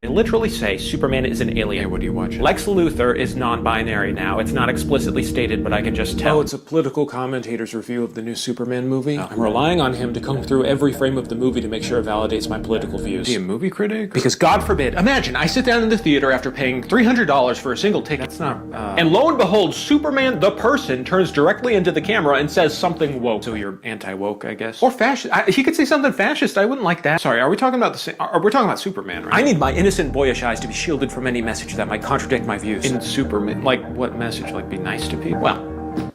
They literally say Superman is an alien. Hey, what are you watching? Lex Luthor is non-binary now. It's not explicitly stated, but I can just tell. Oh, it's a political commentator's review of the new Superman movie. I'm relying on him to come through every frame of the movie to make sure it validates my political views. Is he a movie critic? Because God forbid, imagine I sit down in the theater after paying $300 for a single ticket. That's not, And lo and behold, Superman the person turns directly into the camera and says something woke. So you're anti-woke, I guess? Or fascist. He could say something fascist. I wouldn't like that. Sorry, are we talking about the same? We're talking about Superman, right? I need my innocent boyish eyes to be shielded from any message that might contradict my views. In Superman, like what message? Like be nice to people? Well,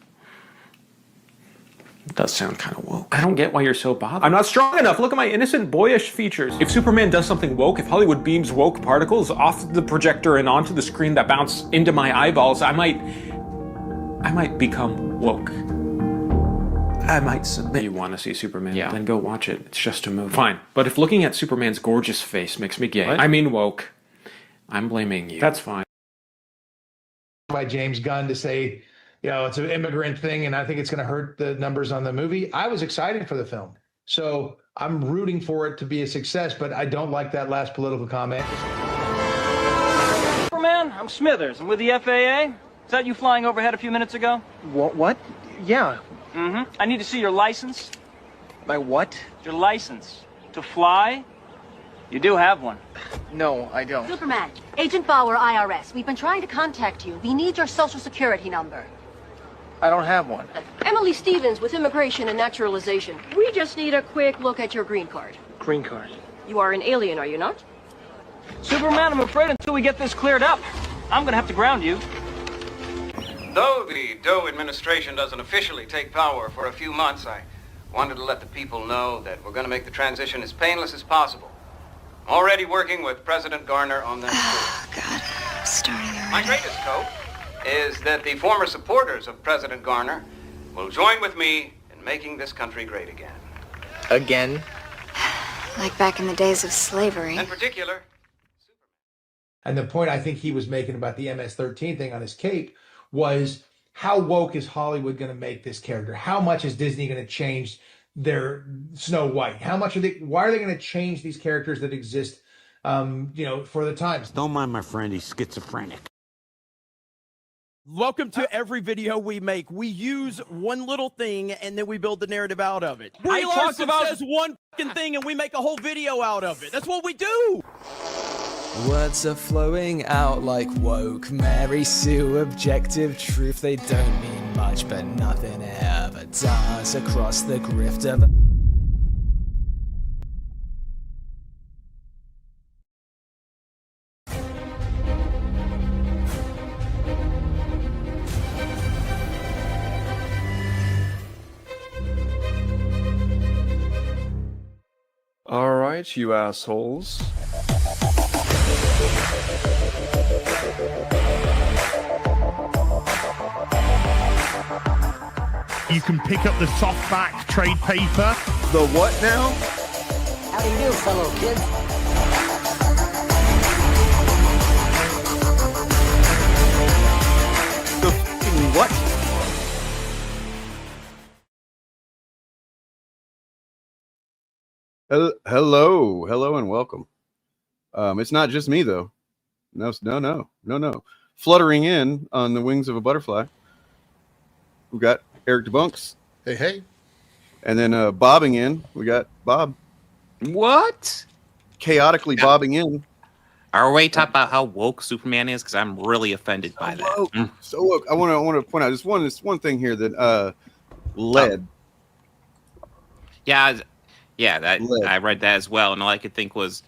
it does sound kind of woke. I don't get why you're so bothered. I'm not strong enough. Look at my innocent boyish features. If Superman does something woke, if Hollywood beams woke particles off the projector and onto the screen that bounce into my eyeballs, I might become woke. I might submit. You want to see Superman? Yeah. Then go watch it. It's just a movie. Fine. But if looking at Superman's gorgeous face makes me gay, What? I mean woke, I'm blaming you. that's fine. By James Gunn to say, it's an immigrant thing, and I think it's going to hurt the numbers on the movie. I was excited for the film. So I'm rooting for it to be a success, but I don't like that last political comment. Superman, I'm Smithers. I'm with the FAA. Is that you flying overhead a few minutes ago? What? Yeah. Mm-hmm. I need to see your license. My what? Your license. To fly? You do have one. No, I don't. Superman, Agent Bauer, IRS. We've been trying to contact you. We need your social security number. I don't have one. Emily Stevens with Immigration and Naturalization. We just need a quick look at your green card. Green card. You are an alien, are you not? Superman, I'm afraid until we get this cleared up, I'm gonna have to ground you. Though the Doe administration doesn't officially take power for a few months, I wanted to let the people know that we're going to make the transition as painless as possible. I'm already working with President Garner on that. Oh, God. I'm starting already. My greatest hope is that the former supporters of President Garner will join with me in making this country great again. Again? Like back in the days of slavery. In particular, And the point I think he was making about the MS-13 thing on his cape was, how woke is Hollywood going to make this character? How much is Disney going to change their Snow White? Why are they going to change these characters that exist, for the times? Don't mind my friend, he's schizophrenic. Welcome to every video we make. We use one little thing and then we build the narrative out of it. Brie Larson says one fucking thing and we make a whole video out of it. That's what we do. Words are flowing out like woke. Mary Sue, objective truth. They don't mean much, but nothing ever does across the grift of All right, you assholes. You can pick up the softback trade paper. The what now? How do you do, fellow kids? The f***ing what? Hello, and welcome. It's not just me though. No. Fluttering in on the wings of a butterfly. We got Eric DeBunks. Hey. And then bobbing in, we got Bob. What? Chaotically bobbing in. Are we talking about how woke Superman is? Because I'm really offended by that. So look, I want to point out this one thing here that lead. Yeah, I read that as well, and all I could think was,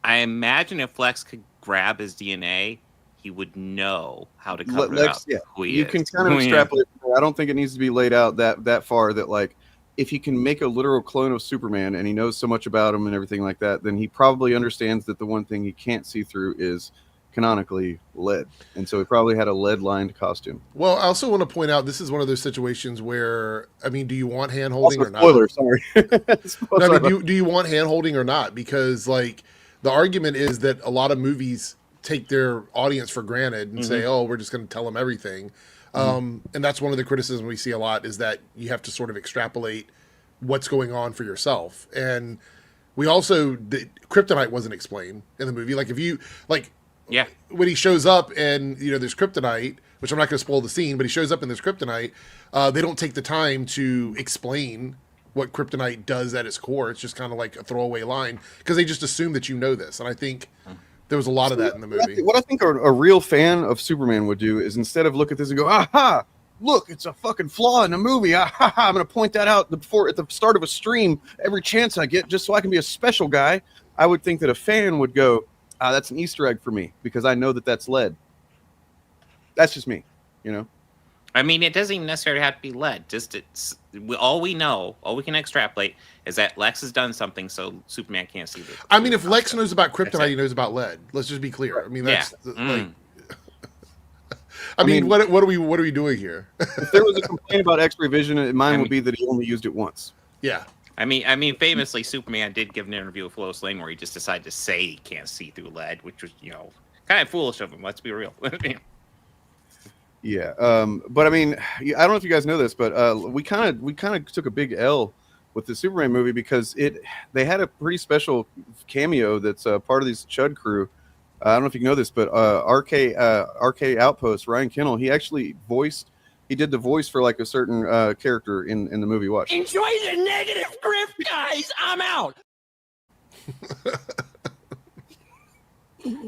I imagine if Lex could grab his DNA, he would know how to cover it up. Yeah, who he you is. can kind of extrapolate. I don't think it needs to be laid out that far. That like, if he can make a literal clone of Superman and he knows so much about him and everything like that, then he probably understands that the one thing he can't see through is canonically lead, and so he probably had a lead-lined costume. Well, I also want to point out this is one of those situations where, I mean, do you want hand holding or not? Spoiler, sorry. No, I mean, do you want hand holding or not? Because like the argument is that a lot of movies take their audience for granted and say, "Oh, we're just going to tell them everything," and that's one of the criticisms we see a lot is that you have to sort of extrapolate what's going on for yourself. And We also kryptonite wasn't explained in the movie. Like if you when he shows up and there's kryptonite, which I'm not going to spoil the scene, but he shows up and there's kryptonite. They don't take the time to explain what kryptonite does at its core. It's just kind of like a throwaway line because they just assume that this. And I think there was a lot of that in the movie. What I think a real fan of Superman would do is instead of look at this and go, aha, look, it's a fucking flaw in the movie. Aha, I'm going to point that out at the start of a stream every chance I get just so I can be a special guy. I would think that a fan would go, that's an Easter egg for me because I know that that's lead. That's just me, I mean, it doesn't even necessarily have to be lead. All we can extrapolate is that Lex has done something so Superman can't see it. I mean, if Lex knows about kryptonite, he knows about lead. Let's just be clear. I mean, that's I mean, what are we doing here? If there was a complaint about X-ray vision, mine would be that he only used it once. Yeah. I mean, famously, Superman did give an interview with Lois Lane where he just decided to say he can't see through lead, which was, kind of foolish of him. Let's be real. Yeah, but I mean, I don't know if you guys know this, but we kind of took a big L with the Superman movie because they had a pretty special cameo that's part of this Chud crew. I don't know if you know this, but RK Outpost, Ryan Kinnell, he did the voice for like a certain character in the movie. Watch. Enjoy the negative grip, guys. I'm out.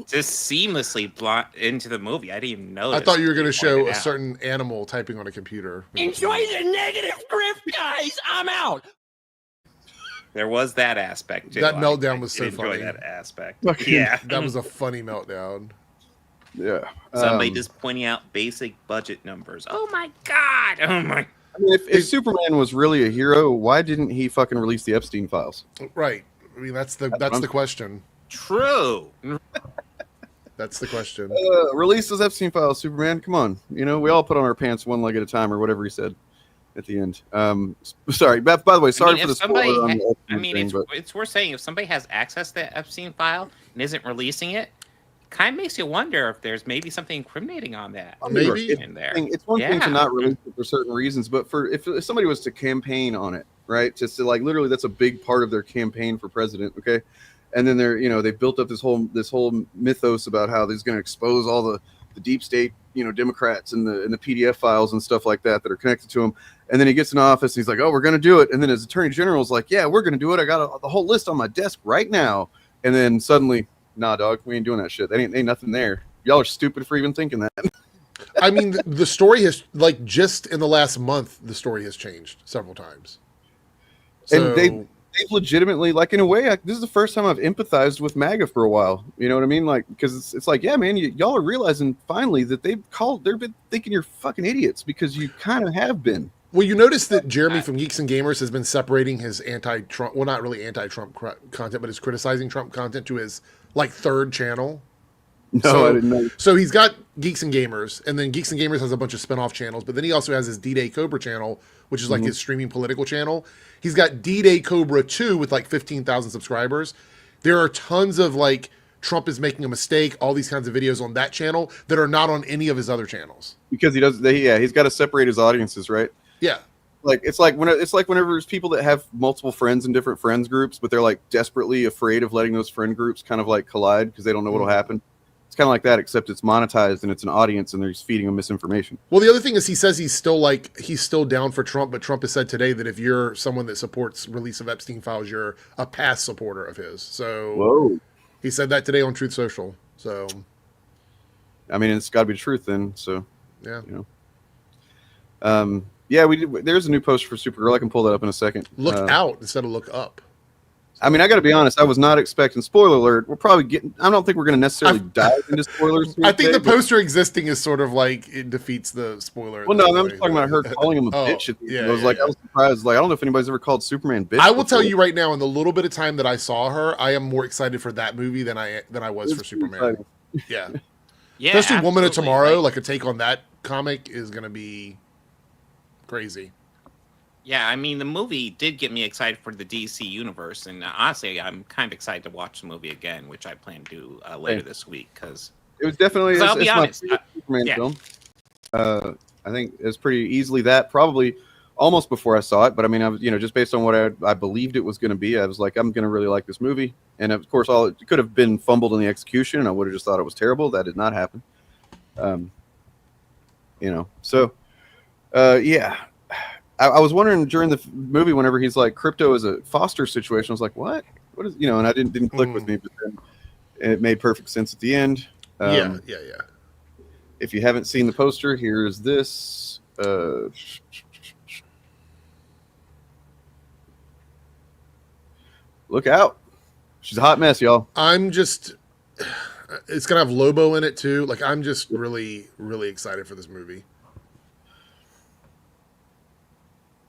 Just seamlessly into the movie. I didn't even know. I thought you were going to show a certain animal typing on a computer. Enjoy the negative grip, guys. I'm out. There was that aspect too. That meltdown was so funny. Enjoy that aspect. Yeah, that was a funny meltdown. Yeah, somebody just pointing out basic budget numbers. Oh my god! Oh my. I mean, if Superman was really a hero, why didn't he fucking release the Epstein files? Right. I mean, that's the question. True. That's the question. Release those Epstein files, Superman. Come on. We all put on our pants one leg at a time, or whatever he said at the end. Sorry. By the way, sorry for the spoiler. It's worth saying if somebody has access to the Epstein file and isn't releasing it, kind of makes you wonder if there's maybe something incriminating on that. Maybe in there. It's one thing to not release it for certain reasons, but if somebody was to campaign on it, right? Just to literally, that's a big part of their campaign for president. Okay. And then they built up this whole mythos about how he's going to expose all the deep state, Democrats and the PDF files and stuff like that are connected to him. And then he gets in office and he's like, oh, we're going to do it. And then his attorney general is like, yeah, we're going to do it. I got the whole list on my desk right now. And then suddenly, nah, dog, we ain't doing that shit. Ain't nothing there. Y'all are stupid for even thinking that. I mean, the story has just in the last month, the story has changed several times. So, and they've legitimately, in a way, this is the first time I've empathized with MAGA for a while. You know what I mean? Because it's like, yeah, man, y'all are realizing finally that they've been thinking you're fucking idiots because you kind of have been. Well, you notice that Jeremy from Geeks and Gamers has been separating his anti-Trump, well, not really anti-Trump content, but is criticizing Trump content to his third channel. No, I didn't know. So he's got Geeks and Gamers, and then Geeks and Gamers has a bunch of spinoff channels, but then he also has his D-Day Cobra channel, which is his streaming political channel. He's got D-Day Cobra 2 with 15,000 subscribers. There are tons of Trump is making a mistake, all these kinds of videos on that channel that are not on any of his other channels. Because he's got to separate his audiences, right? Yeah. It's like whenever there's people that have multiple friends in different friends groups, but they're desperately afraid of letting those friend groups kind of collide because they don't know what'll happen. It's kind of like that, except it's monetized and it's an audience and they're just feeding them misinformation. Well, the other thing is he says he's still down for Trump, but Trump has said today that if you're someone that supports release of Epstein files, you're a past supporter of his. So whoa. He said that today on Truth Social. So I mean, it's got to be the truth then. So yeah, yeah, there's a new poster for Supergirl. I can pull that up in a second. Look out instead of look up. I mean, I got to be honest. I was not expecting. Spoiler alert. We're probably getting. I don't think we're going to necessarily dive into spoilers. I think the poster existing is sort of it defeats the spoiler. Well, no, I'm just talking about her calling him a bitch. I was surprised. I don't know if anybody's ever called Superman bitch. I will tell you right now, in the little bit of time that I saw her, I am more excited for that movie than I was for Superman. Yeah, yeah. Especially Woman of Tomorrow, a take on that comic is going to be crazy. Yeah, I mean, the movie did get me excited for the DC universe, and honestly, I'm kind of excited to watch the movie again, which I plan to do later this week, because it was definitely. I'll be honest, Superman film. I think it's pretty easily that. Probably almost before I saw it, but I mean, I was, just based on what I believed it was going to be, I was like, I'm going to really like this movie. And of course, it could have been fumbled in the execution, and I would have just thought it was terrible. That did not happen. So, yeah. I was wondering during the movie, whenever he's like, crypto is a foster situation, I was like, what is, and I didn't click with me, but then it made perfect sense at the end. Yeah. If you haven't seen the poster, here's this. Look out. She's a hot mess, y'all. It's going to have Lobo in it too. Like, I'm just really, really excited for this movie.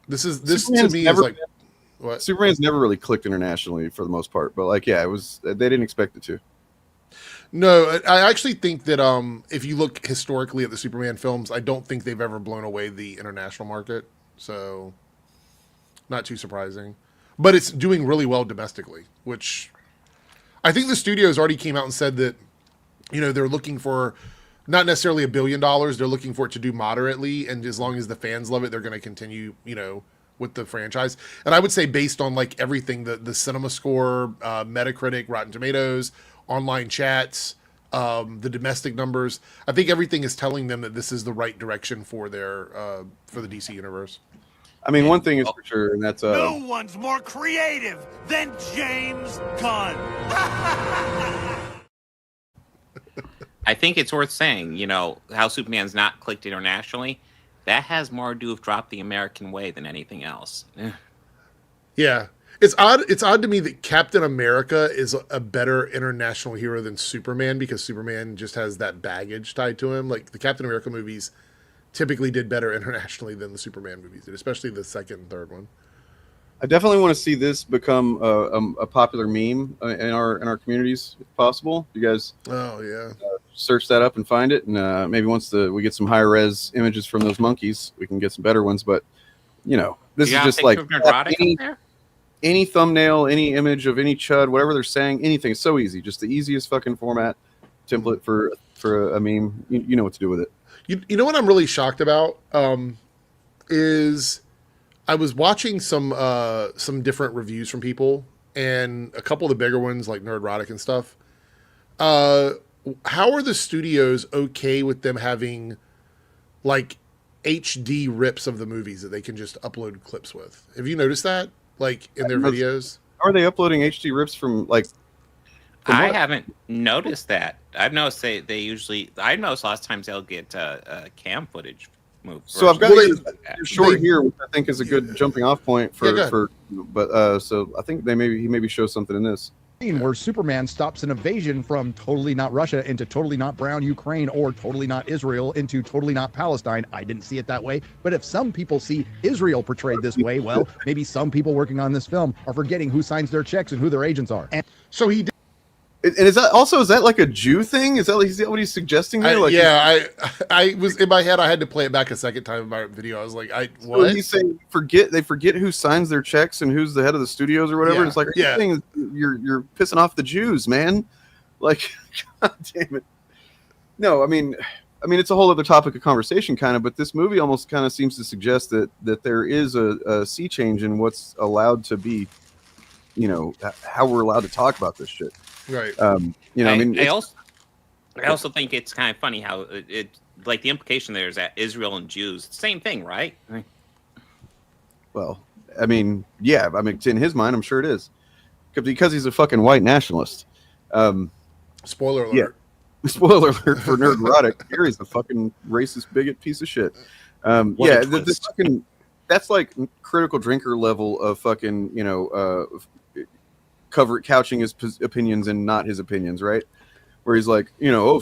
This to me is like, what? Superman's never really clicked internationally for the most part, but like, yeah, they didn't expect it to. No, I actually think that if you look historically at the Superman films, I don't think they've ever blown away the international market. So, not too surprising. But it's doing really well domestically, which I think the studios already came out and said that, they're looking for not necessarily $1 billion. They're looking for it to do moderately. And as long as the fans love it, they're going to continue, with the franchise. And I would say based on like everything, the cinema score, Metacritic, Rotten Tomatoes, online chats, the domestic numbers, I think everything is telling them that this is the right direction for for the DC universe. I mean, one thing is for sure, and that's no one's more creative than James Gunn. I think it's worth saying, how Superman's not clicked internationally. That has more to do with Drop the American Way than anything else. Yeah. It's odd to me that Captain America is a better international hero than Superman, because Superman just has that baggage tied to him. Like, the Captain America movies typically did better internationally than the Superman movies did, especially the second and third one. I definitely want to see this become a popular meme in our communities, if possible. You guys, search that up and find it, and maybe once we get some higher res images from those monkeys, we can get some better ones. But this is just like any thumbnail, any image of any chud, whatever they're saying, anything. It's so easy, just the easiest fucking format template for a meme. You know what to do with it. You know what I'm really shocked about is I was watching some different reviews from people, and a couple of the bigger ones like Nerdrotic and stuff. How are the studios okay with them having like HD rips of the movies that they can just upload clips with? Have you noticed that, like, in their videos? How are they uploading HD rips from like? I haven't noticed that. I've noticed they usually. I noticed lots of times they'll get cam footage moved. So I've got a short here, which I think is a good jumping off point for. But so I think he maybe show something in this. Where Superman stops an invasion from totally not Russia into totally not brown Ukraine, or totally not Israel into totally not Palestine. I didn't see it that way. But if some people see Israel portrayed this way, well, maybe some people working on this film are forgetting who signs their checks and who their agents are. And so he did. And is that like a Jew thing? Is that what he's suggesting there? I was in my head. I had to play it back a second time in my video. I was like, what? So he's saying they forget who signs their checks and who's the head of the studios or whatever. Yeah. It's like, you're pissing off the Jews, man. Like, God damn it. No, I mean, it's a whole other topic of conversation, kind of. But this movie almost kind of seems to suggest that there is a sea change in what's allowed to be, how we're allowed to talk about this shit. Right. I also think it's kind of funny how it like the implication there is that Israel and Jews, same thing, right? Well, I mean, yeah. I mean, in his mind, I'm sure it is, because he's a fucking white nationalist. Spoiler alert. Yeah. Spoiler alert for Nerdrotic. Gary's a fucking racist bigot piece of shit. That's like critical drinker level of fucking couching his opinions and not his opinions, right? Where he's like,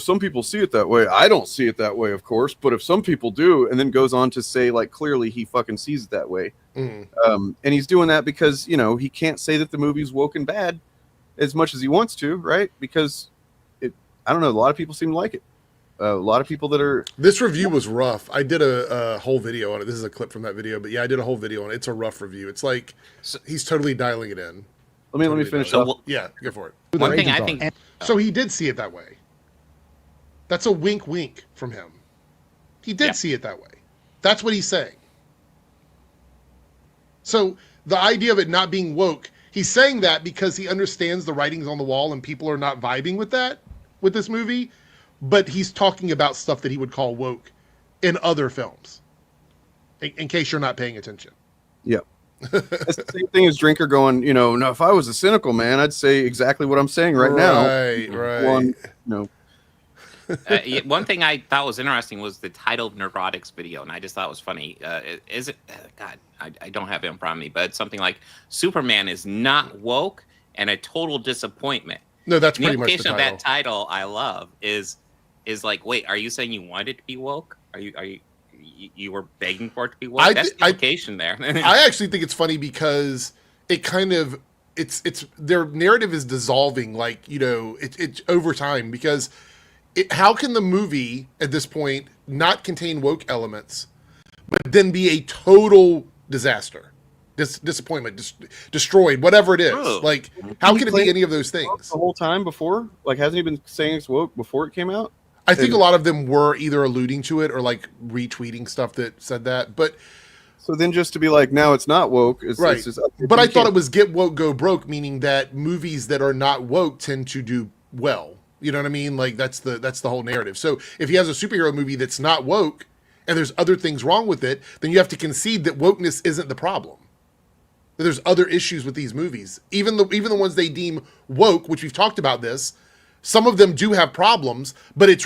some people see it that way. I don't see it that way, of course, but if some people do, and then goes on to say, like, clearly he fucking sees it that way. And he's doing that because, he can't say that the movie's woke and bad as much as he wants to, right? Because I don't know, a lot of people seem to like it. A lot of people that are... This review was rough. I did a whole video on it. This is a clip from that video, but yeah, I did a whole video on it. It's a rough review. It's like, he's totally dialing it in. Let me finish up. Yeah, go for it. One thing I think. So he did see it that way. That's a wink, wink from him. He did see it that way. That's what he's saying. So the idea of it not being woke, he's saying that because he understands the writings on the wall and people are not vibing with that, with this movie, but he's talking about stuff that he would call woke in other films, in case you're not paying attention. Yeah. It's the same thing as Drinker going, no, if I was a cynical man, I'd say exactly what I'm saying right now. Right. One thing I thought was interesting was the title of Neurotic's video, and I just thought it was funny. Is it? God, I don't have it in front of me, but it's something like Superman is not woke and a total disappointment. No, that's the pretty much the implication title. of that title. I love is like, wait, are you saying you wanted to be woke? Are you were begging for it to be woke? That's the implication there. I actually think it's funny because it kind of it's their narrative is dissolving, like it's over time because. How can the movie at this point not contain woke elements, but then be a total disaster, disappointment, destroyed, whatever it is? Like, how can it be any of those things? The whole time before, like, hasn't he been saying it's woke before it came out? I think a lot of them were either alluding to it or like retweeting stuff that said that. But so then, just to be like, now it's not woke, right? It's just, but I thought it was get woke, go broke, meaning that movies that are not woke tend to do well. You know what I mean? Like that's the whole narrative. So if he has a superhero movie that's not woke and there's other things wrong with it, then you have to concede that wokeness isn't the problem. That there's other issues with these movies. Even the ones they deem woke, which we've talked about this, some of them do have problems, but it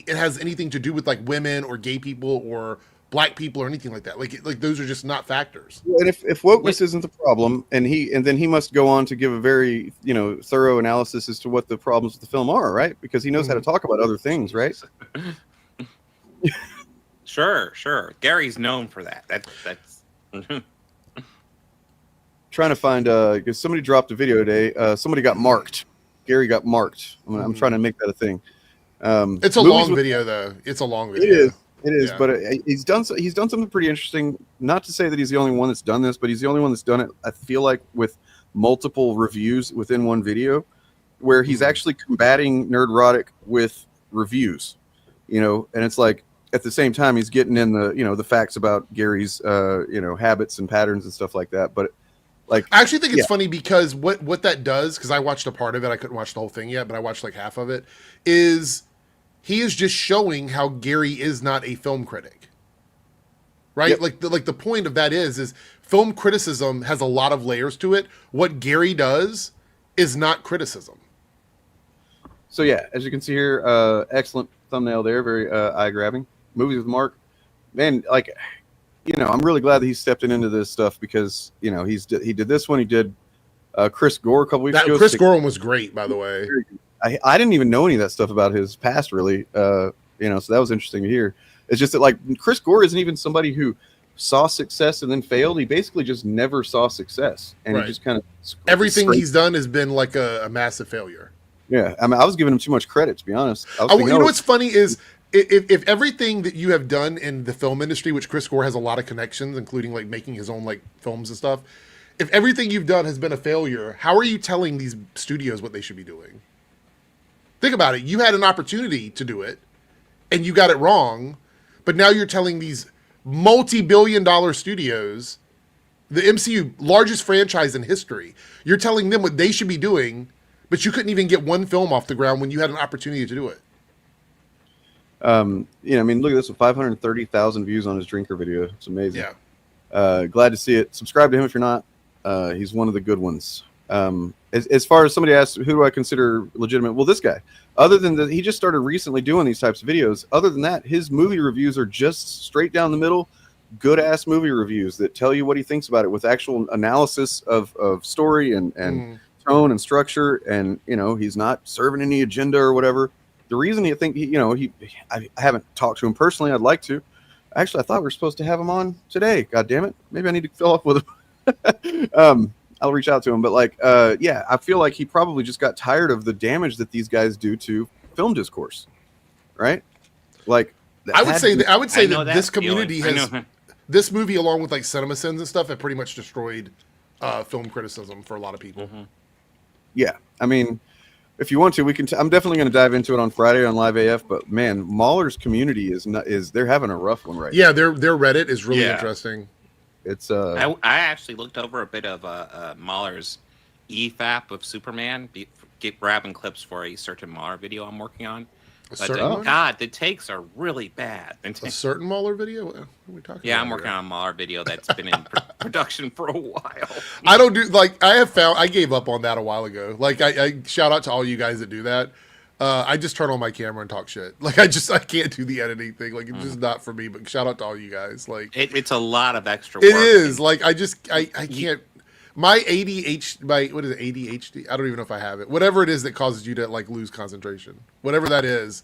has anything to do with like women or gay people or black people or anything like that. Like those are just not factors. And if wokeness isn't the problem, and then he must go on to give a very thorough analysis as to what the problems with the film are, right? Because he knows how to talk about other things, right? Sure. Gary's known for that. That's trying to find because somebody dropped a video today. Somebody got marked. Gary got marked. I'm trying to make that a thing. It's a long video, though. It's a long video. It is, but he's done something pretty interesting. Not to say that he's the only one that's done this, but he's the only one that's done it. I feel like with multiple reviews within one video, where he's actually combating Nerdrotic with reviews, and it's like at the same time he's getting in the the facts about Gary's habits and patterns and stuff like that. But like, I actually think it's funny because what that does, because I watched a part of it, I couldn't watch the whole thing yet, but I watched like half of it, is he is just showing how Gary is not a film critic, right? Yep. Like the point of that is film criticism has a lot of layers to it. What Gary does is not criticism. So yeah, as you can see here, excellent thumbnail there, very eye grabbing. Movies with Mark, man. Like, I'm really glad that he stepped into this stuff because he did this one. He did Chris Gore a couple weeks ago. Chris Gore one was great, by the way. I didn't even know any of that stuff about his past, really. So that was interesting to hear. It's just that, like, Chris Gore isn't even somebody who saw success and then failed. He basically just never saw success, and he just kind of everything he's done has been like a massive failure. Yeah, I mean, I was giving him too much credit, to be honest. What's funny is if everything that you have done in the film industry, which Chris Gore has a lot of connections, including like making his own like films and stuff. If everything you've done has been a failure, how are you telling these studios what they should be doing? Think about it. You had an opportunity to do it, and you got it wrong, but now you're telling these multi-billion-dollar studios, the MCU, largest franchise in history, you're telling them what they should be doing, but you couldn't even get one film off the ground when you had an opportunity to do it. I mean, look at this with 530,000 views on his Drinker video. It's amazing. Yeah. Glad to see it. Subscribe to him if you're not. He's one of the good ones. As far as somebody asked, who do I consider legitimate? Well, this guy. Other than that, he just started recently doing these types of videos. Other than that, his movie reviews are just straight down the middle, good-ass movie reviews that tell you what he thinks about it with actual analysis of story and tone and structure. And, he's not serving any agenda or whatever. The reason I haven't talked to him personally. I'd like to. Actually, I thought we were supposed to have him on today. God damn it. Maybe I need to fill up with him. I'll reach out to him, but I feel like he probably just got tired of the damage that these guys do to film discourse, right? Like, I would say that this community has this movie, along with like CinemaSins and stuff, have pretty much destroyed film criticism for a lot of people. Mm-hmm. Yeah, I mean, if you want to, we can. I'm definitely going to dive into it on Friday on Live AF. But man, Mahler's community is they're having a rough one right now. Yeah, their Reddit is really interesting. It's I actually looked over a bit of Mahler's EFAP of Superman, grabbing clips for a certain Mahler video I'm working on. But God, the takes are really bad. A certain Mahler video? What are we talking about? Yeah, I'm working on a Mahler video that's been in production for a while. I don't do I gave up on that a while ago. Like I shout out to all you guys that do that. I just turn on my camera and talk shit. Like I can't do the editing thing. Like it's just not for me. But shout out to all you guys. Like it's a lot of extra work. It is. Like I can't. My ADHD, what is it? ADHD? I don't even know if I have it. Whatever it is that causes you to like lose concentration, whatever that is,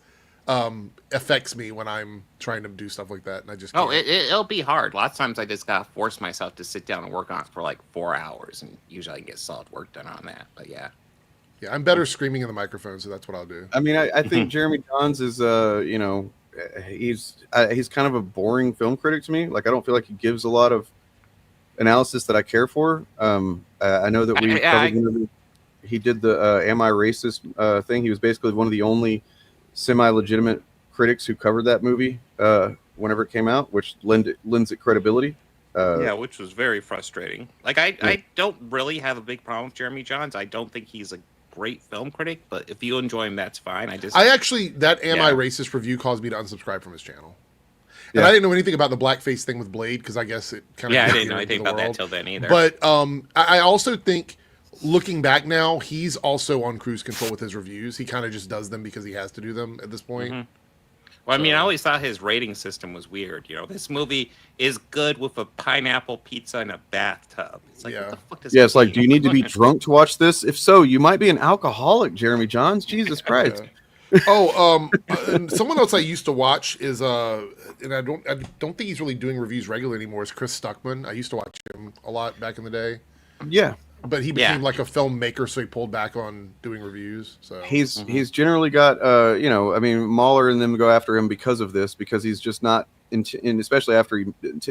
affects me when I'm trying to do stuff like that, and I just can't. It'll be hard. Lots of times I just gotta force myself to sit down and work on it for like 4 hours, and usually I can get solid work done on that. But yeah, I'm better screaming in the microphone, so that's what I'll do. I mean, I think Jeremy Johns is, he's kind of a boring film critic to me. Like I don't feel like he gives a lot of analysis that I care for. I know that he did the Am I Racist thing. He was basically one of the only semi-legitimate critics who covered that movie whenever it came out, which lends it credibility. Which was very frustrating. Like I don't really have a big problem with Jeremy Johns. I don't think he's a great film critic, but if you enjoy him, that's fine. That Am I Racist review caused me to unsubscribe from his channel. And I didn't know anything about the blackface thing with Blade because I guess it kind of I didn't know anything about that till then either. But I also think, looking back now, he's also on cruise control with his reviews. He kind of just does them because he has to do them at this point. Well, I mean, I always thought his rating system was weird. You know, this movie is good with a pineapple pizza in a bathtub. It's like, what the fuck does it's like, do you need to be drunk to watch this? If so, you might be an alcoholic, Jeremy Johns. Jesus Christ. And someone else I used to watch is and I don't think he's really doing reviews regularly anymore. Is Chris Stuckman. I used to watch him a lot back in the day. Yeah, but he became like a filmmaker, so he pulled back on doing reviews. So he's generally got I mean, Mahler and them go after him because of this, because he's just not and especially after he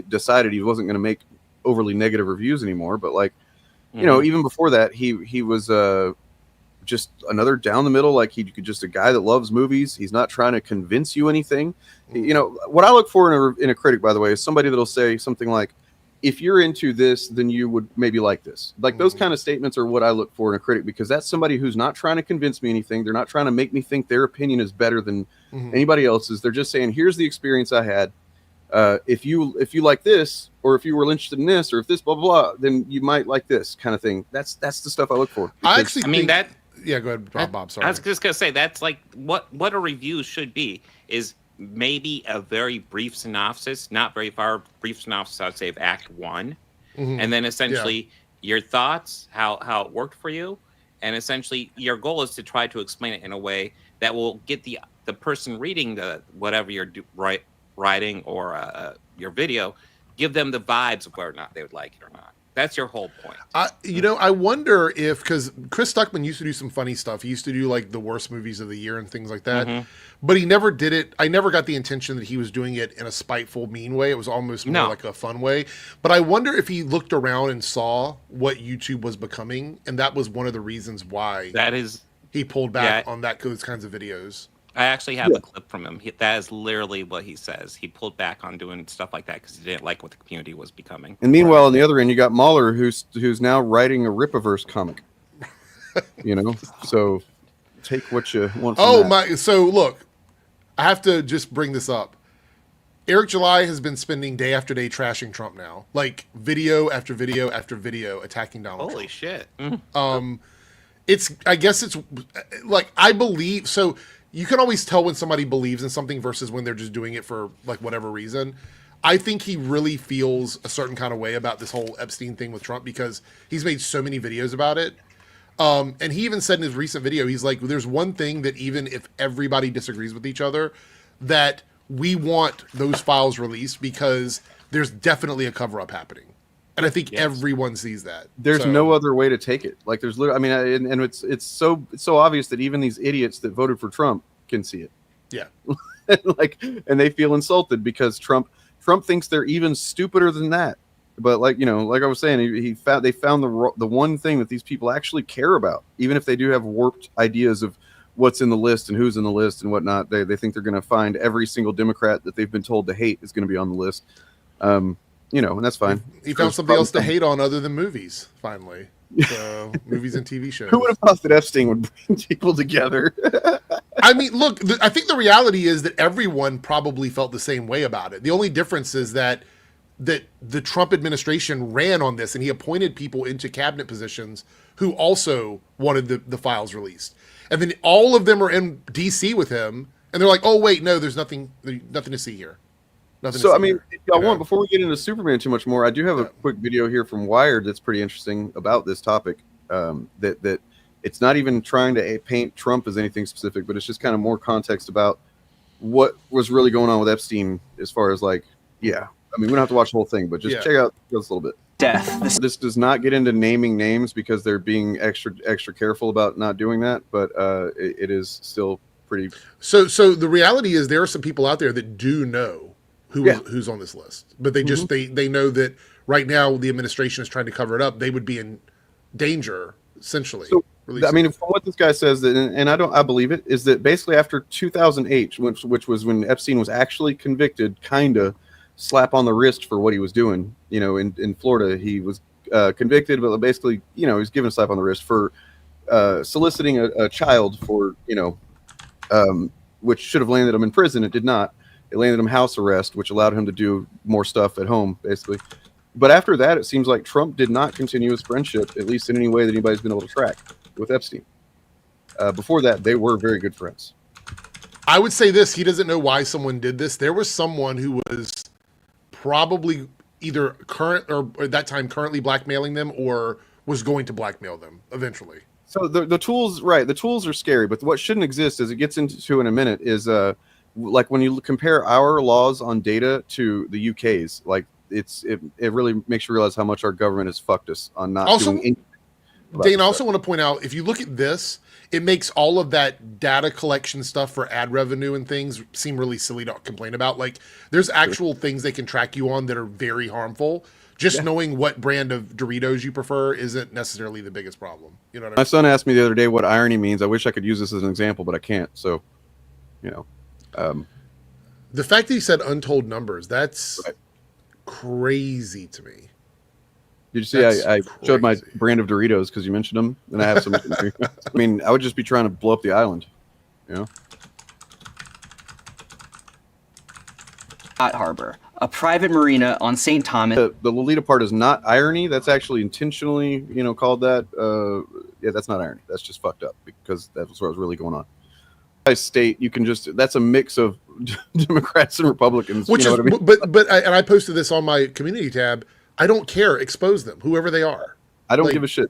decided he wasn't going to make overly negative reviews anymore. But like even before that, he was just another down the middle, like just a guy that loves movies. He's not trying to convince you anything. What I look for in a critic, by the way, is somebody that'll say something like, if you're into this, then you would maybe like this. Like those kind of statements are what I look for in a critic, because that's somebody who's not trying to convince me anything. They're not trying to make me think their opinion is better than anybody else's. They're just saying, here's the experience I had. If you like this, or if you were interested in this, or if this blah blah blah, then you might like this kind of thing. That's the stuff I look for. Yeah, go ahead, Bob. Sorry. I was just gonna say that's like what a review should be is maybe a very brief synopsis, not very far brief synopsis. I'd say of Act 1, and then essentially your thoughts, how it worked for you, and essentially your goal is to try to explain it in a way that will get the person reading the whatever you're writing or your video, give them the vibes of whether or not they would like it or not. That's your whole point. I wonder if, because Chris Stuckman used to do some funny stuff. He used to do like the worst movies of the year and things like that. But he never did it. I never got the intention that he was doing it in a spiteful, mean way. It was almost more like a fun way. But I wonder if he looked around and saw what YouTube was becoming, and that was one of the reasons why he pulled back on those kinds of videos. I actually have a clip from him. That is literally what he says. He pulled back on doing stuff like that because he didn't like what the community was becoming. And meanwhile, on the other end, you got Mahler, who's now writing a Rippaverse comic. So take what you want. From So look, I have to just bring this up. Eric July has been spending day after day trashing Trump now, like video after video after video attacking Donald Trump. Holy shit! I guess it's like I believe so. You can always tell when somebody believes in something versus when they're just doing it for like whatever reason. I think he really feels a certain kind of way about this whole Epstein thing with Trump because he's made so many videos about it. And he even said in his recent video, he's like, there's one thing that even if everybody disagrees with each other, that we want those files released because there's definitely a cover-up happening. And I think everyone sees that. There's no other way to take it. Like there's literally, I mean, and it's so obvious that even these idiots that voted for Trump can see it. Yeah. and they feel insulted because Trump thinks they're even stupider than that. But like I was saying, they found the one thing that these people actually care about, even if they do have warped ideas of what's in the list and who's in the list and whatnot. They think they're going to find every single Democrat that they've been told to hate is going to be on the list. and that's fine. He found something else to hate on other than movies, finally. So, movies and TV shows. Who would have thought that Epstein would bring people together? I mean, look, I think the reality is that everyone probably felt the same way about it. The only difference is that the Trump administration ran on this, and he appointed people into cabinet positions who also wanted the files released. And then all of them are in D.C. with him, and they're like, oh, wait, no, there's nothing to see here. So, I mean, if y'all want, before we get into Superman too much more, I do have a quick video here from Wired that's pretty interesting about this topic. That it's not even trying to paint Trump as anything specific, but it's just kind of more context about what was really going on with Epstein as far as I mean, we don't have to watch the whole thing, but just check out this a little bit. Death. This does not get into naming names because they're being extra careful about not doing that, but it is still pretty. So the reality is there are some people out there that do know who's on this list, but they just they know that right now the administration is trying to cover it up. They would be in danger, essentially. So, I mean, from what this guy says, and I believe it, is that basically after 2008, which was when Epstein was actually convicted, kinda slap on the wrist for what he was doing. In Florida, he was convicted, but basically, he was given a slap on the wrist for soliciting a child for, which should have landed him in prison. It did not. It landed him house arrest, which allowed him to do more stuff at home, basically. But after that, it seems like Trump did not continue his friendship, at least in any way that anybody's been able to track, with Epstein. Before that, they were very good friends. I would say this: he doesn't know why someone did this. There was someone who was probably either current or at that time currently blackmailing them, or was going to blackmail them eventually. So the tools, right? The tools are scary, but what shouldn't exist, as it gets into in a minute, is like when you compare our laws on data to the UK's, like it really makes you realize how much our government has fucked us on not doing anything. Dane, I also want to point out, if you look at this, it makes all of that data collection stuff for ad revenue and things seem really silly to complain about. Like, there's actual things they can track you on that are very harmful. Just knowing what brand of Doritos you prefer isn't necessarily the biggest problem. You know what I mean? My son asked me the other day what irony means. I wish I could use this as an example, but I can't. So, the fact that he said untold numbers, that's crazy to me. Did you see I showed my brand of Doritos because you mentioned them, and I have some. I mean, I would just be trying to blow up the island, Harbor, a private marina on St. Thomas. The Lolita part is not irony. That's actually intentionally, called that. Yeah, that's not irony. That's just fucked up because that's what was really going on. State, you can that's a mix of Democrats and Republicans. Which you know is, what I mean? and I posted this on my community tab. I don't care. Expose them, whoever they are. I don't give a shit.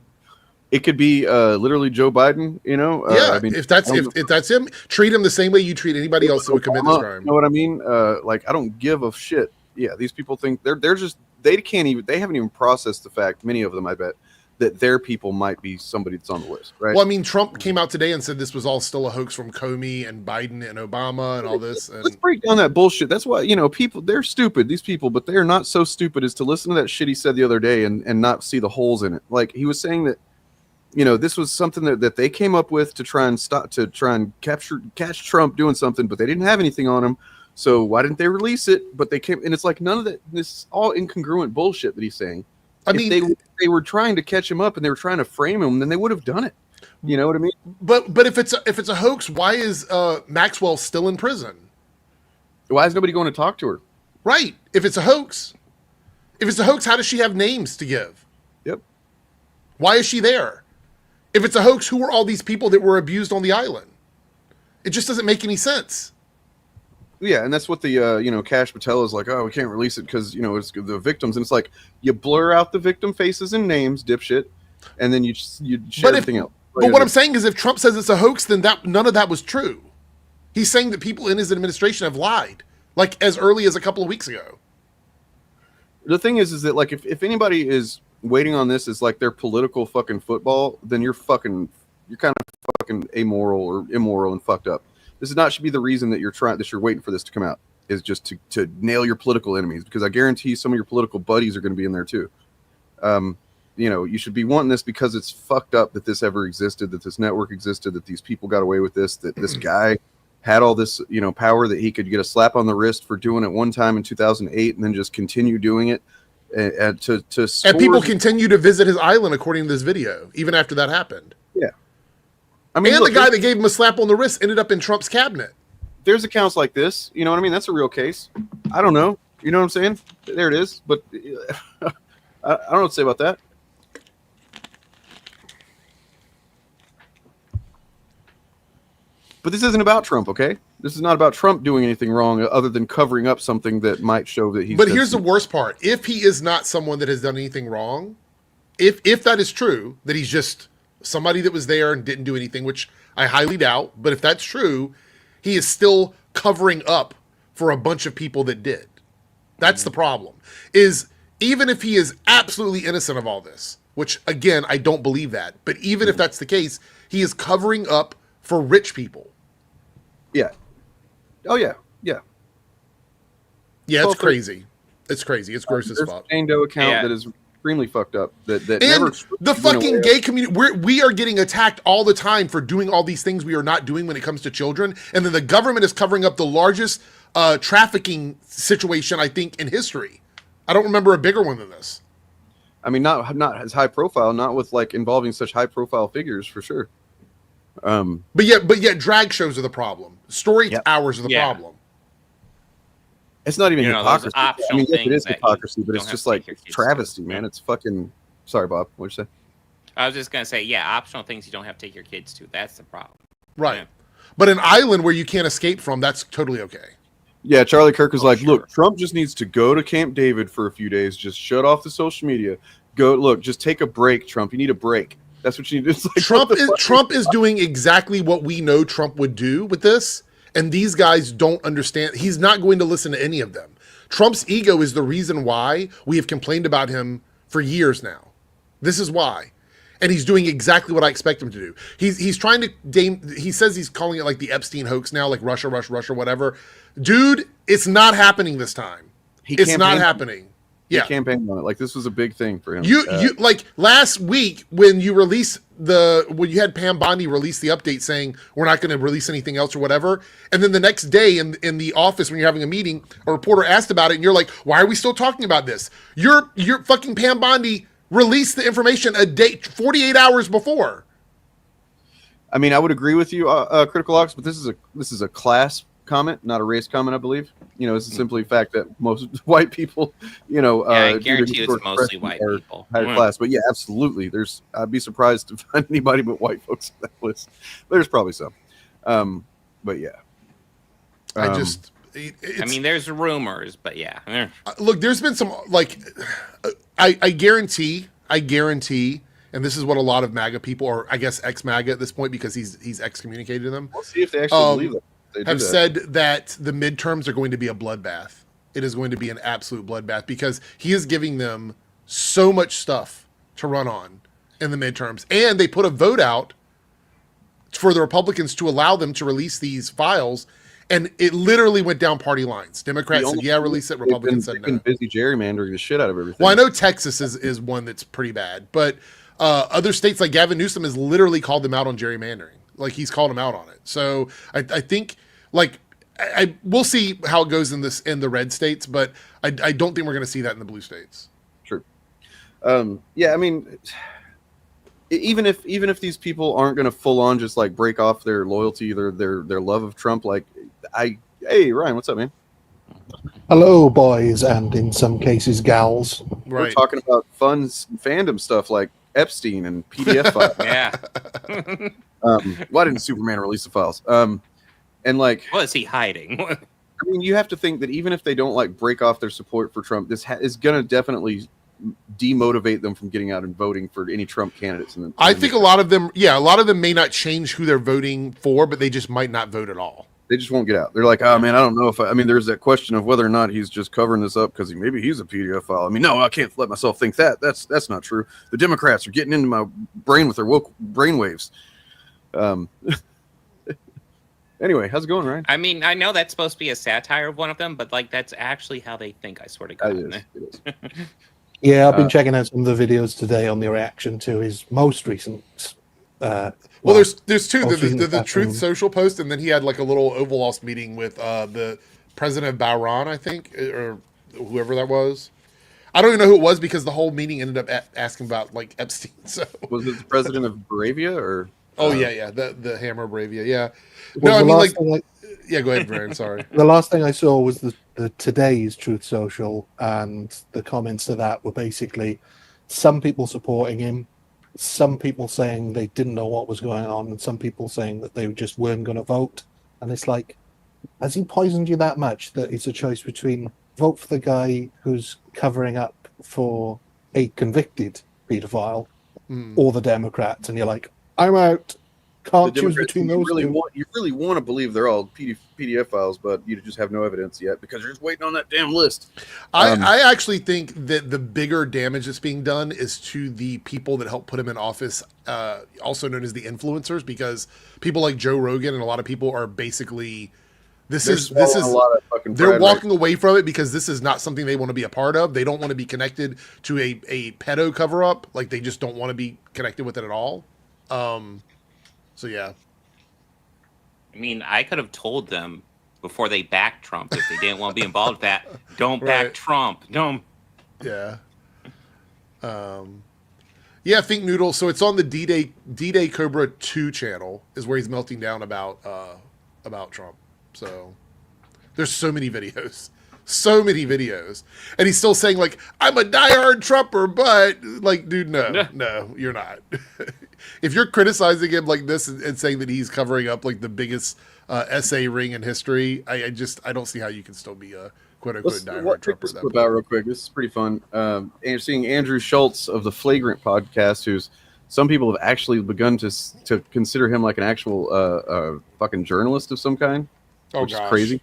It could be literally Joe Biden. Yeah, I mean, if that's him, treat him the same way you treat anybody else who would commit this crime. You know what I mean? Like, I don't give a shit. Yeah, these people think they haven't even processed the fact. Many of them, I bet, that their people might be somebody that's on the list, right? Well, I mean, Trump came out today and said this was all still a hoax from Comey and Biden and Obama and all this. And... Let's break down that bullshit. That's why, people, they're stupid, these people, but they're not so stupid as to listen to that shit he said the other day and not see the holes in it. Like, he was saying that, this was something that they came up with to try and catch Trump doing something, but they didn't have anything on him. So why didn't they release it? But they came, and it's like none of that, this is all incongruent bullshit that he's saying. I mean, if they were trying to catch him up and they were trying to frame him, then they would have done it. You know what I mean? But if it's a hoax, why is Maxwell still in prison? Why is nobody going to talk to her? Right. If it's a hoax, how does she have names to give? Yep. Why is she there? If it's a hoax, who are all these people that were abused on the island? It just doesn't make any sense. Yeah, and that's what the Kash Patel is like. Oh, we can't release it because it's the victims, and it's like you blur out the victim faces and names, dipshit, and then you share everything else. But what I'm saying is, if Trump says it's a hoax, then none of that was true. He's saying that people in his administration have lied, like as early as a couple of weeks ago. The thing is that like if anybody is waiting on this as like their political fucking football, then you're kind of fucking amoral or immoral and fucked up. This should be the reason that you're waiting for this to come out, is just to nail your political enemies, because I guarantee some of your political buddies are going to be in there too. You should be wanting this because it's fucked up that this ever existed, that this network existed, that these people got away with this, that this guy had all this, power that he could get a slap on the wrist for doing it one time in 2008 and then just continue doing it and to and people continue to visit his island according to this video, even after that happened. Yeah, I mean, and look, the guy that gave him a slap on the wrist ended up in Trump's cabinet. There's accounts like this, you know what I mean? That's a real case. I don't know, you know what I'm saying? There it is, but I don't know what to say about that. But this isn't about Trump, okay? This is not about Trump doing anything wrong other than covering up something that might show that he's... But here's the worst part. If he is not someone that has done anything wrong, if that is true, that he's just somebody that was there and didn't do anything, which I highly doubt, but if that's true, he is still covering up for a bunch of people that did. That's the problem. Is even if he is absolutely innocent of all this, which, again, I don't believe that, but even if that's the case, he is covering up for rich people. Yeah. Oh, yeah. Yeah. Yeah, it's crazy. It's crazy. It's gross as fuck. There's a Jane Doe account that is extremely fucked up. That and never the fucking gay community, we are getting attacked all the time for doing all these things we are not doing when it comes to children. And then the government is covering up the largest trafficking situation, I think, in history. I don't remember a bigger one than this. I mean, not as high profile, not with like involving such high profile figures for sure. But yet drag shows are the problem. Story hours are the problem. It's not even hypocrisy. I mean, yes, it is things hypocrisy, but it's just like travesty, man. It's fucking... Sorry, Bob. What'd you say? I was just going to say, yeah, optional things you don't have to take your kids to. That's the problem. Right. But an island where you can't escape from, that's totally okay. Yeah, Charlie Kirk was like, look, Trump just needs to go to Camp David for a few days. Just shut off the social media. Just take a break, Trump. You need a break. That's what you need. It's like, Trump is doing exactly what we know Trump would do with this, and these guys don't understand. He's not going to listen to any of them. Trump's ego is the reason why we have complained about him for years now. This is why. And he's doing exactly what I expect him to do. He's trying to he says he's calling it like the Epstein hoax now, like Russia, whatever. Dude, it's not happening this time. It's not happening. He campaigned on it. Like, this was a big thing for him. You like last week when you released when you had Pam Bondi release the update saying we're not going to release anything else or whatever, and then the next day in the office when you're having a meeting, a reporter asked about it, and you're like, why are we still talking about this? Your fucking Pam Bondi released the information a day 48 hours before. I mean, I would agree with you, Critical Ox, but this is a class comment, not a race comment, I believe. You know, it's simply the fact that most white people, you know, I guarantee it's mostly white people. Higher class, but yeah, absolutely. I'd be surprised to find anybody but white folks on that list. There's probably some, but yeah. I mean, there's rumors, but yeah. Look, there's been some like, I guarantee, and this is what a lot of MAGA people, or I guess ex-MAGA at this point, because he's excommunicated them. We'll see if they actually believe it. Have said that the midterms are going to be a bloodbath. It is going to be an absolute bloodbath because he is giving them so much stuff to run on in the midterms. And they put a vote out for the Republicans to allow them to release these files. And it literally went down party lines. Democrats said, yeah, release it. Republicans said no. They've been busy gerrymandering the shit out of everything. Well, I know Texas is one that's pretty bad. But other states like Gavin Newsom has literally called them out on gerrymandering. Like, he's called them out on it. So I think... Like, we'll see how it goes in the red states, but I don't think we're going to see that in the blue states. True. Yeah, I mean, even if these people aren't going to full on just like break off their loyalty, their love of Trump, like hey Ryan, what's up, man? Hello, boys, and in some cases, gals. Right. We're talking about fun fandom stuff like Epstein and PDF files. Yeah. Why didn't Superman release the files? And like, what is he hiding? I mean, you have to think that even if they don't like break off their support for Trump, this is going to definitely demotivate them from getting out and voting for any Trump candidates. I think a lot of them may not change who they're voting for, but they just might not vote at all. They just won't get out. They're like, oh man, I don't know if I mean, there's that question of whether or not he's just covering this up because maybe he's a PDF file. I mean, no, I can't let myself think that. That's not true. The Democrats are getting into my brain with their woke brainwaves. Anyway, how's it going, Ryan? I mean, I know that's supposed to be a satire of one of them, but like that's actually how they think. I swear to God. It is. Yeah, I've been checking out some of the videos today on the reaction to his most recent. Well, there's two. The Truth Social post, and then he had like a little Oval Office meeting with the president of Bahrain, I think, or whoever that was. I don't even know who it was because the whole meeting ended up asking about like Epstein. So was it the president of Bravia or? Oh yeah, the Hammer Bravia, yeah. Well, No, I mean like, yeah, go ahead, Brian. Sorry. The last thing I saw was the today's Truth Social, and the comments to that were basically some people supporting him, some people saying they didn't know what was going on, and some people saying that they just weren't going to vote. And it's like, has he poisoned you that much that it's a choice between vote for the guy who's covering up for a convicted paedophile or the Democrats? And you're like, I'm out. Can't choose between those two. You really want to believe they're all PDF files, but you just have no evidence yet because you're just waiting on that damn list. I actually think that the bigger damage that's being done is to the people that help put him in office, also known as the influencers, because people like Joe Rogan and a lot of people are basically they're walking away from it because this is not something they want to be a part of. They don't want to be connected to a pedo cover up. Like they just don't want to be connected with it at all. So yeah. I mean, I could have told them before they backed Trump if they didn't want to be involved with that. Don't back Trump. Don't. Yeah. Yeah, Think Noodle. So it's on the D-Day Cobra 2 channel is where he's melting down about Trump. So there's so many videos. So many videos. And he's still saying, like, I'm a diehard Trumper, but, like, dude, no, you're not. If you're criticizing him like this and saying that he's covering up, like, the biggest essay ring in history, I don't see how you can still be a quote-unquote diehard Trumper. Clip out real quick. This is pretty fun. And seeing Andrew Schultz of the Flagrant podcast, who's some people have actually begun to consider him like an actual fucking journalist of some kind, which is crazy.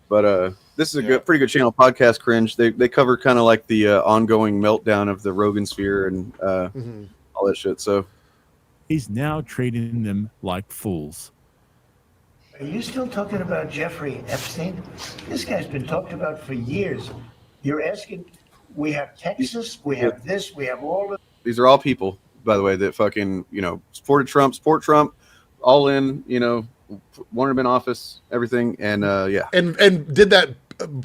But this is a pretty good channel, Podcast Cringe. They cover kind of like the ongoing meltdown of the Rogan sphere and all that shit. So he's now treating them like fools. Are you still talking about Jeffrey Epstein? This guy's been talked about for years. You're asking, we have Texas, we have this, we have all of... These are all people, by the way, that fucking, support Trump, all in, wanted him in office, everything, and yeah. And did that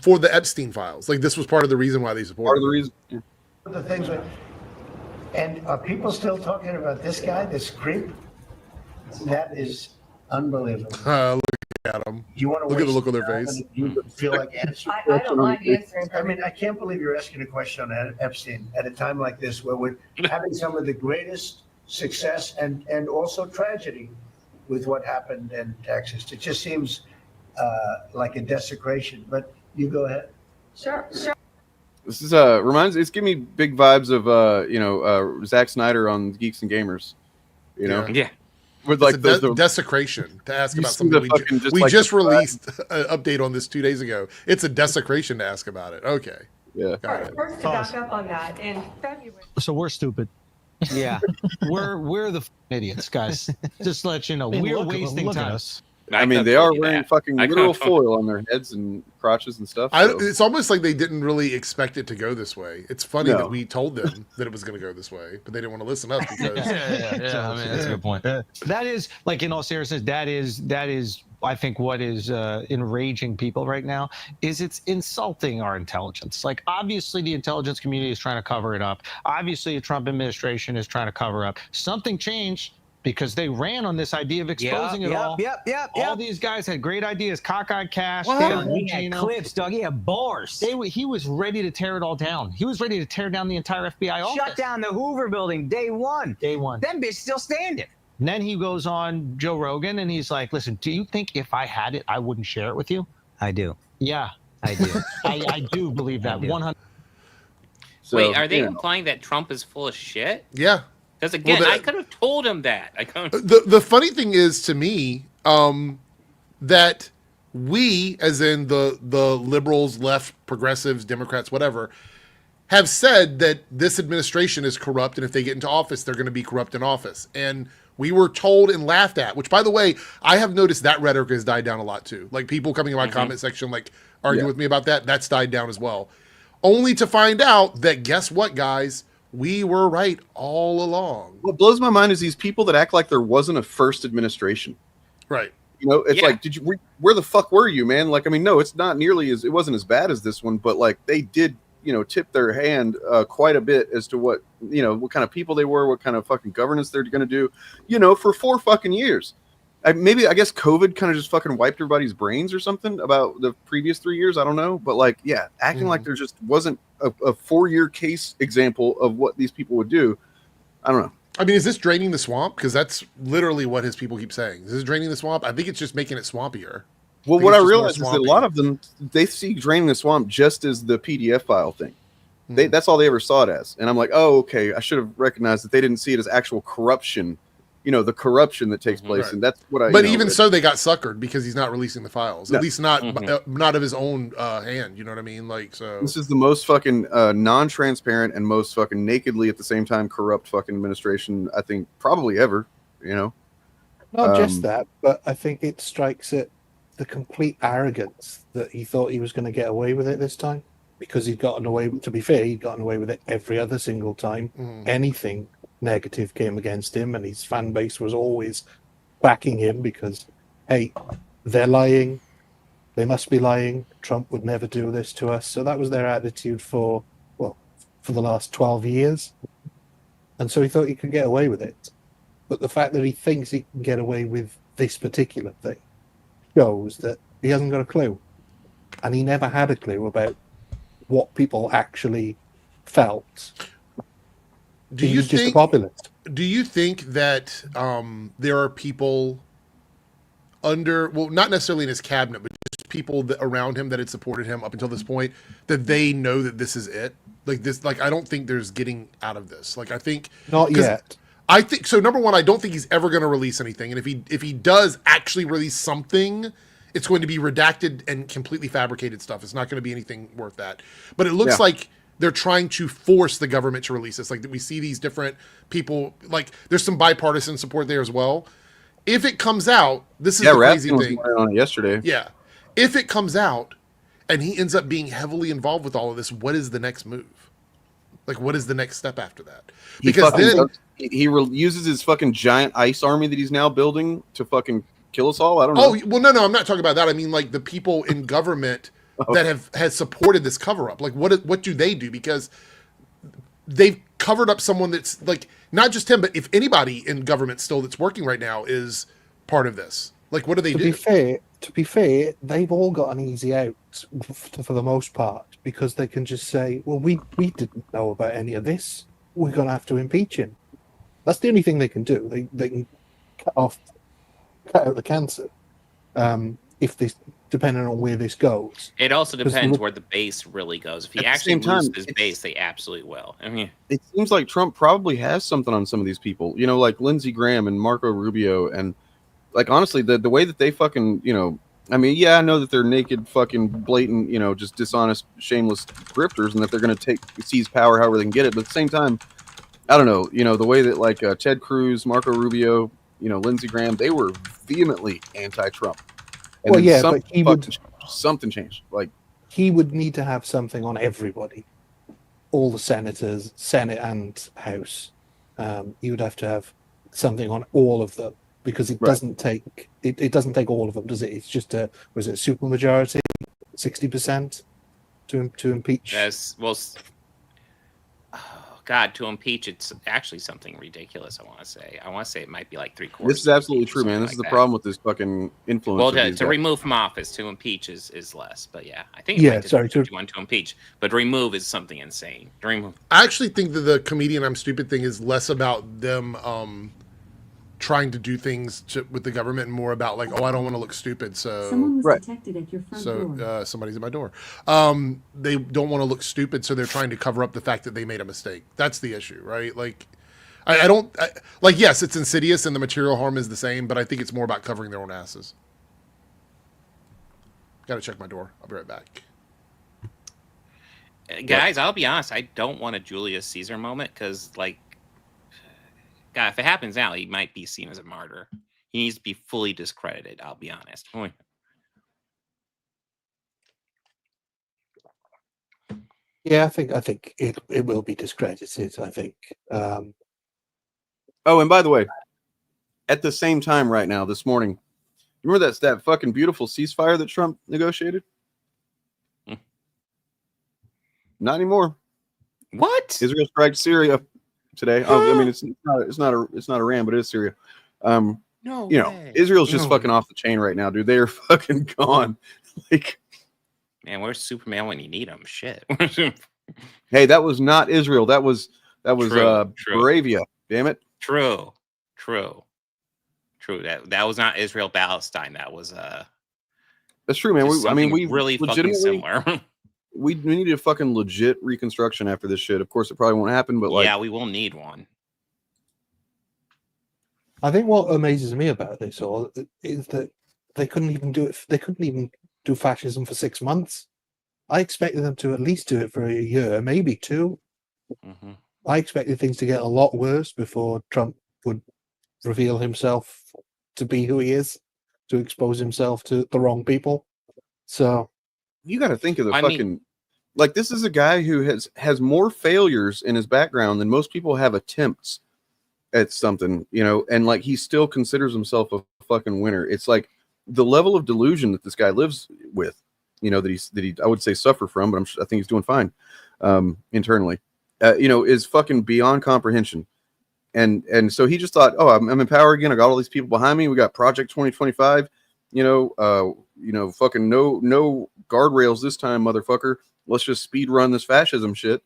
for the Epstein files. Like, this was part of the reason why they supported Part of the reason. Yeah. the things. And are people still talking about this guy, this creep? That is unbelievable. Look at them. You want to look at the look on their face. You feel like answering. I don't mind answering. I mean, I can't believe you're asking a question on Epstein at a time like this, where we're having some of the greatest success and also tragedy with what happened in Texas. It just seems like a desecration. But you go ahead. Sure. This is it's giving me big vibes of Zack Snyder on Geeks and Gamers. Yeah. With like the desecration to ask about something we just released an update on this 2 days ago. It's a desecration to ask about it. Okay. Yeah. First, to back up on that, in February. So we're stupid. Yeah. we're the idiots, guys. Just to let you know, we're wasting time. I mean, they are wearing fucking literal foil on their heads and crotches and stuff. So. It's almost like they didn't really expect it to go this way. It's funny that we told them that it was going to go this way, but they didn't want to listen up because. Yeah. I mean, that's a good point. That is, like, in all seriousness, that is, I think, what is enraging people right now is it's insulting our intelligence. Like, obviously, the intelligence community is trying to cover it up. Obviously, the Trump administration is trying to cover up. Something changed. Because they ran on this idea of exposing it all. All these guys had great ideas. Cockeyed Cash. He had clips, Doug. He had bars. He was ready to tear it all down. He was ready to tear down the entire FBI office. Shut down the Hoover building day one. Them bitch still standing. And then he goes on Joe Rogan and he's like, listen, do you think if I had it, I wouldn't share it with you? I do. Yeah. I do. I do believe that. 100%. So, wait, are they implying that Trump is full of shit? Yeah. Because again, I could have told him that. The funny thing is to me that we, as in the liberals, left, progressives, Democrats, whatever, have said that this administration is corrupt, and if they get into office, they're going to be corrupt in office. And we were told and laughed at, which, by the way, I have noticed that rhetoric has died down a lot too. Like people coming in my comment section, like arguing with me about that, that's died down as well. Only to find out that, guess what, guys? We were right all along. What blows my mind is these people that act like there wasn't a first administration. Right. It's like, where the fuck were you, man? Like, I mean, no, it's not nearly it wasn't as bad as this one, but like they did tipped their hand quite a bit as to what kind of people they were, what kind of fucking governance they're going to do, for 4 fucking years. I guess COVID kind of just fucking wiped everybody's brains or something about the previous 3 years. I don't know. But acting like there just wasn't a 4-year case example of what these people would do. I don't know. I mean, is this draining the swamp? Because that's literally what his people keep saying. Is this draining the swamp? I think it's just making it swampier. Well, what I realized is that a lot of them, they see draining the swamp just as the PDF file thing. That's all they ever saw it as. And I'm like, oh, okay. I should have recognized that they didn't see it as actual corruption. The corruption that takes place, and that's what I. But even so, they got suckered because he's not releasing the files. At least not of his own hand. You know what I mean? So this is the most fucking non-transparent and most fucking nakedly at the same time corrupt fucking administration I think probably ever. Not just that, but I think it strikes at the complete arrogance that he thought he was going to get away with it this time, because he'd gotten away. To be fair, he'd gotten away with it every other single time. Anything negative came against him, and his fan base was always backing him because, hey, they're lying, they must be lying, Trump would never do this to us. So that was their attitude for the last 12 years, and so he thought he could get away with it. But the fact that he thinks he can get away with this particular thing shows that he hasn't got a clue, and he never had a clue about what people actually felt. Do you think? Just a populist. Do you think that there are people not necessarily in his cabinet, but just people around him that had supported him up until this point, that they know that this is it? I don't think there's getting out of this. I think not yet. I think so. Number one, I don't think he's ever going to release anything, and if he does actually release something, it's going to be redacted and completely fabricated stuff. It's not going to be anything worth that. But it looks like they're trying to force the government to release this. We see these different people, there's some bipartisan support there as well. If it comes out, this is the crazy thing. On it yesterday. Yeah. If it comes out and he ends up being heavily involved with all of this, what is the next move? What is the next step after that? Because he uses his fucking giant ice army that he's now building to fucking kill us all. I don't know. Oh, well, no, I'm not talking about that. I mean, the people in government that has supported this cover up. What do they do? Because they've covered up someone that's not just him, but if anybody in government still that's working right now is part of this. What do they do? To be fair, they've all got an easy out for the most part, because they can just say, well, we didn't know about any of this. We're going to have to impeach him. That's the only thing they can do. They can cut out the cancer. If this, depending on where this goes. It also depends where the base really goes. If he actually loses his base, they absolutely will. I mean, it seems like Trump probably has something on some of these people, like Lindsey Graham and Marco Rubio. And honestly, the way that they fucking, I know that they're naked, fucking blatant, just dishonest, shameless grifters, and that they're going to seize power however they can get it. But at the same time, I don't know, the way that Ted Cruz, Marco Rubio, Lindsey Graham, they were vehemently anti-Trump. And but something changed. He would need to have something on everybody, all the senators, Senate and House. He would have to have something on all of them, because it doesn't take it doesn't take all of them, does it? It's just was it a supermajority, 60% to impeach? Yes. Well, God, to impeach, it's actually something ridiculous. I want to say it might be 3/4. This is absolutely true, man. This is the problem with this fucking influence. Well, to remove from office, to impeach is less. But yeah, I think you want to impeach, but remove is something insane. Remove. I actually think that the comedian I'm stupid thing is less about them trying to do things with the government and more about I don't want to look stupid. So someone was detected at your front door. Somebody's at my door. They don't want to look stupid, so they're trying to cover up the fact that they made a mistake. That's the issue, right? Yes, it's insidious and the material harm is the same, but I think it's more about covering their own asses. Got to check my door. I'll be right back. Guys, I'll be honest. I don't want a Julius Caesar moment because, God, if it happens now, he might be seen as a martyr. He needs to be fully discredited. I'll be honest. Yeah, I think it will be discredited. I think. Oh, and by the way, at the same time, right now, this morning, remember that fucking beautiful ceasefire that Trump negotiated? Not anymore. What? Israel strikes Syria today. I mean, it's not Iran, but it is Syria. No you know, way. Israel's just fucking off the chain right now, dude. They are fucking gone. Like, man, where's Superman when you need him? Shit. hey, that was not Israel. That was True. Moravia. Damn it. True. That was not Israel-Palestine. That was That's true, man. We really fucking similar. we need a fucking legit reconstruction after this shit. Of course, it probably won't happen, but like, yeah, we will need one. I think what amazes me about this all is that they couldn't even do it. They couldn't even do fascism for 6 months. I expected them to at least do it for a year, maybe 2. Mm-hmm. I expected things to get a lot worse before Trump would reveal himself to be who he is, to expose himself to the wrong people. So you got to think of like, this is a guy who has more failures in his background than most people have attempts at something, you know, and like he still considers himself a fucking winner. It's like the level of delusion that this guy lives with, you know, that he I would say suffer from, but I think he's doing fine internally, you know, is fucking beyond comprehension. And so he just thought, oh, I'm in power again. I got all these people behind me. We got Project 2025, you know, fucking no guardrails this time, motherfucker. Let's just speed run this fascism shit.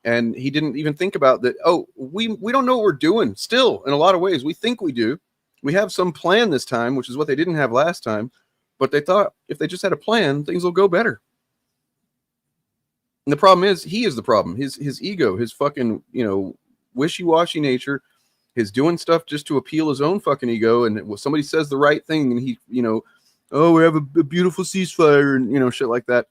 And he didn't even think about that. Oh, we don't know what we're doing still in a lot of ways. We think we do. We have some plan this time, which is what they didn't have last time. But they thought if they just had a plan, things will go better. And the problem is, he is the problem. His ego, his fucking, you know, wishy-washy nature, his doing stuff just to appeal his own fucking ego. And when somebody says the right thing and he, you know, oh, we have a beautiful ceasefire and, you know, shit like that.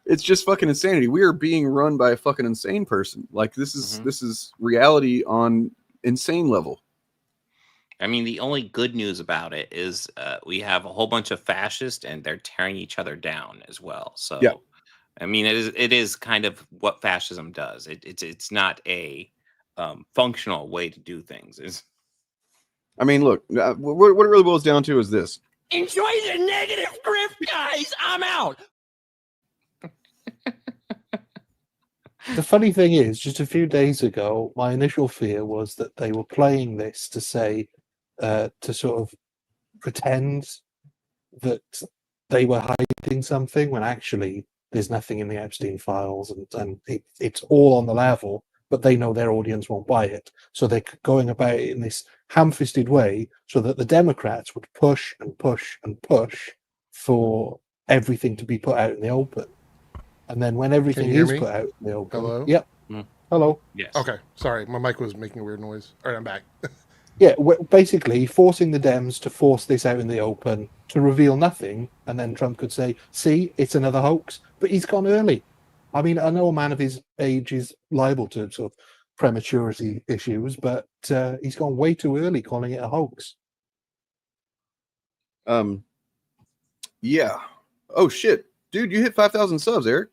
It's just fucking insanity. We are being run by a fucking insane person. Like, this is reality on insane level. I mean, the only good news about it is we have a whole bunch of fascists and they're tearing each other down as well. So, yeah. I mean, it is kind of what fascism does. It's not a functional way to do things. I mean, look, what it really boils down to is this. Enjoy the negative grift, guys. I'm out. the funny thing is, just a few days ago, my initial fear was that they were playing this to say, to sort of pretend that they were hiding something when actually there's nothing in the Epstein files and it's all on the level, but they know their audience won't buy it. So they're going about it in this ham-fisted way so that the Democrats would push and push and push for everything to be put out in the open. And then when everything is put out in the open... Hello? Yep. Hello? Yes. Okay, sorry. My mic was making a weird noise. All right, I'm back. Yeah, basically forcing the Dems to force this out in the open to reveal nothing, and then Trump could say, see, it's another hoax, but he's gone early. I mean, I know a man of his age is liable to sort of prematurity issues, but he's gone way too early calling it a hoax. Yeah. Oh, shit. Dude, you hit 5,000 subs, Eric.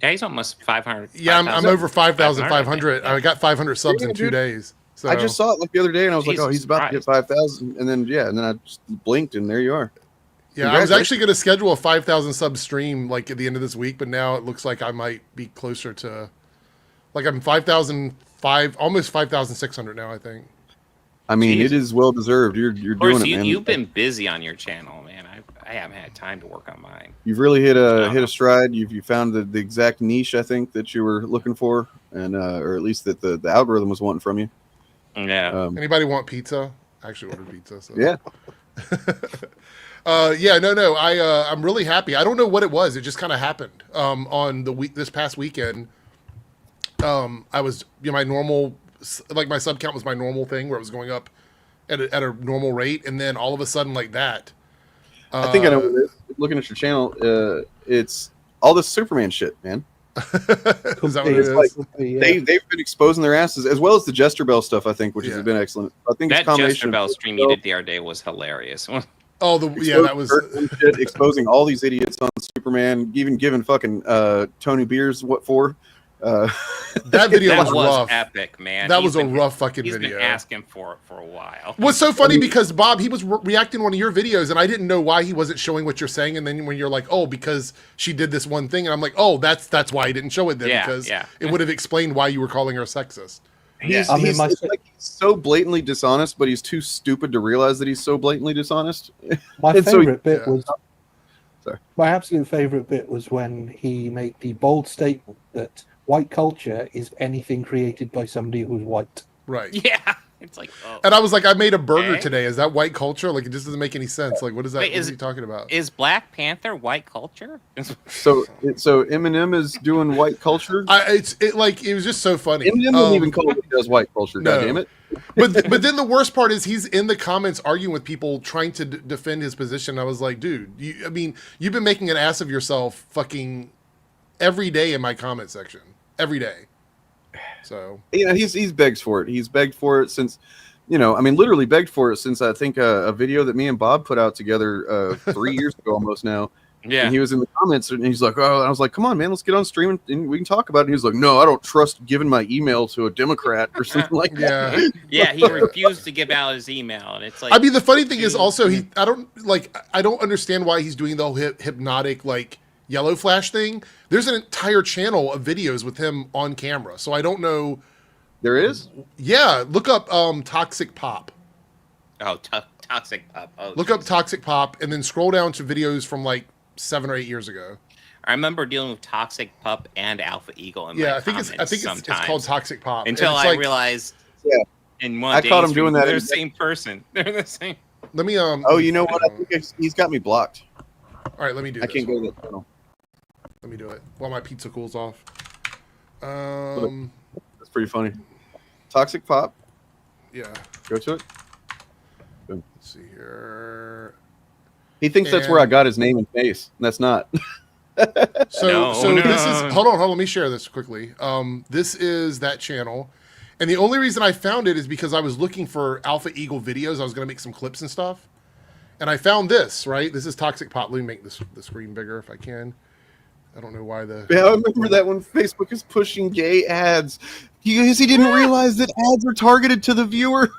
Yeah, he's almost 500. Yeah, I'm over 5,500. I got 500 subs in 2 days. So. I just saw it like the other day, and I was like, "Oh, he's about to get 5,000." And then, and then I just blinked, and there you are. Yeah, I was actually going to schedule a 5,000 sub stream like at the end of this week, but now it looks like I might be closer to, like, I'm 5,005, almost 5,600 now, I think. I mean, it is well deserved. You're doing it, man. You've been busy on your channel, man. I haven't had time to work on mine. You've really hit a stride. You found the exact niche, I think, that you were looking for, and or at least that the algorithm was wanting from you. Yeah. Anybody want pizza? I actually ordered pizza. So. Yeah. No. I'm really happy. I don't know what it was. It just kind of happened. On this past weekend, I was my normal, like my sub count was my normal thing where it was going up at a normal rate, and then all of a sudden like that. I think I know what it is. Looking at your channel, it's all this Superman shit, man. Is that what it is? Like, they've been exposing their asses, as well as the Jester Bell stuff, I think, which has been excellent. I think that Jester Bell stream you did the other day was hilarious. Oh, that was shit, exposing all these idiots on Superman, even giving fucking Tony Beers what for. That video that was rough. Epic, man. That was a rough fucking he's video. Been asking for it for a while. What's so funny because Bob, he was reacting to one of your videos, and I didn't know why he wasn't showing what you're saying. And then when you're like, "Oh, because she did this one thing," and I'm like, "Oh, that's why he didn't show it then, because it would have explained why you were calling her sexist." He's so blatantly dishonest, but he's too stupid to realize that he's so blatantly dishonest. My favorite bit was. Sorry. My absolute favorite bit was when he made the bold statement that white culture is anything created by somebody who's white. Right. Yeah. It's like, oh. And I was like, I made a burger today. Is that white culture? Like, it just doesn't make any sense. Like, what is that? Wait, what is he talking about? Is Black Panther white culture? So Eminem is doing white culture. It was just so funny. Eminem doesn't even call what he does white culture. No. God damn it. but then the worst part is he's in the comments arguing with people trying to defend his position. I was like, dude, you've been making an ass of yourself fucking every day in my comment section. Every day. So he's begged for it. He's begged for it since, literally begged for it since I think a video that me and Bob put out together 3 years ago almost now. Yeah. And he was in the comments and he's like, oh, and I was like, come on, man, let's get on stream and we can talk about it. And he was like, no, I don't trust giving my email to a Democrat or something like that. Yeah, he refused to give out his email, and it's like. I mean, the funny thing is also I don't understand why he's doing the whole hypnotic like yellow flash thing. There's an entire channel of videos with him on camera, so I don't know. There is? Yeah, look up Toxic Pop. Oh, Toxic Pop. Oh, look up Toxic Pop and then scroll down to videos from like 7 or 8 years ago. I remember dealing with Toxic Pup and Alpha Eagle in yeah, my I think it's called Toxic Pop. Until I realized in one day caught him doing that. They're the same person. They're the same. Let me Oh, you know what? I think he's got me blocked. All right, let me do this. I can't go to that channel. Let me do it while my pizza cools off. That's pretty funny. Toxic Pop. Yeah. Go to it. Let's see here. He thinks that's where I got his name and face. And that's not. This is hold on, let me share this quickly. This is that channel. And the only reason I found it is because I was looking for Alpha Eagle videos. I was going to make some clips and stuff. And I found this, right? This is Toxic Pop. Let me make the screen bigger if I can. I don't know why the... Yeah, I remember that when Facebook is pushing gay ads. He didn't realize that ads are targeted to the viewer.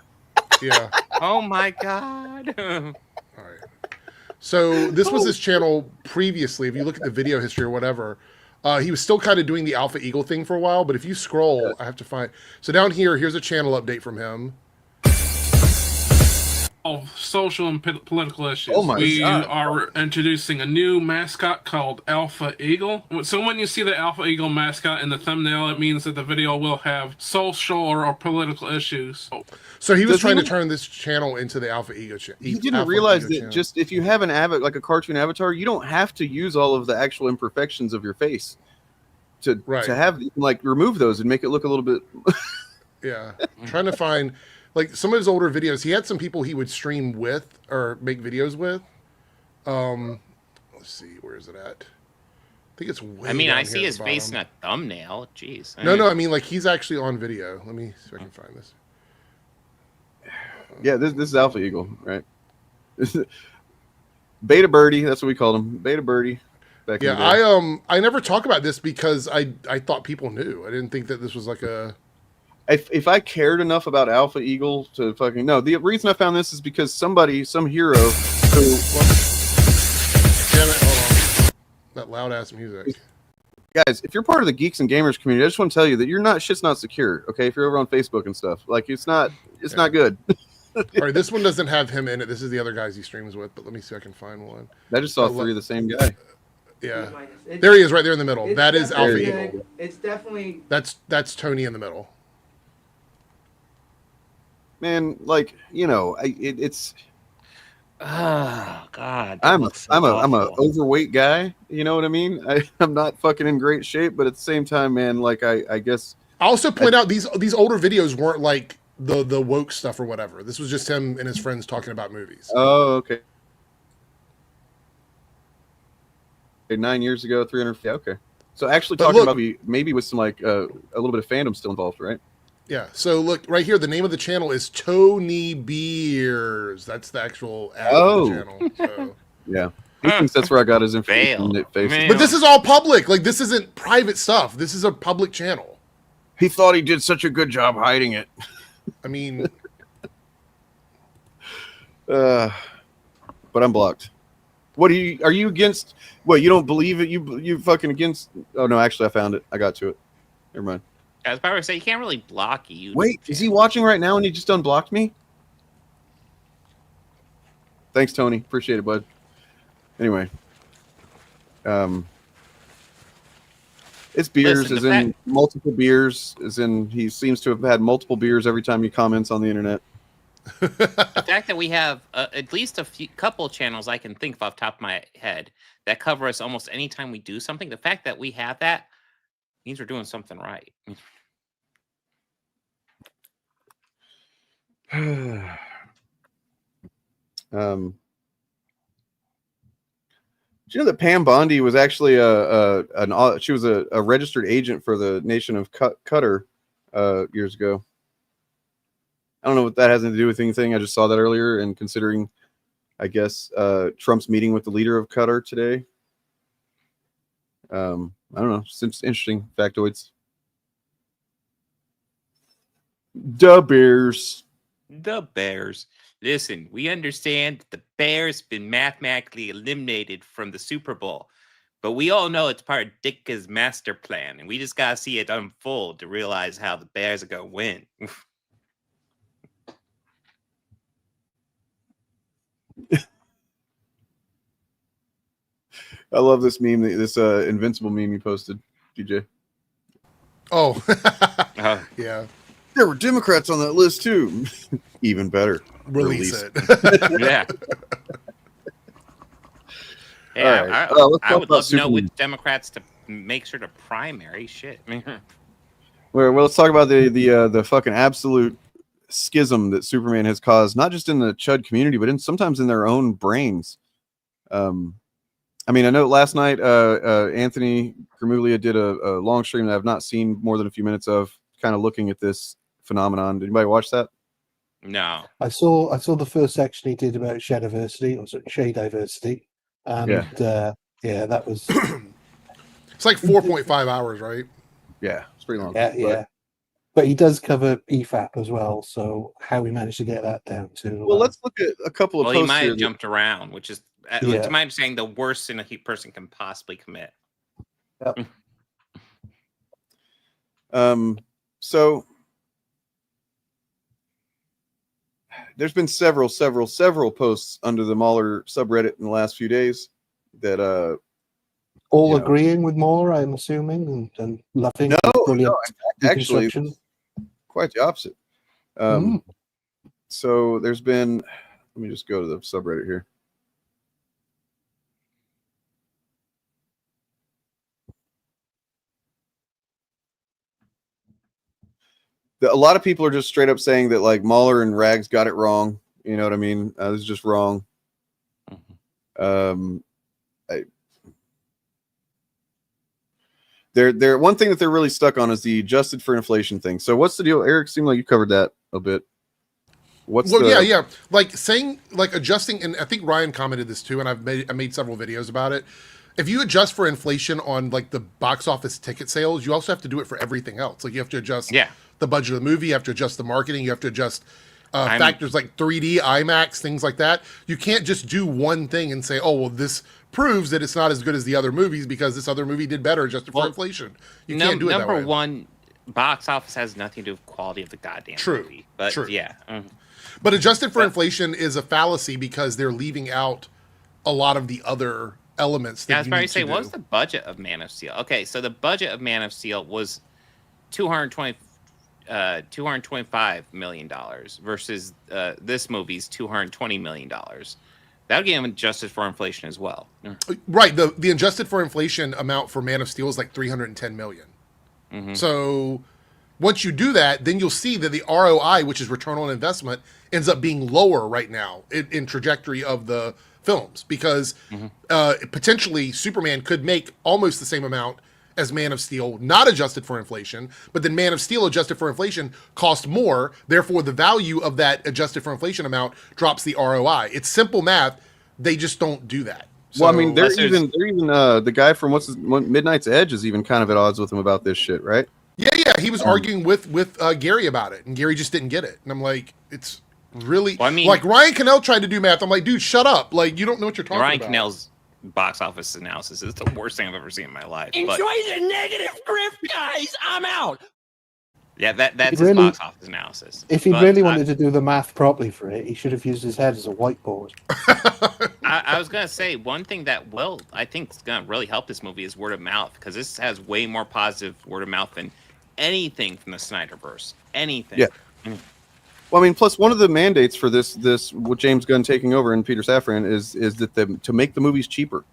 Yeah. Oh my God. All right. So this was his channel previously. If you look at the video history or whatever, he was still kind of doing the Alpha Eagle thing for a while. But if you scroll, I have to find... So down here, here's a channel update from him. Of social and political issues. Oh my we God. are introducing a new mascot called Alpha Eagle. So when you see the Alpha Eagle mascot in the thumbnail, it means that the video will have social or political issues. So he was trying to turn this channel into the Alpha Eagle channel. He didn't realize that just if you have an like a cartoon avatar, you don't have to use all of the actual imperfections of your face to have like remove those and make it look a little bit. Yeah, I'm trying to find. Like some of his older videos, he had some people he would stream with or make videos with. Let's see, where is it at? I think it's way. I mean, down I here see at his the face in bottom. a thumbnail. Jeez. No, I mean like he's actually on video. Let me see if I can find this. Yeah, this is Alpha Eagle, right? Beta Birdie, that's what we called him. Beta Birdie. Back in the day. I never talk about this because I thought people knew. I didn't think that this was like a. If I cared enough about Alpha Eagle to fucking no, the reason I found this is because some hero who Damn it! Hold on. That loud ass music. Guys, if you're part of the geeks and gamers community, I just want to tell you that shit's not secure. Okay, if you're over on Facebook and stuff, like it's not not good. All right, this one doesn't have him in it. This is the other guys he streams with. But let me see if I can find one. I just saw 3 of the same guy. Yeah, there he is, right there in the middle. That is Alpha Eagle. It's definitely. That's Tony in the middle. Man, like it's. Oh God! I'm a overweight guy. You know what I mean? I'm not fucking in great shape, but at the same time, man, like I guess. I also point out these older videos weren't like the woke stuff or whatever. This was just him and his friends talking about movies. Oh, okay. 9 years ago, 300. Yeah, okay. So actually talking about maybe with some like a little bit of fandom still involved, right? Yeah. So look right here. The name of the channel is Tony Beers. That's the actual ad of the channel. So. Yeah. He thinks that's where I got his information. But this is all public. Like, this isn't private stuff. This is a public channel. He thought he did such a good job hiding it. I mean, but I'm blocked. What are you against? What, you don't believe it? You fucking against? Oh no, actually I found it. I got to it. Never mind. I was about to say you can't really block you. Wait, is he watching right now and he just unblocked me? Thanks, Tony. Appreciate it, bud. Anyway, it's beers, Listen, as in multiple beers, as in he seems to have had multiple beers every time he comments on the internet. The fact that we have at least a couple channels I can think of off the top of my head that cover us almost anytime we do something. The fact that we have that means we're doing something right. Did you know that Pam Bondi was actually she was a registered agent for the nation of Qatar years ago? I don't know what that has to do with anything. I just saw that earlier, and considering, I guess, Trump's meeting with the leader of Qatar today. I don't know. Seems interesting factoids. The Bears. The Bears. Listen, we understand that the Bears been mathematically eliminated from the Super Bowl, but we all know it's part of Ditka's master plan, and we just gotta see it unfold to realize how the Bears are gonna win. I love this meme, this Invincible meme you posted, DJ. Oh, yeah. There were Democrats on that list too. Even better. Release it. Yeah. Yeah, right. I would love to know which Democrats to make sure to primary. Shit. Well, let's talk about the fucking absolute schism that Superman has caused, not just in the chud community, but sometimes in their own brains. I mean, I know last night Anthony Gramuglia did a long stream that I've not seen more than a few minutes of, kind of looking at this phenomenon. Did anybody watch that? No. I saw the first section he did about Shadiversity, or Shadiversity, and yeah, that was. It's like 4.5 hours, right? Yeah, it's pretty long. Yeah. But he does cover EFAP as well, so how we managed to get that down to. Well, let's look at a couple of. Well, posts he might here have jumped around, which is, to my understanding, the worst sin a person can possibly commit. Yep. So there's been several posts under the Mahler subreddit in the last few days that all agreeing with Mahler, I'm assuming, and loving. No, actually, quite the opposite. So there's been. Let me just go to the subreddit here. A lot of people are just straight up saying that like Mahler and Rags got it wrong. You know what I mean? This is just wrong. They're one thing that they're really stuck on is the adjusted for inflation thing. So what's the deal, Eric? Seemed like you covered that a bit. Yeah. Like saying, like adjusting, and I think Ryan commented this too, and I made several videos about it. If you adjust for inflation on like the box office ticket sales, you also have to do it for everything else. Like you have to adjust the budget of the movie, you have to adjust the marketing, you have to adjust factors like 3D, IMAX, things like that. You can't just do one thing and say, oh, well, this proves that it's not as good as the other movies because this other movie did better adjusted for inflation. You can't do it that way. Number one, box office has nothing to do with quality of the goddamn movie. But True. Yeah. But adjusted for inflation is a fallacy because they're leaving out a lot of the other elements. I was about to say, what was the budget of Man of Steel? Okay, so the budget of Man of Steel was $225 million versus this movie's $220 million. That would get him adjusted for inflation as well. Right. The adjusted for inflation amount for Man of Steel is like $310 million. So once you do that, then you'll see that the ROI, which is return on investment, ends up being lower right now in trajectory of the films because potentially Superman could make almost the same amount as Man of Steel, not adjusted for inflation, but then Man of Steel adjusted for inflation cost more. Therefore, the value of that adjusted for inflation amount drops the ROI. It's simple math. They just don't do that. Well, I mean, they're Unless there's- even the guy from Midnight's Edge is even kind of at odds with him about this shit, right? Yeah. He was arguing with Gary about it, and Gary just didn't get it. And I'm like, it's really like Ryan Cannell tried to do math. I'm like, dude, shut up! Like, you don't know what you're talking Ryan about. Cannell's box office analysis is the worst thing I've ever seen in my life. Enjoy but- the negative script, guys. I'm out. Yeah, that's Really- his box office analysis. If he But really wanted to do the math properly for it, he should have used his head as a whiteboard. I was gonna say one thing that I think is gonna really help this movie is word of mouth, because this has way more positive word of mouth than anything from the Snyderverse. Anything. Yeah. Well, I mean, plus one of the mandates for this with James Gunn taking over and Peter Safran is that to make the movies cheaper.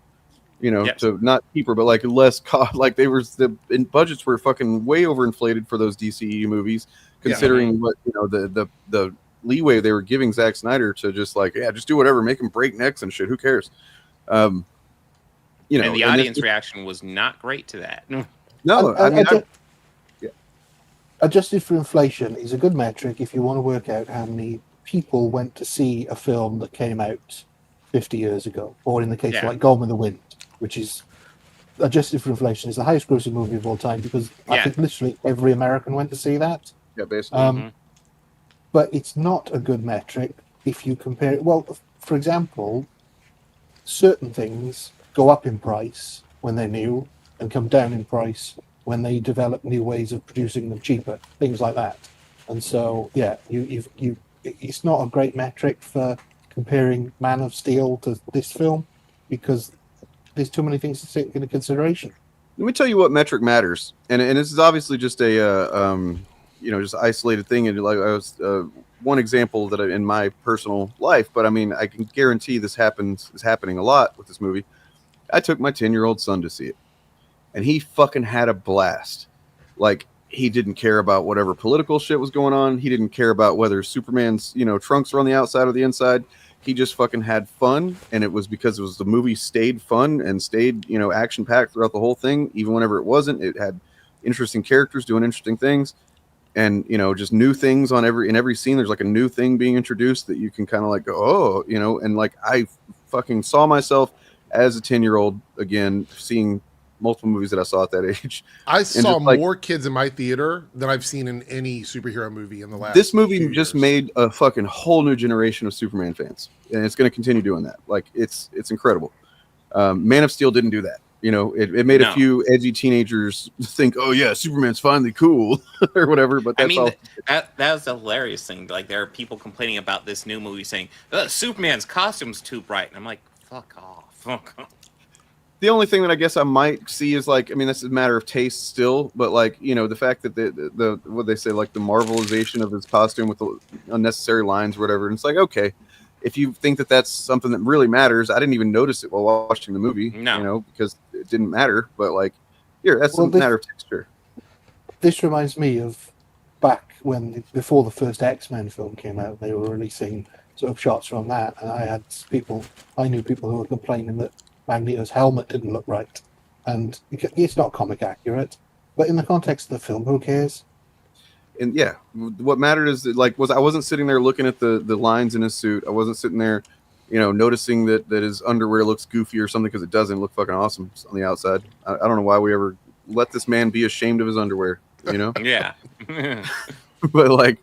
You know, to not cheaper, but like less cost. Like budgets were fucking way overinflated for those DCEU movies, considering what the leeway they were giving Zack Snyder to just just do whatever, make him break necks and shit. Who cares? And the audience reaction was not great to that. No, Adjusted for inflation is a good metric if you want to work out how many people went to see a film that came out 50 years ago, or in the case of like Gone with the Wind, which is adjusted for inflation, is the highest grossing movie of all time, because I think literally every American went to see that. Yeah, basically. But it's not a good metric if you compare it. Well, for example, certain things go up in price when they're new and come down in price when they develop new ways of producing them cheaper, things like that. And so, it's not a great metric for comparing Man of Steel to this film, because there's too many things to take into consideration. Let me tell you what metric matters, and this is obviously just a just isolated thing, and like I was one example that in my personal life, but I mean I can guarantee this is happening a lot with this movie. I took my 10-year-old son to see it, and he fucking had a blast. Like, he didn't care about whatever political shit was going on. He didn't care about whether Superman's trunks were on the outside or the inside. He just fucking had fun, and it was because the movie stayed fun and stayed, action packed throughout the whole thing. Even whenever it wasn't, it had interesting characters doing interesting things, and just new things in every scene. There's like a new thing being introduced that you can kind of like go, oh, and like I fucking saw myself as a 10-year-old again, seeing multiple movies that I saw at that age. I saw more kids in my theater than I've seen in any superhero movie in the last. This movie just made a fucking whole new generation of Superman fans, and it's going to continue doing that. Like, it's incredible. Man of Steel didn't do that. It made a few edgy teenagers think, oh yeah, Superman's finally cool or whatever. But that's all. that was a hilarious thing. Like, there are people complaining about this new movie saying Superman's costume's too bright, and I'm like, fuck off. The only thing that I guess I might see is this is a matter of taste still, but the fact that the what they say, like the Marvelization of his costume with the unnecessary lines or whatever. And it's like, okay, if you think that that's something that really matters, I didn't even notice it while watching the movie, because it didn't matter. But that's a matter of texture. This reminds me of back before the first X-Men film came out, they were releasing sort of shots from that, and I knew people who were complaining that Magneto's helmet didn't look right, and it's not comic accurate, but in the context of the film, who cares? And what mattered is that I wasn't sitting there looking at the lines in his suit. I wasn't sitting there, noticing that his underwear looks goofy or something, because it doesn't look fucking awesome on the outside. I don't know why we ever let this man be ashamed of his underwear, Yeah. But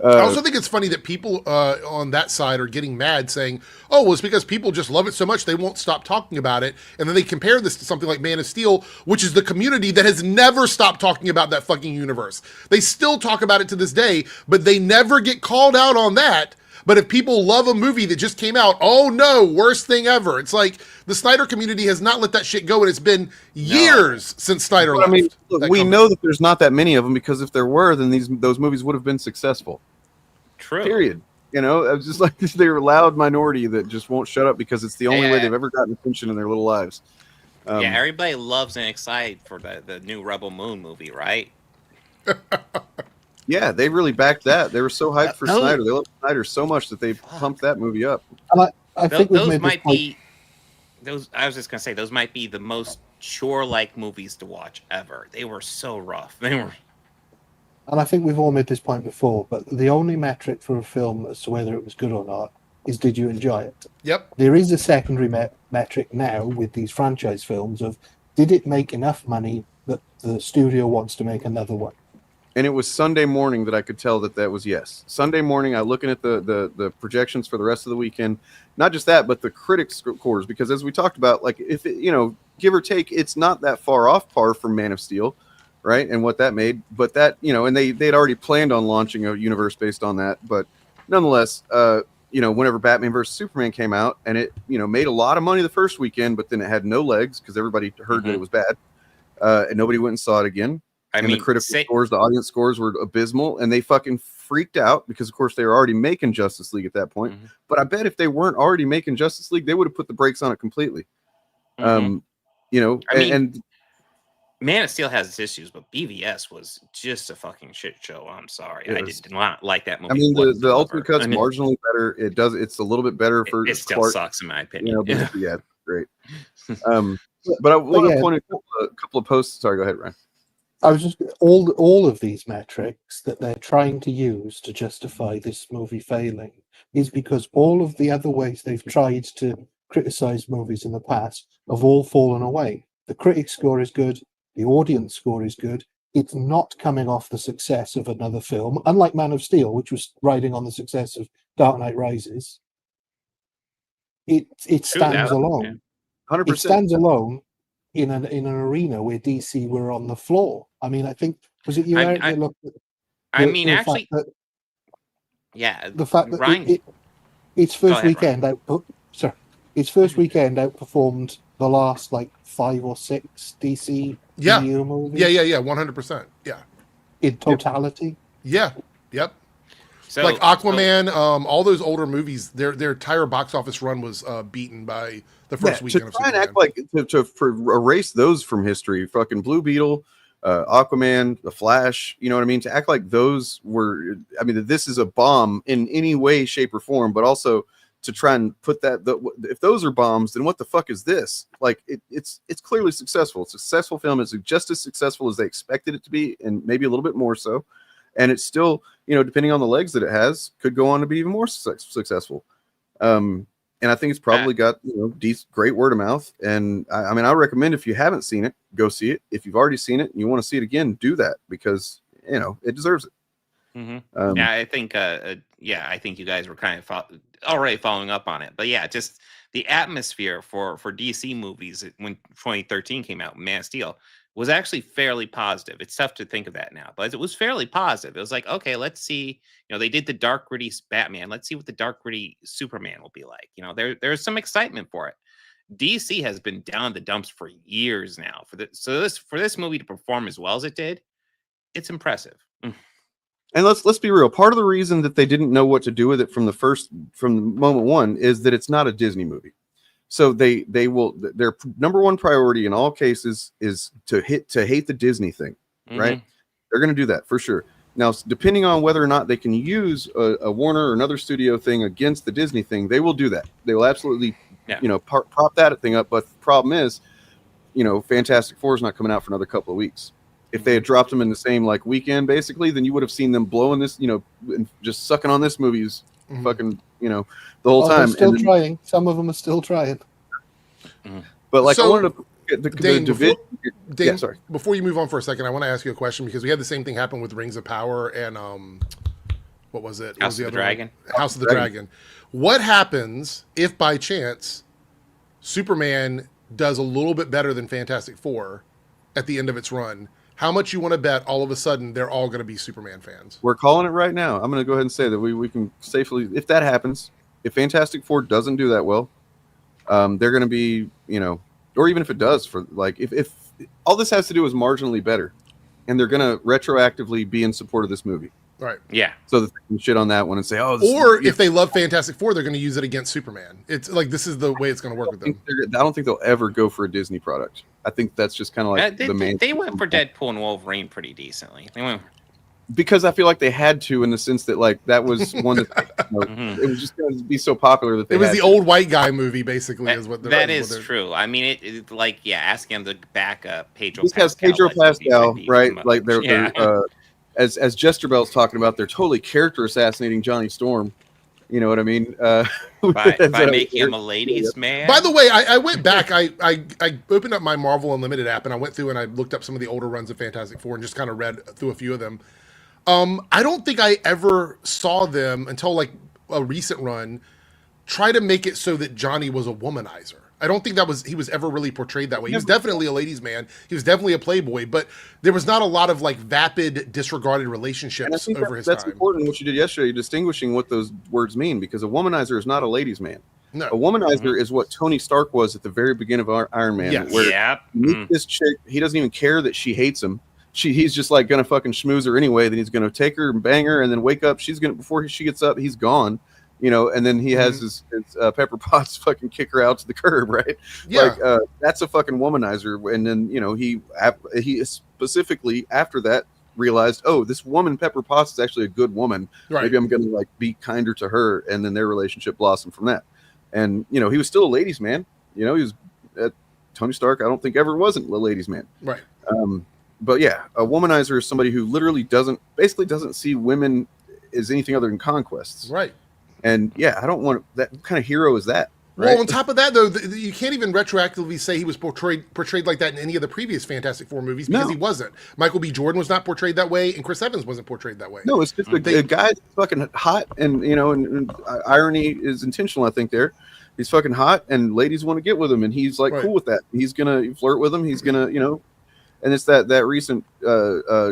I also think it's funny that people on that side are getting mad, saying, oh, well, it's because people just love it so much they won't stop talking about it. And then they compare this to something like Man of Steel, which is the community that has never stopped talking about that fucking universe. They still talk about it to this day, but they never get called out on that. But if people love a movie that just came out, oh no, worst thing ever. It's like the Snyder community has not let that shit go, and it's been years since Snyder left. I mean, look, we know that there's not that many of them, because if there were, then those movies would have been successful. True. Period. It's just like they're a loud minority that just won't shut up because it's the only way they've ever gotten attention in their little lives. Everybody loves and excited for the new Rebel Moon movie, right? Yeah, they really backed that. They were so hyped for Snyder. They loved Snyder so much that they pumped that movie up. I think those might be those. I was just gonna say those might be the most chore-like movies to watch ever. They were so rough. They were. And I think we've all made this point before, but the only metric for a film as to whether it was good or not is, did you enjoy it? Yep. There is a secondary metric now with these franchise films of, did it make enough money that the studio wants to make another one? And it was Sunday morning that I could tell that was yes. Sunday morning, I looking at the projections for the rest of the weekend. Not just that, but the critics scores, because as we talked about, like if it, give or take, it's not that far off par from Man of Steel, right? And what that made, but that and they'd already planned on launching a universe based on that, but nonetheless, whenever Batman vs Superman came out, and it made a lot of money the first weekend, but then it had no legs because everybody heard that it was bad, and nobody went and saw it again. The critical scores, the audience scores were abysmal, and they fucking freaked out because, of course, they were already making Justice League at that point. But I bet if they weren't already making Justice League, they would have put the brakes on it completely. And Man of Steel has its issues, but BVS was just a fucking shit show. I'm sorry, I did not like that movie. I mean, the Ultimate Cut's marginally better. It's a little bit better for. It still sucks in my opinion. Yeah, great. But I want to point a couple of posts. Sorry, go ahead, Ryan. I was just all of these metrics that they're trying to use to justify this movie failing is because all of the other ways they've tried to criticize movies in the past have all fallen away. The critic score is good, the audience score is good. It's not coming off the success of another film, unlike Man of Steel, which was riding on the success of Dark Knight Rises. It stands alone. 100%. It stands alone in an arena where DC were on the floor. I mean, I think, was it you, Eric, that looked at the fact that Ryan, its first weekend outperformed the last like 5 or 6 DC EU movies. Yeah, 100%. Yeah. In totality. Yeah. Yep. So, like Aquaman, all those older movies, their entire box office run was beaten by the first weekend of Superman. To try and act like to erase those from history, fucking Blue Beetle, Aquaman, The Flash, you know what I mean? To act like those were, I mean, this is a bomb in any way, shape, or form, but also to try and put if those are bombs, then what the fuck is this? Like, it's clearly successful. It's a successful film. It's just as successful as they expected it to be, and maybe a little bit more so. And it's still, depending on the legs that it has, could go on to be even more successful. And I think it's probably got, great word of mouth. And I mean, I recommend if you haven't seen it, go see it. If you've already seen it and you want to see it again, do that because, it deserves it. I think you guys were kind of already following up on it. But yeah, just the atmosphere for DC movies when 2013 came out, Man of Steel, was actually fairly positive. It's tough to think of that now, but it was fairly positive. It was like, okay, let's see. They did the dark, gritty Batman. Let's see what the dark, gritty Superman will be like. There's some excitement for it. DC has been down the dumps for years now. For this movie to perform as well as it did, it's impressive. And let's be real. Part of the reason that they didn't know what to do with it from moment one is that it's not a Disney movie. So their number one priority in all cases is to hate the Disney thing, right? They're going to do that for sure. Now, depending on whether or not they can use a Warner or another studio thing against the Disney thing, they will do that. They will absolutely, prop that thing up. But the problem is, Fantastic Four is not coming out for another couple of weeks. If they had dropped them in the same weekend, basically, then you would have seen them blowing this, and just sucking on this movie's fucking, the whole time. They're still trying. Some of them are still trying. But so, I wanted to get the division. Dane, sorry. Before you move on for a second, I want to ask you a question because we had the same thing happen with Rings of Power and what was it? House of the Dragon. House of the Dragon. What happens if by chance Superman does a little bit better than Fantastic Four at the end of its run? How much you want to bet all of a sudden they're all going to be Superman fans? We're calling it right now. I'm going to go ahead and say that we can safely, if that happens, if Fantastic Four doesn't do that well, they're going to be, or even if it does, for if all this has to do is marginally better, and they're going to retroactively be in support of this movie. Right. Yeah. So that they can shit on that one and say, or if they love Fantastic Four, they're going to use it against Superman. It's like this is the way it's going to work with them. I don't think they'll ever go for a Disney product. I think that's just kind of like the main. They went for Deadpool and Wolverine pretty decently. They went because I feel like they had to, in the sense that that was one that it was just going to be so popular that it was the old white guy movie, basically. That is true. I mean, asking them to back up Pedro. This has Pedro Pascal, right? Like they're as Jester Bell's talking about, they're totally character assassinating Johnny Storm, You know what I mean? By making him a ladies' man. By the way, I went back. I opened up my Marvel Unlimited app and I went through and I looked up some of the older runs of Fantastic Four and just kind of read through a few of them. I don't think I ever saw them until like a recent run try to make it so that Johnny was a womanizer. I don't think he was ever really portrayed that way. He was definitely a ladies' man. He was definitely a playboy, but there was not a lot of like vapid, disregarded relationships over his time. That's important what you did yesterday, distinguishing what those words mean, because a womanizer is not a ladies' man. No. A womanizer is what Tony Stark was at the very beginning of Iron Man. Yes. Where you meet this chick, he doesn't even care that she hates him. He's just like gonna fucking schmooze her anyway. Then he's gonna take her and bang her, and then wake up. Before she gets up, he's gone. You know, and then he has his Pepper Potts fucking kick her out to the curb, right? Yeah. Like that's a fucking womanizer. And then he specifically after that realized, oh, this woman Pepper Potts is actually a good woman. Right. Maybe I'm gonna like be kinder to her, and then their relationship blossomed from that. And he was still a ladies' man. He was Tony Stark. I don't think ever wasn't a ladies' man. Right. But yeah, a womanizer is somebody who literally doesn't see women as anything other than conquests. Right. And yeah, I don't want that kind of hero is that. Right? Well, on top of that, though, you can't even retroactively say he was portrayed like that in any of the previous Fantastic Four movies because he wasn't. Michael B. Jordan was not portrayed that way, and Chris Evans wasn't portrayed that way. No, it's just a guy that's fucking hot, and and irony is intentional. I think there, he's fucking hot, and ladies want to get with him, and he's like cool with that. He's gonna flirt with them. He's gonna and it's that recent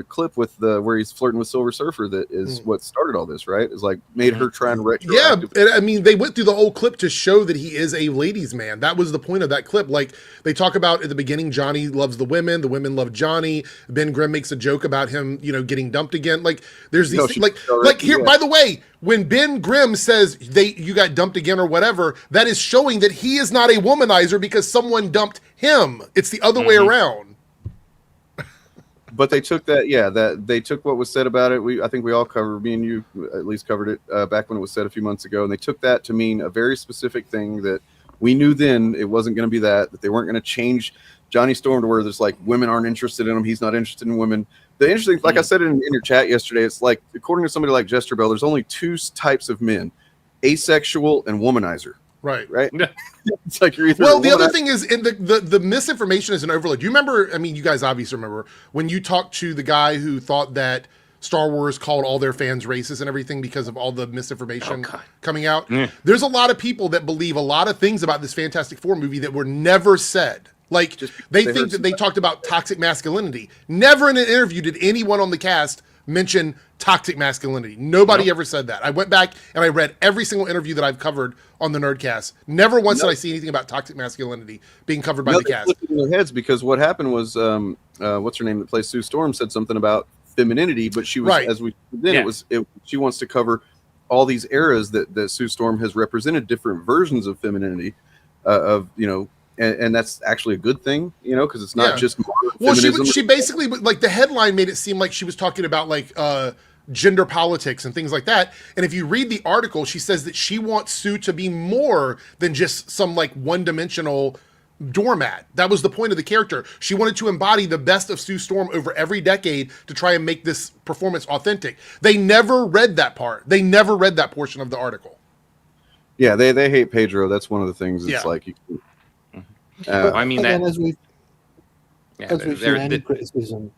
clip with where he's flirting with Silver Surfer that is what started all this, right? It's like made her try and Yeah, and I mean, they went through the whole clip to show that he is a ladies' man. That was the point of that clip. Like, they talk about at the beginning, Johnny loves the women love Johnny. Ben Grimm makes a joke about him, getting dumped again. Like, there's these like here. By the way, when Ben Grimm says you got dumped again or whatever, that is showing that he is not a womanizer because someone dumped him. It's the other way around. But they took that they took what was said about it. I think we all covered, me and you at least covered it back when it was said a few months ago, and they took that to mean a very specific thing that we knew then it wasn't going to be that they weren't going to change Johnny Storm to where there's like women aren't interested in him, he's not interested in women. The interesting, like I said in your chat yesterday, it's like according to somebody like Jester Bell, there's only two types of men: asexual and womanizer. Right. It's like you're either. Well, the other thing is, in the misinformation is an overload. Do you remember? I mean, you guys obviously remember when you talked to the guy who thought that Star Wars called all their fans racist and everything because of all the misinformation coming out. There's a lot of people that believe a lot of things about this Fantastic Four movie that were never said. Like they think that they talked about toxic masculinity. Never in an interview did anyone on the cast mention toxic masculinity. Nobody ever said that. I went back and I read every single interview that I've covered on the Nerdcast. Never once did I see anything about toxic masculinity being covered by the cast. In their heads, because what happened was, what's her name that plays Sue Storm said something about femininity, but she was as we then she wants to cover all these eras that Sue Storm has represented different versions of femininity, and that's actually a good thing, because it's not just modern feminism. She basically, like, the headline made it seem like she was talking about like gender politics and things like that. And if you read the article, she says that she wants Sue to be more than just some like one-dimensional doormat. That was the point of the character. She wanted to embody the best of Sue Storm over every decade to try and make this performance authentic. They never read that part. They never read that portion of the article. Yeah, they hate Pedro. That's one of the things. It's like you can, I mean that. As we've seen any criticism.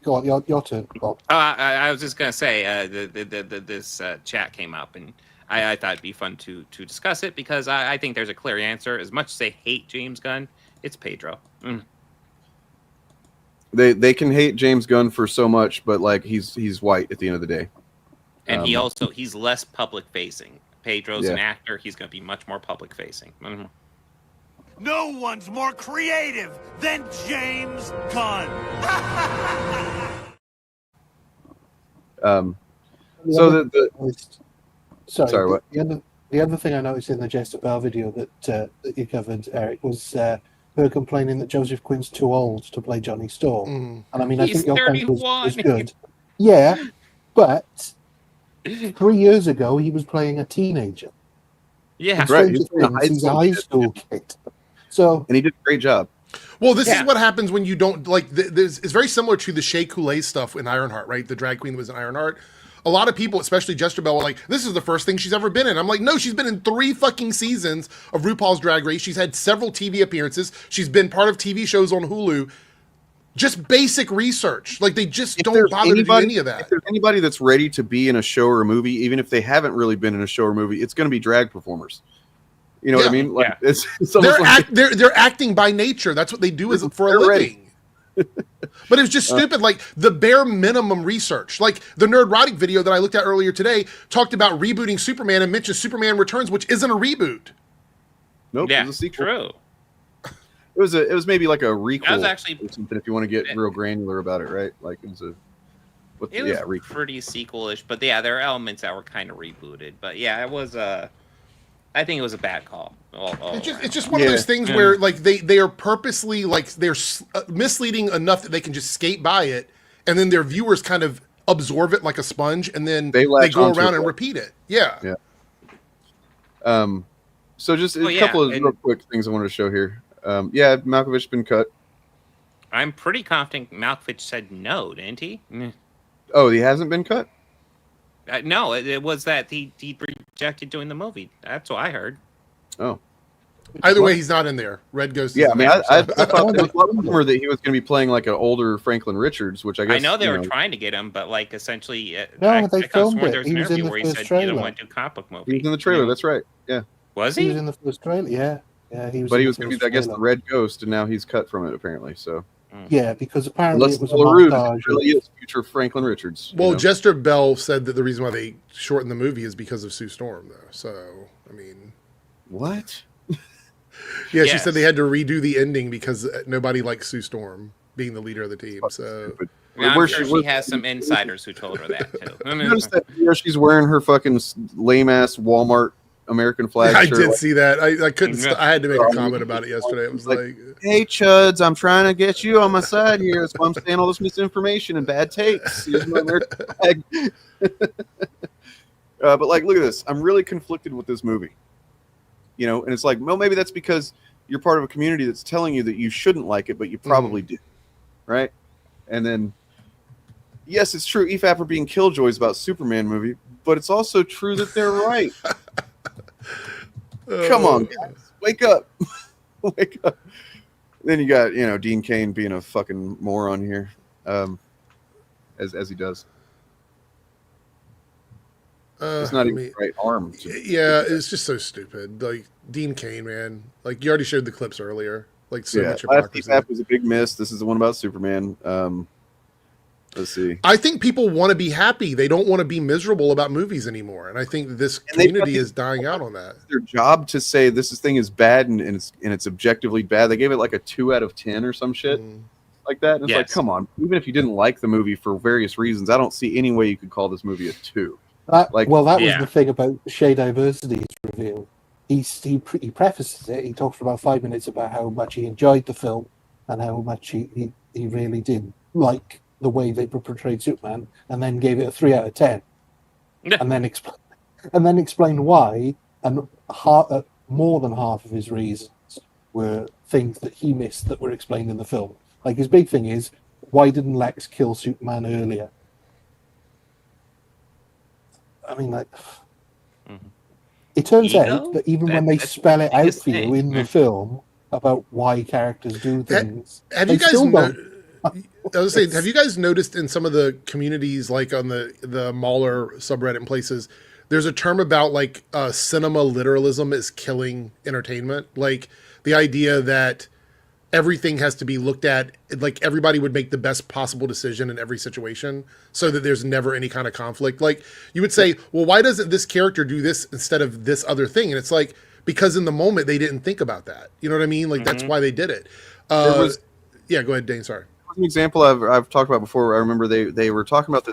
Go on, your turn, Bob. I was just gonna say this chat came up, and I thought it'd be fun to discuss it because I think there's a clear answer. As much as they hate James Gunn, it's Pedro. They can hate James Gunn for so much, but like he's white at the end of the day, and he's less public facing. Pedro's an actor; he's gonna be much more public facing. No one's more creative than James Gunn. Sorry, what? The other thing I noticed in the Jester Bell video that you covered, Eric, was her complaining that Joseph Quinn's too old to play Johnny Storm. And I mean, I think your point was good. Yeah, but 3 years ago he was playing a teenager. Yeah, right. He's a high school kid. So, and he did a great job. Well, this is what happens when you don't like. It's very similar to the Shea Coulee stuff in Ironheart, right? The drag queen that was in Ironheart. a lot of people, especially Jester Bell, were like, this is the first thing she's ever been in. I'm like, no, she's been in 3 fucking seasons of RuPaul's Drag Race. She's had several TV appearances. She's been part of TV shows on Hulu. Just basic research. Like, they just don't bother to do any of that. If there's anybody that's ready to be in a show or a movie, even if they haven't really been in a show or movie, it's going to be drag performers. You know what I mean? Like, it's they're acting by nature. That's what they do for a living. But it was just stupid. Like, the bare minimum research. Like, the Nerdrotic video that I looked at earlier today talked about rebooting Superman and mentioned Superman Returns, which isn't a reboot. Nope, Yeah, it was a sequel. true. It was maybe like a requel That was actually or something if you want to get real granular about it, right? Like it was pretty sequel-ish, but yeah, there are elements that were kind of rebooted. But yeah, it was I think it was a bad call. It's just one of those things where like they are purposely like they're misleading enough that they can just skate by it, and then their viewers kind of absorb it like a sponge, and then they go around and repeat it. Yeah. So just a couple of real quick things I wanted to show here. Malkovich's been cut. I'm pretty confident Malkovich said no, didn't he? Oh, he hasn't been cut? No, it was that he rejected doing the movie. That's what I heard. Oh. Either way, he's not in there. Red Ghost. Yeah, I mean, I thought there was a lot of rumor that he was going to be playing like an older Franklin Richards, which I guess I know they were trying to get him, but like essentially, they filmed it. There was He an was in interview the where he first said he trailer. didn't want to do comic book movie. He was in the trailer. That's right. Yeah. Was He he? was in the first trailer. Yeah. He was. But in he the was going to first be, I guess, the trailer. Red Ghost, and now he's cut from it apparently. So. Yeah, because apparently Unless it was a LaRue montage. really is future Franklin Richards. Well, Jester Bell said that the reason why they shortened the movie is because of Sue Storm, though. So, I mean, what? Yeah, she said they had to redo the ending because nobody likes Sue Storm being the leader of the team. So, I'm sure she has some insiders who told her that too. You noticed that she's wearing her fucking lame ass Walmart American flag I shirt. did see that. I couldn't. I had to make a comment about it yesterday. It was like, "Hey, chuds, I'm trying to get you on my side here. That's why I'm saying all this misinformation and bad takes." Here's my American flag. But like, look at this. I'm really conflicted with this movie. You know, and it's like, well, maybe that's because you're part of a community that's telling you that you shouldn't like it, but you probably do, right? And then, yes, it's true. EFAP are being killjoys about Superman movie, but it's also true that they're right. Come on, guys, wake up, wake up. Then you got Dean Cain being a fucking moron here, as he does. It's not even the right arm. Yeah, it's just so stupid. Like Dean Cain, man. Like you already showed the clips earlier. Like so much hypocrisy. Last was a big miss. This is the one about Superman. Let's see. I think people want to be happy. They don't want to be miserable about movies anymore. And I think this community is dying out on that. It's their job to say this thing is bad and it's objectively bad. They gave it like a 2 out of 10 or some shit like that. And it's like, come on. Even if you didn't like the movie for various reasons, I don't see any way you could call this movie a 2. That was the thing about Shea Diversity's review. He prefaces it. He talks for about 5 minutes about how much he enjoyed the film and how much he really did like the way they portrayed Superman, and then gave it a 3 out of 10, and then explained why. And more than half of his reasons were things that he missed that were explained in the film. Like his big thing is, why didn't Lex kill Superman earlier? I mean, like, it turns out that even when they spell it out for you in the film about why characters do things, have you guys have you guys noticed in some of the communities, like on the Mauler subreddit and places, there's a term about like cinema literalism is killing entertainment. Like the idea that everything has to be looked at, like everybody would make the best possible decision in every situation so that there's never any kind of conflict. Like you would say, well, why doesn't this character do this instead of this other thing? And it's like, because in the moment they didn't think about that. You know what I mean? Like that's why they did it. Yeah, go ahead, Dane. Sorry. An example I've talked about before. Where I remember they were talking about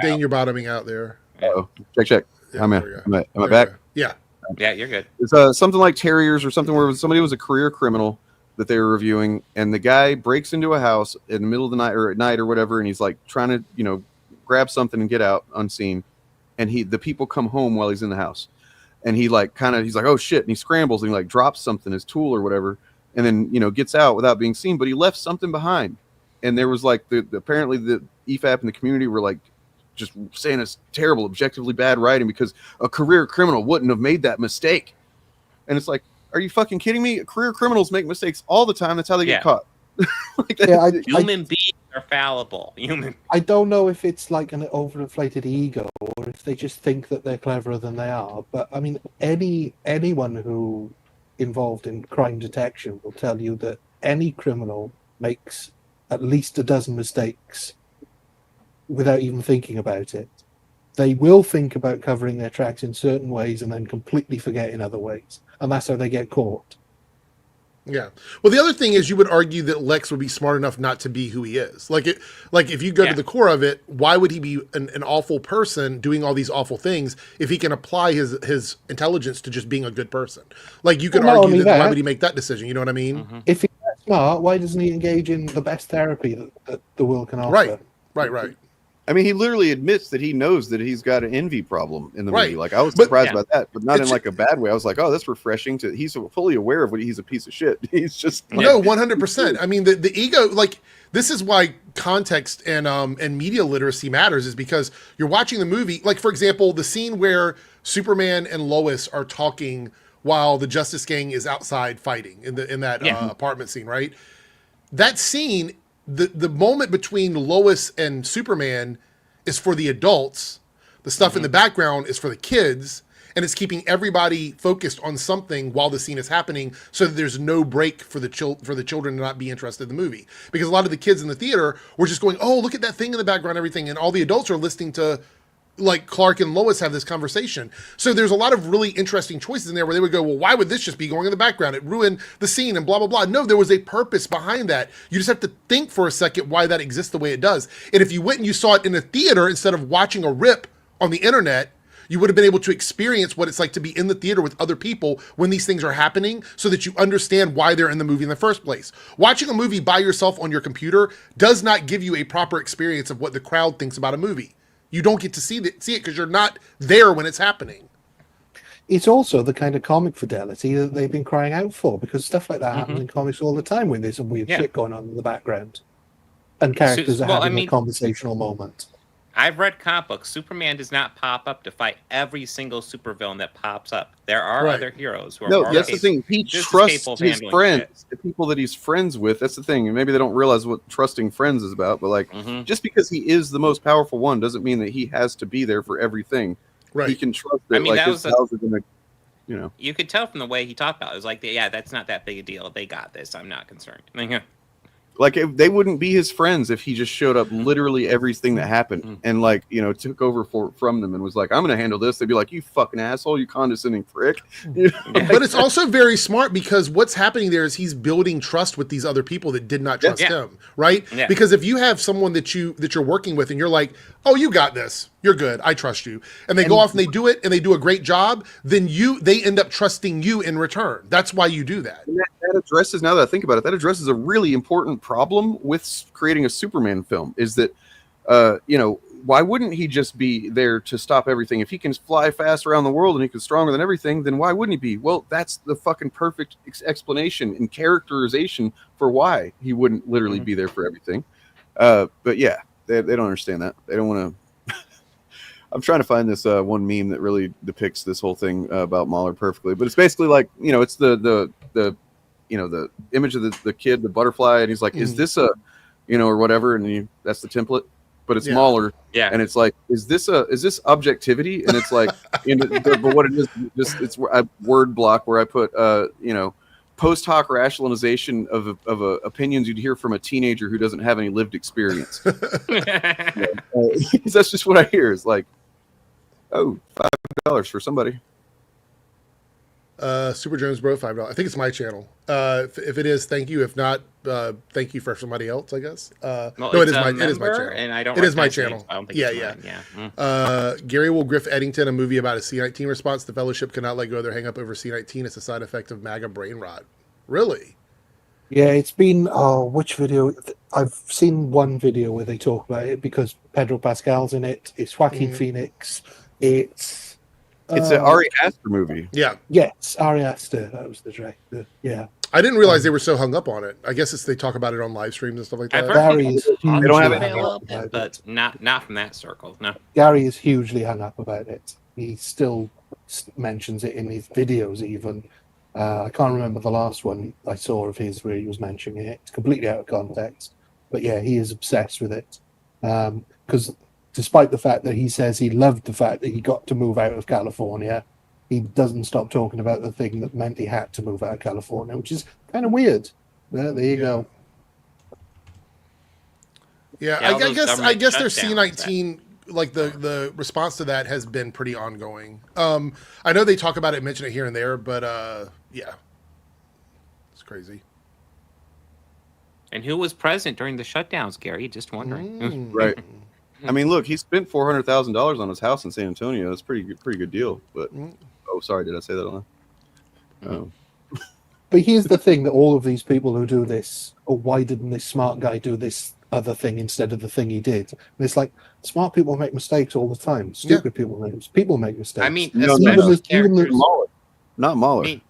Dane, you're bottoming out there. Oh, check. Yeah, am I back? Yeah. Yeah, you're good. It's something like Terriers or something where somebody was a career criminal that they were reviewing, and the guy breaks into a house in the middle of the night or at night or whatever, and he's like trying to grab something and get out unseen, and the people come home while he's in the house. And he he's like, oh shit. And he scrambles and he like drops something, his tool or whatever. And then, gets out without being seen, but he left something behind. and there was like apparently the EFAP and the community were like just saying it's terrible, objectively bad writing because a career criminal wouldn't have made that mistake. And it's like, are you fucking kidding me? Career criminals make mistakes all the time. That's how they get caught. Human beings are fallible. I don't know if it's like an overinflated ego or if they just think that they're cleverer than they are. But I mean, anyone who involved in crime detection will tell you that any criminal makes at least a dozen mistakes without even thinking about it. They will think about covering their tracks in certain ways and then completely forget in other ways. And that's how they get caught. Yeah. Well, the other thing is you would argue that Lex would be smart enough not to be who he is. Like if you go to the core of it, why would he be an awful person doing all these awful things if he can apply his intelligence to just being a good person? Like you could argue that why would he make that decision? You know what I mean? If he's that smart, why doesn't he engage in the best therapy that the world can offer? Right. I mean, he literally admits that he knows that he's got an envy problem in the movie. Like, I was surprised about that, but not in like a bad way. I was like, oh, that's refreshing. He's fully aware of what he's a piece of shit. He's just no, 100%. I mean, the ego, like this is why context and media literacy matters, is because you're watching the movie. Like, for example, the scene where Superman and Lois are talking while the Justice Gang is outside fighting in that apartment scene, right? That scene. The moment between Lois and Superman is for the adults. The stuff in the background is for the kids, and it's keeping everybody focused on something while the scene is happening, so that there's no break for the children to not be interested in the movie. Because a lot of the kids in the theater were just going, "Oh, look at that thing in the background, everything," and all the adults are listening to like Clark and Lois have this conversation. So there's a lot of really interesting choices in there where they would go, well, why would this just be going in the background? It ruined the scene and blah, blah, blah. No, there was a purpose behind that. You just have to think for a second why that exists the way it does. And if you went and you saw it in a theater instead of watching a rip on the internet, you would have been able to experience what it's like to be in the theater with other people when these things are happening, so that you understand why they're in the movie in the first place. Watching a movie by yourself on your computer does not give you a proper experience of what the crowd thinks about a movie. You don't get to see it because you're not there when it's happening. It's also the kind of comic fidelity that they've been crying out for, because stuff like that happens in comics all the time when there's some weird shit going on in the background and characters are having a conversational moment. I've read comic books. Superman does not pop up to fight every single supervillain that pops up. There are other heroes who are more that's the thing. He trusts his friends, the people that he's friends with. That's the thing. And maybe they don't realize what trusting friends is about. But like, just because he is the most powerful one doesn't mean that he has to be there for everything. Right. He can trust that. Like, his pals are gonna, You could tell from the way he talked about it. It was like, yeah, that's not that big a deal. They got this. I'm not concerned. Like, if they wouldn't be his friends if he just showed up literally everything that happened and like, took over from them and was like, I'm going to handle this. They'd be like, you fucking asshole, you condescending prick. But it's also very smart, because what's happening there is he's building trust with these other people that did not trust him, right? Yeah. Because if you have someone that you're working with and you're like, oh, you got this, you're good, I trust you, and they go off and they do it and they do a great job, then they end up trusting you in return. That's why you do that. And that addresses, now that I think about it, that addresses a really important problem with creating a Superman film, is that why wouldn't he just be there to stop everything? If he can fly fast around the world and he's stronger than everything, then why wouldn't he be? Well, that's the fucking perfect explanation and characterization for why he wouldn't literally be there for everything. But yeah, they don't understand that. They don't want to. I'm trying to find this one meme that really depicts this whole thing about Mahler perfectly. But it's basically like, it's the image of the kid, the butterfly, and he's like, is this a, or whatever, and that's the template, but it's Mahler, and it's like, is this objectivity? And it's like, but what it is, it's a word block where I put, post hoc rationalization of opinions you'd hear from a teenager who doesn't have any lived experience. That's just what I hear. Is like, oh, $5 for somebody. Super Jones Bro, $5. I think it's my channel. If it is, thank you. If not, thank you for somebody else, I guess. No, it is my channel. And I don't. It is my channel. I don't think Gary will Griff Eddington, a movie about a C-19 response. The Fellowship cannot let go of their hang up over C-19. It's a side effect of MAGA brain rot. Really? Yeah, it's been which video? I've seen one video where they talk about it, because Pedro Pascal's in it. It's Joaquin Phoenix. It's an Ari Aster movie. Yeah. Yes, Ari Aster. That was the director. Yeah. I didn't realize they were so hung up on it. I guess they talk about it on live streams and stuff like that. I've heard people They don't have have it a little bit, but not from that circle. No. Gary is hugely hung up about it. He still mentions it in his videos even. I can't remember the last one I saw of his where he was mentioning it. It's completely out of context. But yeah, he is obsessed with it. Because despite the fact that he says he loved the fact that he got to move out of California, he doesn't stop talking about the thing that meant he had to move out of California, which is kind of weird. There you go. Yeah, I guess their C-19, like the response to that has been pretty ongoing. I know they talk about it, mention it here and there, but yeah, it's crazy. And who was present during the shutdowns, Gary? Just wondering. Right. I mean, look, he spent $400,000 on his house in San Antonio. That's pretty good deal. But sorry, did I say that on? Oh. But here's the thing: that all of these people who do this, or why didn't this smart guy do this other thing instead of the thing he did? And it's like smart people make mistakes all the time. Stupid people make mistakes. I mean, especially characters. Not Mahler. I mean,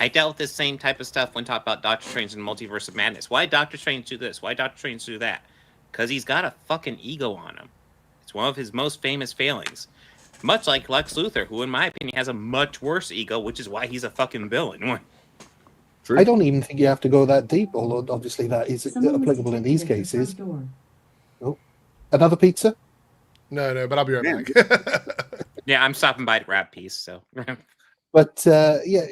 I dealt with this same type of stuff when talking about Doctor Strange and Multiverse of Madness. Why Doctor Strange do this? Why Doctor Strange do that? Because he's got a fucking ego on him. It's one of his most famous failings. Much like Lex Luthor, who in my opinion has a much worse ego, which is why he's a fucking villain. True. I don't even think you have to go that deep, although obviously that is applicable in these cases. Oh, another pizza? No, but I'll be right back. Yeah, I'm stopping by to grab a piece, so. But yeah,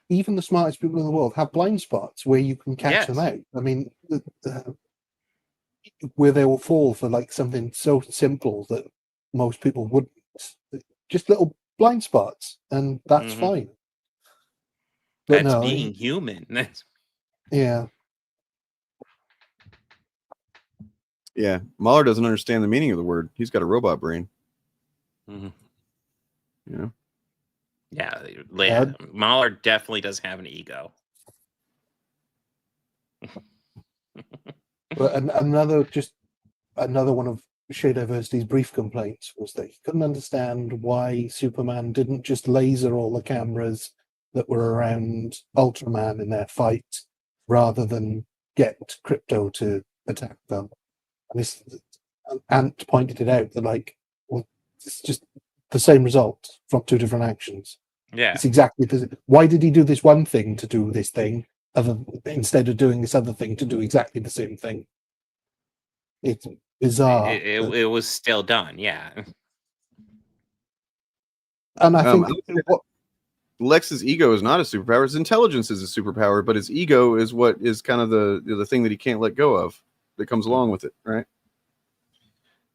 even the smartest people in the world have blind spots where you can catch them out. I mean, where they will fall for like something so simple that most people wouldn't. Just little blind spots, and that's fine. But that's being human. Yeah. Yeah, Mahler doesn't understand the meaning of the word. He's got a robot brain. Mm-hmm. You know? Yeah, Mahler definitely does have an ego. But another one of Shea Diversity's brief complaints was that he couldn't understand why Superman didn't just laser all the cameras that were around Ultraman in their fight, rather than get Crypto to attack them. And Ant pointed it out that it's just the same result from two different actions. Yeah, it's exactly why did he do this one thing to do this thing, instead of doing this other thing to do exactly the same thing? It's bizarre. It was still done, yeah. And I think Lex's ego is not a superpower. His intelligence is a superpower, but his ego is what is kind of the thing that he can't let go of, that comes along with it, right?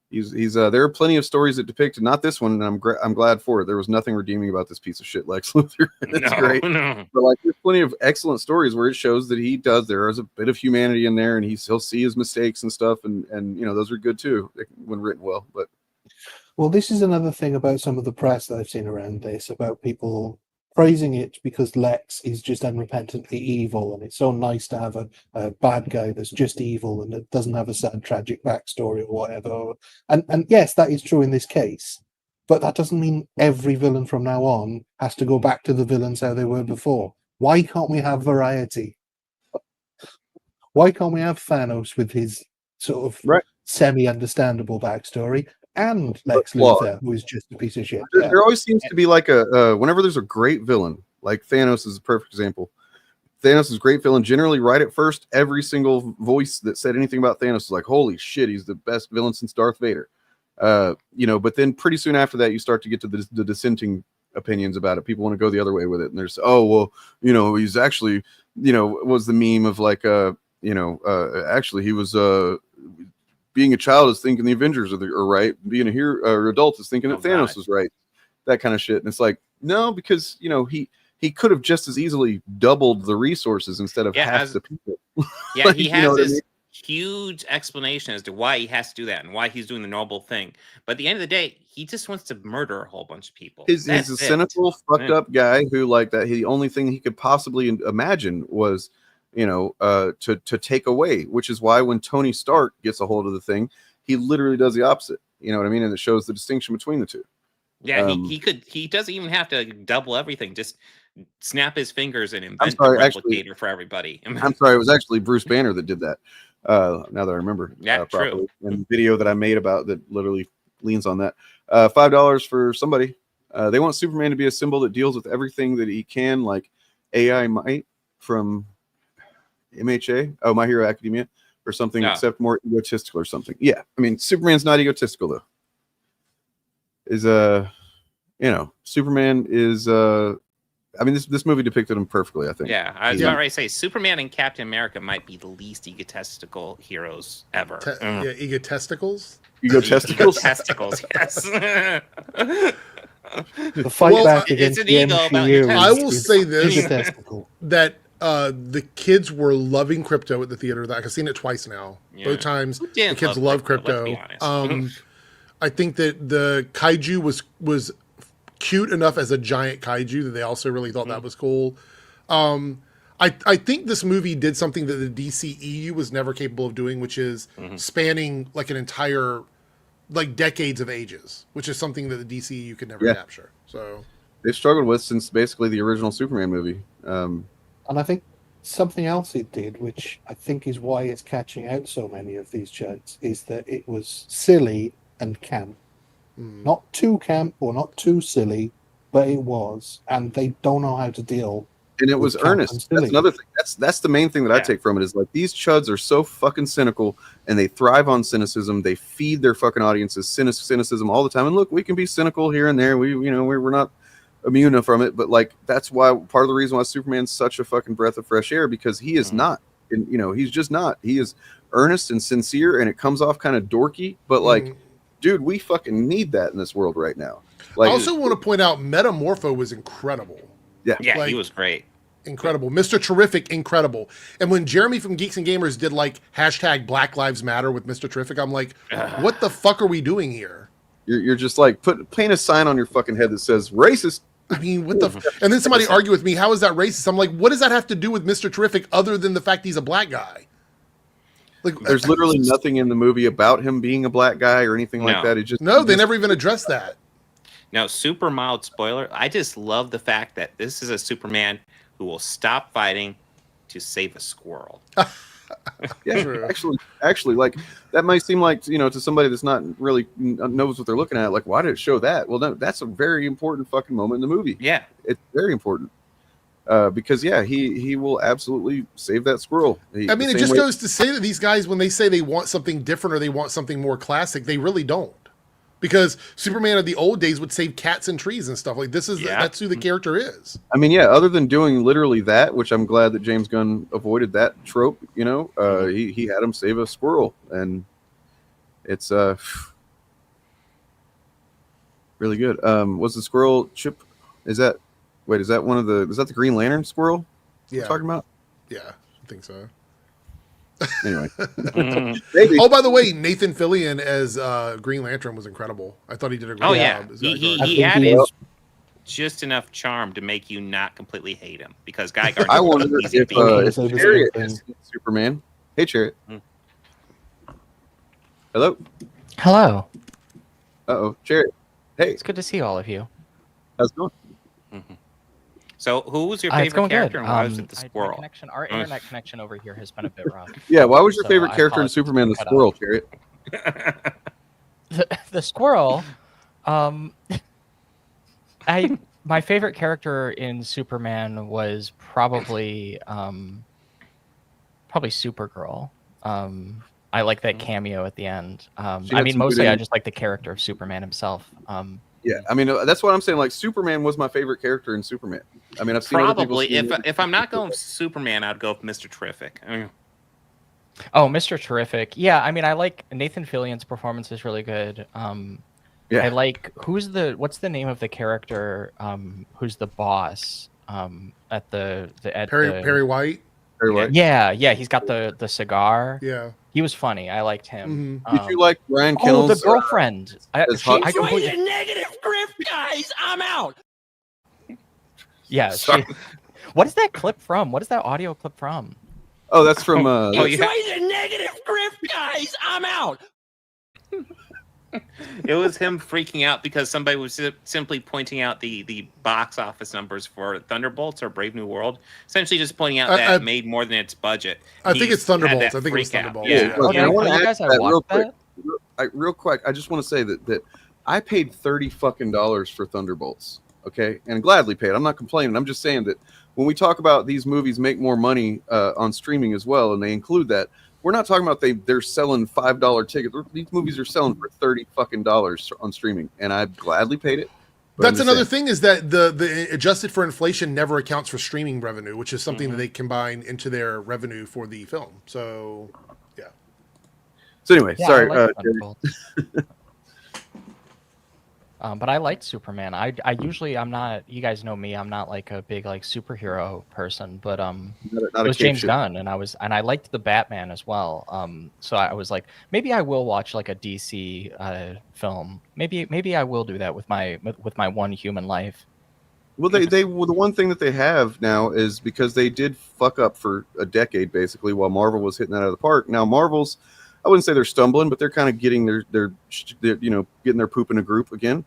He's there are plenty of stories that depict, and not this one, and I'm glad for it. There was nothing redeeming about this piece of shit, Lex Luthor. It's great. No. But there's plenty of excellent stories where it shows that there is a bit of humanity in there, and he'll see his mistakes and stuff, and those are good too when written well. But this is another thing about some of the press that I've seen around this, about people praising it because Lex is just unrepentantly evil, and it's so nice to have a bad guy that's just evil and that doesn't have a sad tragic backstory or whatever. And yes, that is true in this case, but that doesn't mean every villain from now on has to go back to the villains how they were before. Why can't we have variety? Why can't we have Thanos with his sort of semi-understandable backstory, and Lex Luthor, who is just a piece of shit? There always seems to be whenever there's a great villain, like Thanos is a perfect example. Thanos is a great villain. Generally, right at first, every single voice that said anything about Thanos was like, holy shit, he's the best villain since Darth Vader. But then pretty soon after that, you start to get to the dissenting opinions about it. People want to go the other way with it. And there's, he's actually, was the meme of actually he was, being a child is thinking the Avengers are right. Being a hero or adult is thinking that Thanos was right. That kind of shit. And it's like, no, because he could have just as easily doubled the resources instead of half the people. Yeah, he has this huge explanation as to why he has to do that and why he's doing the noble thing. But at the end of the day, he just wants to murder a whole bunch of people. He's a cynical, fucked up guy who the only thing he could possibly imagine was to take away, which is why when Tony Stark gets a hold of the thing, he literally does the opposite. You know what I mean? And it shows the distinction between the two. Yeah, he doesn't even have to double everything. Just snap his fingers and invent sorry, a actually- replicator for everybody. I'm sorry, it was actually Bruce Banner that did that. Now that I remember, Yeah, properly. true. And the video that I made about that literally leans on that. $5 for somebody. They want Superman to be a symbol that deals with everything that he can, like AI Might from MHA, My Hero Academia, or something, No. except more egotistical or something. Yeah, I mean, Superman's not egotistical though. Superman is. I mean, this movie depicted him perfectly, I think. Yeah, I was about to say Superman and Captain America might be the least egotistical heroes ever. Yeah, egotesticles. Egotesticles. Testicles, yes. The fight back it's against an the ego about MCU. your I will say this: egotistical. that the kids were loving crypto at the theater. I've seen it twice now. Yeah. Both times, Who the didn't kids love love crypto, crypto. let's be honest. I think that the kaiju was cute enough as a giant kaiju that they also really thought that was cool. I think this movie did something that the DCEU was never capable of doing, which is spanning like an entire, like decades of ages, which is something that the DCEU could never capture. So They've struggled with since basically the original Superman movie. And I think something else it did, which I think is why it's catching out so many of these chuds, is that it was silly and camp. Not too camp or not too silly, but it was. And they don't know how to deal. And it was with camp and earnest. silly. That's another thing. That's the main thing that I take from it is like these chuds are so fucking cynical and they thrive on cynicism. They feed their fucking audiences cynicism all the time. And look, we can be cynical here and there. We're not immune from it, but like that's why part of the reason why Superman's such a fucking breath of fresh air, because he is not, and he's just not. He is earnest and sincere, and it comes off kind of dorky, but like, dude, we fucking need that in this world right now. Like, I also want to point out Metamorpho was incredible. Yeah, Yeah, he was great. Incredible. Mr. Terrific, incredible. And when Jeremy from Geeks and Gamers did like hashtag Black Lives Matter with Mr. Terrific, I'm like, what the fuck are we doing here? You're just like paint a sign on your fucking head that says racist. I mean, what the? And then somebody argue with me, how is that racist? I'm like, what does that have to do with Mr. Terrific other than the fact he's a black guy? Like, there's literally nothing in the movie about him being a black guy or anything like that. It just they never even addressed that. Now, super mild spoiler. I just love the fact that this is a Superman who will stop fighting to save a squirrel. Yeah, actually, like that might seem like to somebody that's not really knows what they're looking at. Like, why did it show that? Well, no, that's a very important fucking moment in the movie. Yeah, it's very important because he will absolutely save that squirrel. I mean, it just goes to say that these guys, when they say they want something different or they want something more classic, they really don't. Because Superman of the old days would save cats and trees and stuff. Like this is that's who the character is. I mean, yeah. Other than doing literally that, which I'm glad that James Gunn avoided that trope. He had him save a squirrel, and it's really good. Was the squirrel Chip? Is that one of the? Is that the Green Lantern squirrel? Yeah, we're talking about. Yeah, I think so. Anyway, oh, by the way, Nathan Fillion as Green Lantern was incredible. I thought he did a great job. He added just enough charm to make you not completely hate him because Guy Gardner. I wonder if Chariot is Superman. Hey, Chariot. Hello. Hello. Uh-oh, Chariot. Hey, it's good to see all of you. How's it going? So, who was your favorite character, and why was it the squirrel? Our internet connection over here has been a bit rough. Yeah, why was your favorite character in Superman the squirrel, Chariot? The squirrel. My favorite character in Superman was probably Supergirl. I like that cameo at the end. I mean, mostly I just like the character of Superman himself. Yeah, I mean that's what I'm saying. Like Superman was my favorite character in Superman. I mean, I've seen probably if I'm not going with Superman, I'd go with Mr. Terrific. Oh, Mr. Terrific. Yeah, I mean, I like Nathan Fillion's performance is really good. Yeah. I like what's the name of the character who's the boss at the Perry White. Perry White. Yeah, he's got the cigar. Yeah. He was funny. I liked him. Did you like Ryan Kinnell's? Oh, the girlfriend. I negative grip, guys. I'm out. Yeah. What is that clip from? What is that audio clip from? Oh, that's from. Negative grip, guys. I'm out. It was him freaking out because somebody was simply pointing out the box office numbers for Thunderbolts or Brave New World. Essentially, just pointing out that it made more than its budget. I think it's Thunderbolts. I think it was Thunderbolts. Yeah. I want to add that real quick. that? Real quick, I just want to say that I paid $30 fucking for Thunderbolts. Okay, and gladly paid. I'm not complaining. I'm just saying that when we talk about these movies make more money on streaming as well, and they include that, we're not talking about they're selling $5 tickets. These movies are selling for $30 fucking on streaming, and I gladly paid it. That's another thing, is that the adjusted for inflation never accounts for streaming revenue, which is something that they combine into their revenue for the film. So, yeah. So anyway, sorry. But I liked Superman. I usually, I'm not, you guys know me, I'm not like a big like superhero person, but it was James Gunn, and I liked the Batman as well. So I was like, maybe I will watch like a DC film. Maybe I will do that with my one human life. Well, the one thing that they have now is, because they did fuck up for a decade basically while Marvel was hitting that out of the park. Now Marvel's, I wouldn't say they're stumbling, but they're kind of getting their getting their poop in a group again.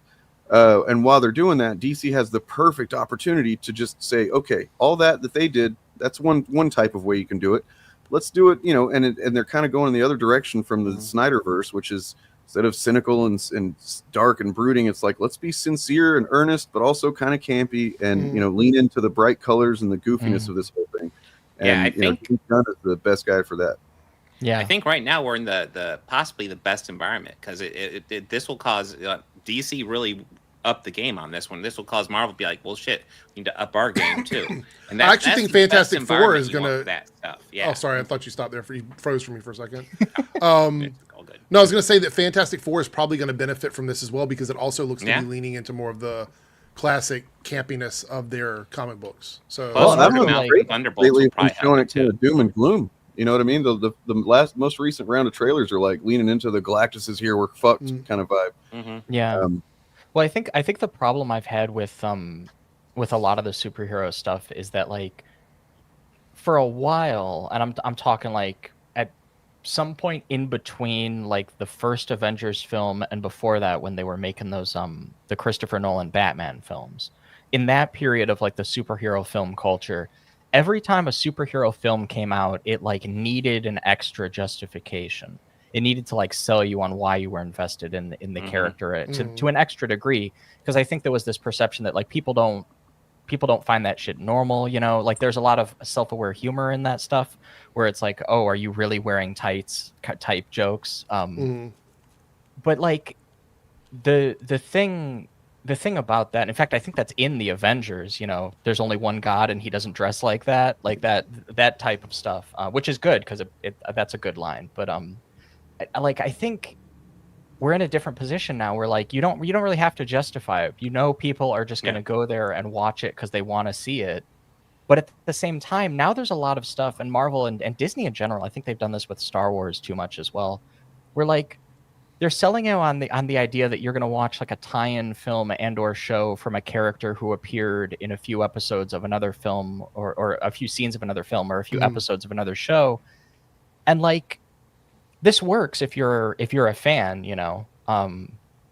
And while they're doing that, DC has the perfect opportunity to just say, okay, all that they did, that's one type of way you can do it. Let's do it, and they're kind of going in the other direction from the Snyderverse, which is, instead of cynical and dark and brooding, it's like, let's be sincere and earnest, but also kind of campy, and lean into the bright colors and the goofiness of this whole thing. And Yeah, I think James Gunn is the best guy for that. Yeah, I think right now we're in the possibly the best environment, because this will cause DC really up the game on this one. This will cause Marvel to be like, well, shit, we need to up our game too. And I actually think Fantastic Four is gonna. That stuff. Yeah. Oh, sorry, I thought you stopped there. You froze for me for a second. No, I was gonna say that Fantastic Four is probably going to benefit from this as well, because it also looks to be leaning into more of the classic campiness of their comic books. So, lately it's been showing it kind of doom and gloom. You know what I mean? The most recent round of trailers are like leaning into the Galactus is here, we're fucked kind of vibe. Yeah. Well, I think the problem I've had with a lot of the superhero stuff is that, like, for a while, and I'm talking like at some point in between like the first Avengers film and before that, when they were making those the Christopher Nolan Batman films, in that period of like the superhero film culture, every time a superhero film came out, it like needed an extra justification. It needed to like sell you on why you were invested in the character to an extra degree, because I think there was this perception that like people don't find that shit normal, like there's a lot of self-aware humor in that stuff where it's like, oh, are you really wearing tights type jokes, but like the thing about that, in fact, I think that's in the Avengers, there's only one God and he doesn't dress like that type of stuff, which is good, because that's a good line. But I think we're in a different position now where like you don't really have to justify it. People are just going to go there and watch it because they want to see it. But at the same time, now there's a lot of stuff, and Marvel and Disney in general, I think they've done this with Star Wars too much as well, where like they're selling you on the idea that you're going to watch like a tie-in film and or show from a character who appeared in a few episodes of another film, or a few scenes of another film, or a few episodes of another show. And like, this works if you're a fan, and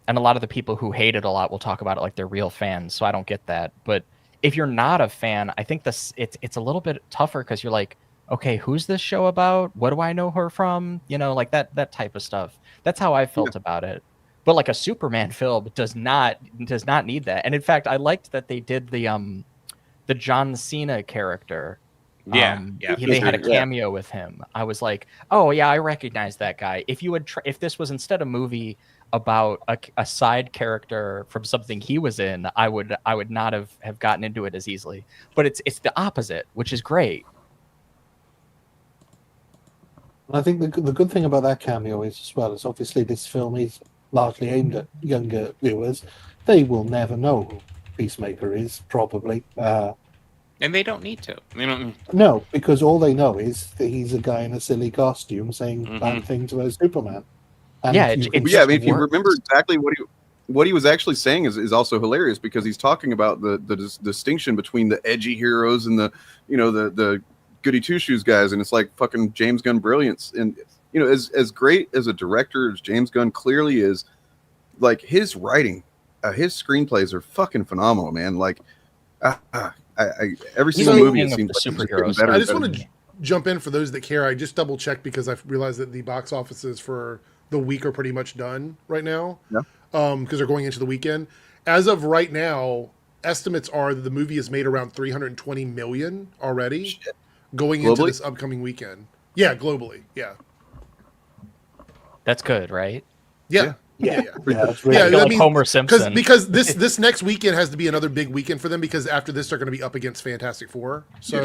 a lot of the people who hate it a lot will talk about it like they're real fans, so I don't get that. But if you're not a fan, I think it's a little bit tougher, because you're like, okay, who's this show about? What do I know her from? Like that type of stuff. That's how I felt about it. But like a Superman film does not need that. And in fact, I liked that they did the John Cena character. They had a cameo with him. I was like, oh yeah, I recognize that guy. If this was instead a movie about a side character from something he was in, I would not have gotten into it as easily. But it's the opposite, which is great. I think the good thing about that cameo is, as well, is obviously this film is largely aimed at younger viewers. They will never know who Peacemaker is, probably. And they don't need to. No, because all they know is that he's a guy in a silly costume saying bad things about Superman. And if you remember exactly what he was actually saying is also hilarious, because he's talking about the distinction between the edgy heroes and the goody two shoes guys, and it's like fucking James Gunn brilliance. And as great as a director as James Gunn clearly is, like his writing, his screenplays are fucking phenomenal, man. Like, every single movie it seems like he's just getting better. I just want to jump in for those that care. I just double checked because I realized that the box offices for the week are pretty much done right now. Yeah. Because they're going into the weekend. As of right now, estimates are that the movie has made around 320 million already going into this upcoming weekend. Yeah, globally. Yeah. That's good, right? Yeah. Yeah. That means, Homer Simpson. Because this next weekend has to be another big weekend for them because after this they're going to be up against Fantastic Four. So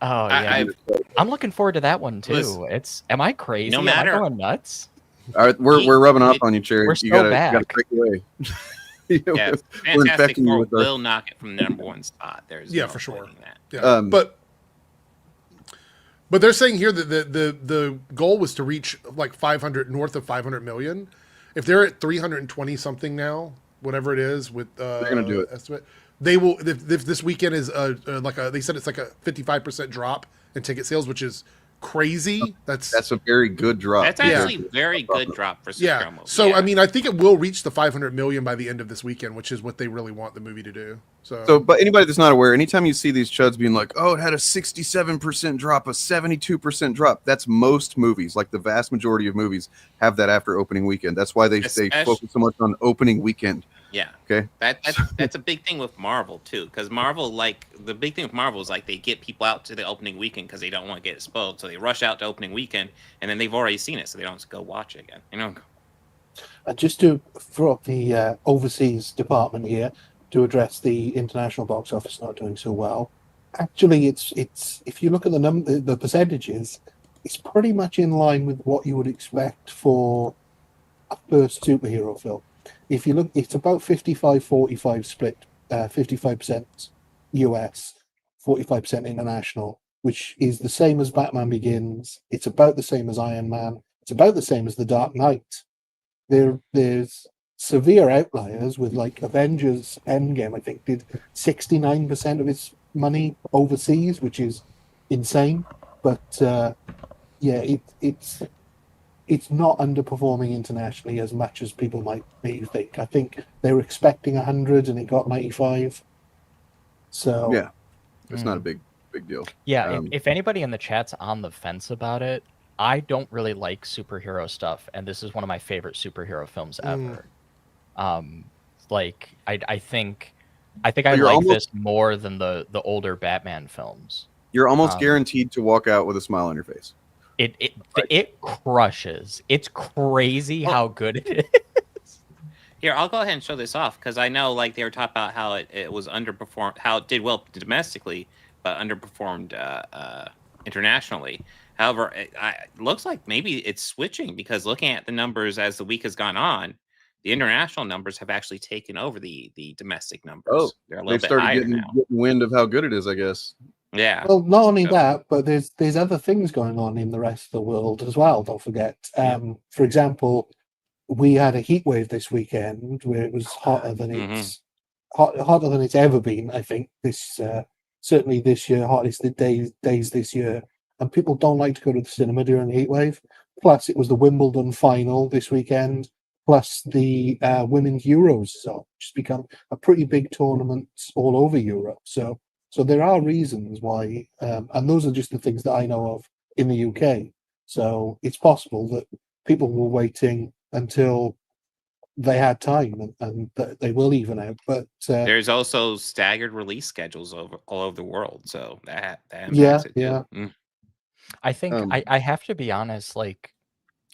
I'm looking forward to that one too. Am I crazy? No matter, am I going nuts? All right, we're rubbing off on you, Cherry. We're you gotta back. break away. Yeah, Fantastic Four will knock it from the #1 spot. There's no for sure. that. Yeah, but they're saying here that the goal was to reach like 500, north of 500 million. If they're at 320 something now, whatever it is, with they're gonna do it. Estimate, they will. If this weekend is they said it's like a 55% drop in ticket sales, which is crazy. That's a very good drop. That's actually very good drop for Supergirl movie. So I mean, I think it will reach the 500 million by the end of this weekend, which is what they really want the movie to do. So but anybody that's not aware, anytime you see these chuds being like, "Oh, it had a 67% drop, a 72% drop," that's most movies. Like the vast majority of movies have that after opening weekend. That's why they focus so much on opening weekend. Yeah. Okay. That's a big thing with Marvel too, because Marvel, like the big thing with Marvel is like they get people out to the opening weekend because they don't want to get spoiled, so they rush out to opening weekend, and then they've already seen it, so they don't have to go watch it again. You know. Just to throw up the overseas department here to address the international box office not doing so well. Actually, it's if you look at the percentages, it's pretty much in line with what you would expect for a first superhero film. If you look, it's about 55-45 split, 55% US, 45% international, which is the same as Batman Begins. It's about the same as Iron Man. It's about the same as The Dark Knight. There's severe outliers with like Avengers Endgame, I think, did 69% of its money overseas, which is insane. But it's not underperforming internationally as much as people might think. I think they were expecting 100 and it got 95. So yeah, it's not a big deal. Yeah, if anybody in the chat's on the fence about it, I don't really like superhero stuff, and this is one of my favorite superhero films ever. Like I think I like this more than the older Batman films. You're almost guaranteed to walk out with a smile on your face. It crushes. It's crazy how good it is. Here, I'll go ahead and show this off because I know like they were talking about how it was underperformed, how it did well domestically, but underperformed internationally. However, it looks like maybe it's switching because looking at the numbers as the week has gone on, the international numbers have actually taken over the domestic numbers. Oh, they're a little bit started higher getting now. wind of how good it is, I guess. Yeah. Well, not only that, but there's other things going on in the rest of the world as well. Don't forget. For example, we had a heat wave this weekend where it was hotter than hotter than it's ever been. I think this certainly this year, hottest days this year, and people don't like to go to the cinema during the heat wave. Plus, it was the Wimbledon final this weekend. Plus, the Women's Euros, so it's become a pretty big tournament all over Europe. So there are reasons why, and those are just the things that I know of in the UK. So it's possible that people were waiting until they had time, and that they will even out. But there's also staggered release schedules all over the world, so that impacts it too. I think I have to be honest, like,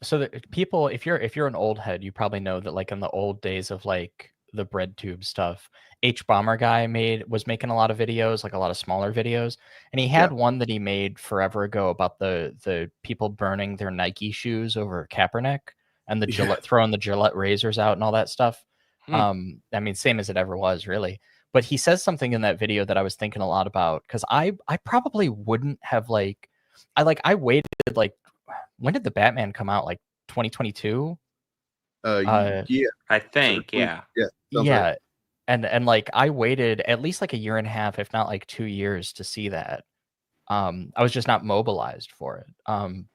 so that people, if you're an old head, you probably know that like in the old days of like the bread tube stuff, H Bomber guy was making a lot of videos, like a lot of smaller videos, and he had one that he made forever ago about the people burning their Nike shoes over Kaepernick and the Gillette throwing the Gillette razors out and all that stuff. I mean, same as it ever was, really. But he says something in that video that I was thinking a lot about, because I probably wouldn't have I waited like, when did the Batman come out? Like 2022? Yeah, I think. Yeah. Right. And like I waited at least like a year and a half, if not like 2 years, to see that. I was just not mobilized for it.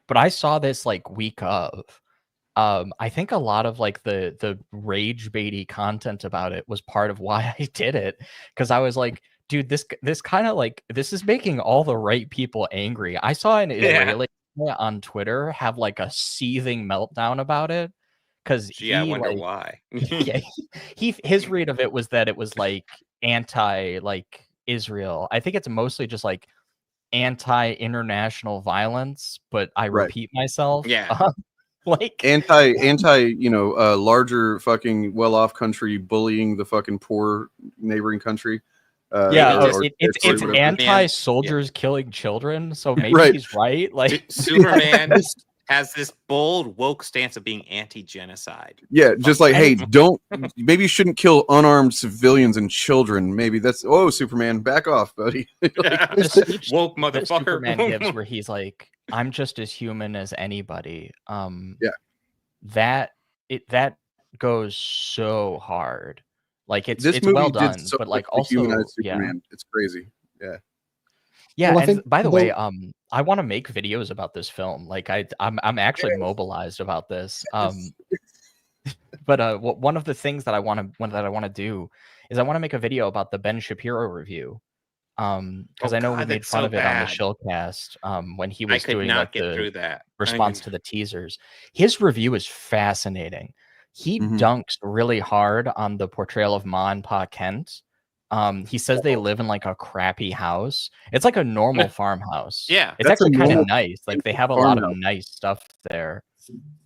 But I saw this like week of, I think a lot of like the rage baity content about it was part of why I did it, because I was like, dude, this kind of like this is making all the right people angry. I saw an Israeli on Twitter have like a seething meltdown about it because Gee, I wonder like, why. yeah, his read of it was that it was like anti like Israel. I think it's mostly just like anti-international violence, but I Right. repeat myself. Yeah. Like anti, larger fucking well-off country bullying the fucking poor neighboring country. It's anti-soldiers killing children, so maybe he's right. Like Superman has this bold woke stance of being anti-genocide. Yeah, just like, hey, maybe you shouldn't kill unarmed civilians and children. Maybe that's Superman, back off, buddy. Woke motherfucker. Superman gives where he's like, I'm just as human as anybody. That goes so hard. Like it's well done, but like also Superman. It's crazy. Yeah. Yeah, Well, I and think by the way, I want to make videos about this film. Like I'm actually mobilized about this. But one of the things that I want to do is I want to make a video about the Ben Shapiro review. Because I know we made fun of it on the Shillcast when he was doing like the response to the teasers. His review is fascinating. He dunks really hard on the portrayal of Ma and Pa Kent. He says they live in like a crappy house. It's like a normal farmhouse. Yeah, it's actually kind of nice. Like they have a lot of nice stuff there.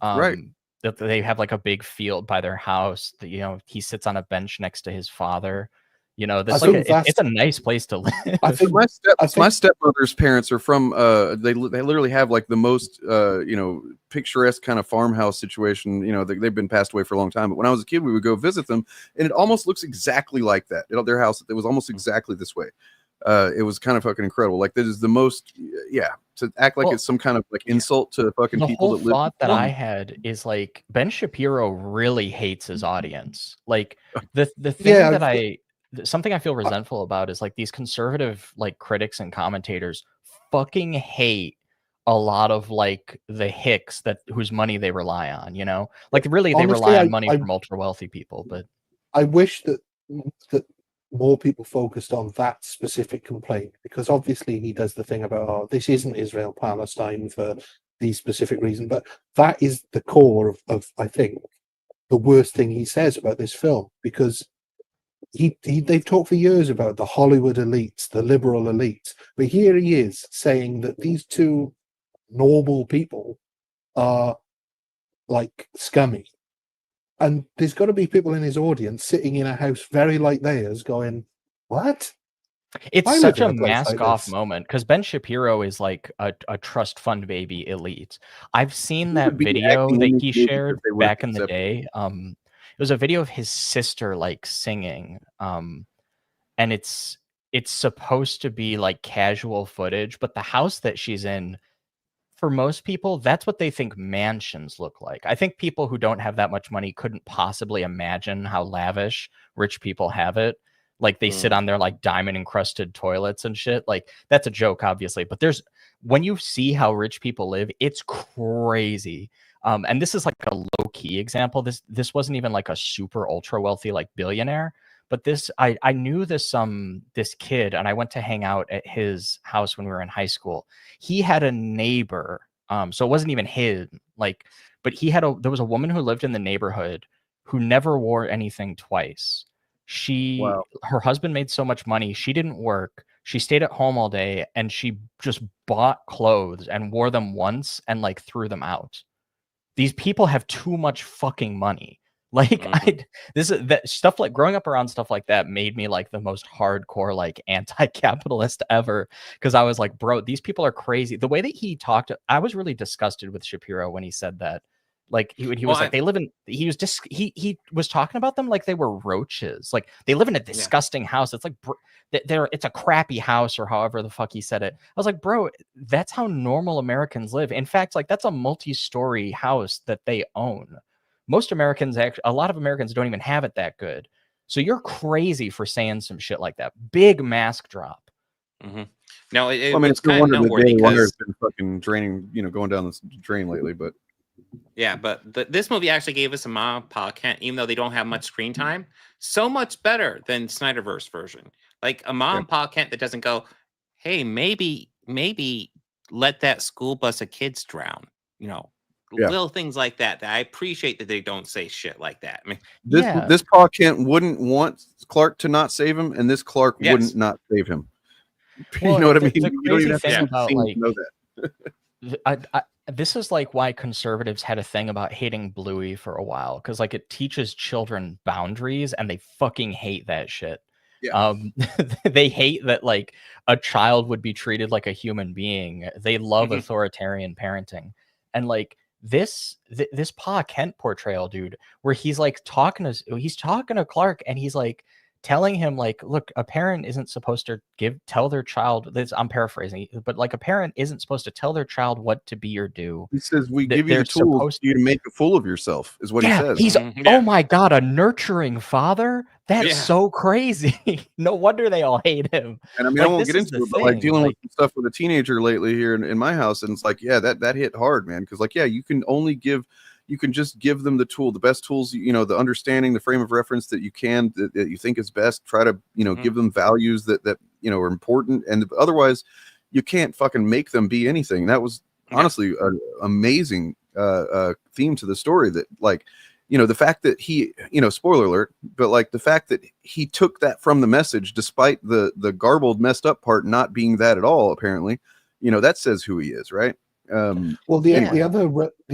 Right. That they have like a big field by their house. That, you know, he sits on a bench next to his father. You know, it's a nice place to live. I think my stepmother's parents are from. They literally have like the most picturesque kind of farmhouse situation. You know, they've been passed away for a long time. But when I was a kid, we would go visit them, and it almost looks exactly like that. Their house, it was almost exactly this way. It was kind of fucking incredible. Like this is the most, to act like it's some kind of like insult to fucking people that live. The thought that I had is like Ben Shapiro really hates his audience. Like the thing something I feel resentful about is like these conservative like critics and commentators fucking hate a lot of like the hicks whose money they rely on, you know, like really they rely on money from ultra wealthy people. But I wish that more people focused on that specific complaint, because obviously he does the thing about this isn't Israel-Palestine for these specific reasons, but that is the core of I think the worst thing he says about this film, because they've talked for years about the Hollywood elites, the liberal elites, but here he is saying that these two normal people are like scummy. And there's got to be people in his audience sitting in a house very like theirs going, what? It's such a mask-off moment, because Ben Shapiro is like a trust fund baby elite. I've seen that video that he shared back in the day. It was a video of his sister like singing, and it's supposed to be like casual footage, but the house that she's in, for most people, that's what they think mansions look like. I think people who don't have that much money couldn't possibly imagine how lavish rich people have it. Like they sit on their like diamond encrusted toilets and shit. Like that's a joke, obviously, but when you see how rich people live, it's crazy. And this is like a low key example. This wasn't even like a super ultra wealthy like billionaire, but I knew this kid, and I went to hang out at his house when we were in high school. He had a neighbor, so it wasn't even his like, but there was a woman who lived in the neighborhood who never wore anything twice. Her husband made so much money, she didn't work. She stayed at home all day, and she just bought clothes and wore them once and like threw them out. These people have too much fucking money. Like that stuff, like growing up around stuff like that made me like the most hardcore like anti-capitalist ever, because I was like, bro, these people are crazy. The way that he talked, I was really disgusted with Shapiro when he said that. Like he was like, they live in, he was talking about them like they were roaches. Like they live in a disgusting house. It's like it's a crappy house, or however the fuck he said it. I was like, bro, that's how normal Americans live. In fact, like that's a multi-story house that they own. Most Americans, a lot of Americans don't even have it that good. So you're crazy for saying some shit like that. Big mask drop. No, it's no wonder the Daily Wire has been fucking draining, going down this drain lately. But Yeah, but this movie actually gave us a mom and pa Kent, even though they don't have much screen time. So much better than Snyderverse version. Like a mom and pa Kent that doesn't go, hey, maybe let that school bus of kids drown. You know, little things like that. I appreciate that they don't say shit like that. I mean, This Pa Kent wouldn't want Clark to not save him, and this Clark wouldn't not save him. Well, you know what I mean? The You don't even crazy have to thing about see like to know that. this is like why conservatives had a thing about hating Bluey for a while, because like it teaches children boundaries and they fucking hate that shit. They hate that like a child would be treated like a human being. They love authoritarian parenting, and like this Pa Kent portrayal, dude, where he's talking to Clark, and he's like telling him like, look, a parent isn't supposed to tell their child this. I'm paraphrasing, but like a parent isn't supposed to tell their child what to be or do. He says we give you the tools for you to make a fool of yourself, is what he says. He's oh my god, a nurturing father. That's so crazy. No wonder they all hate him. And I mean, I won't get into it, but like dealing with stuff with a teenager lately here in my house, and it's like, that hit hard, man. Because like, you can just give them the best tools, the understanding, the frame of reference that you can, that you think is best. Try to, give them values that are important, and otherwise, you can't fucking make them be anything. That was honestly an amazing theme to the story. That like, the fact that he, spoiler alert, but like the fact that he took that from the message, despite the garbled, messed up part not being that at all, apparently, that says who he is, right? Well, the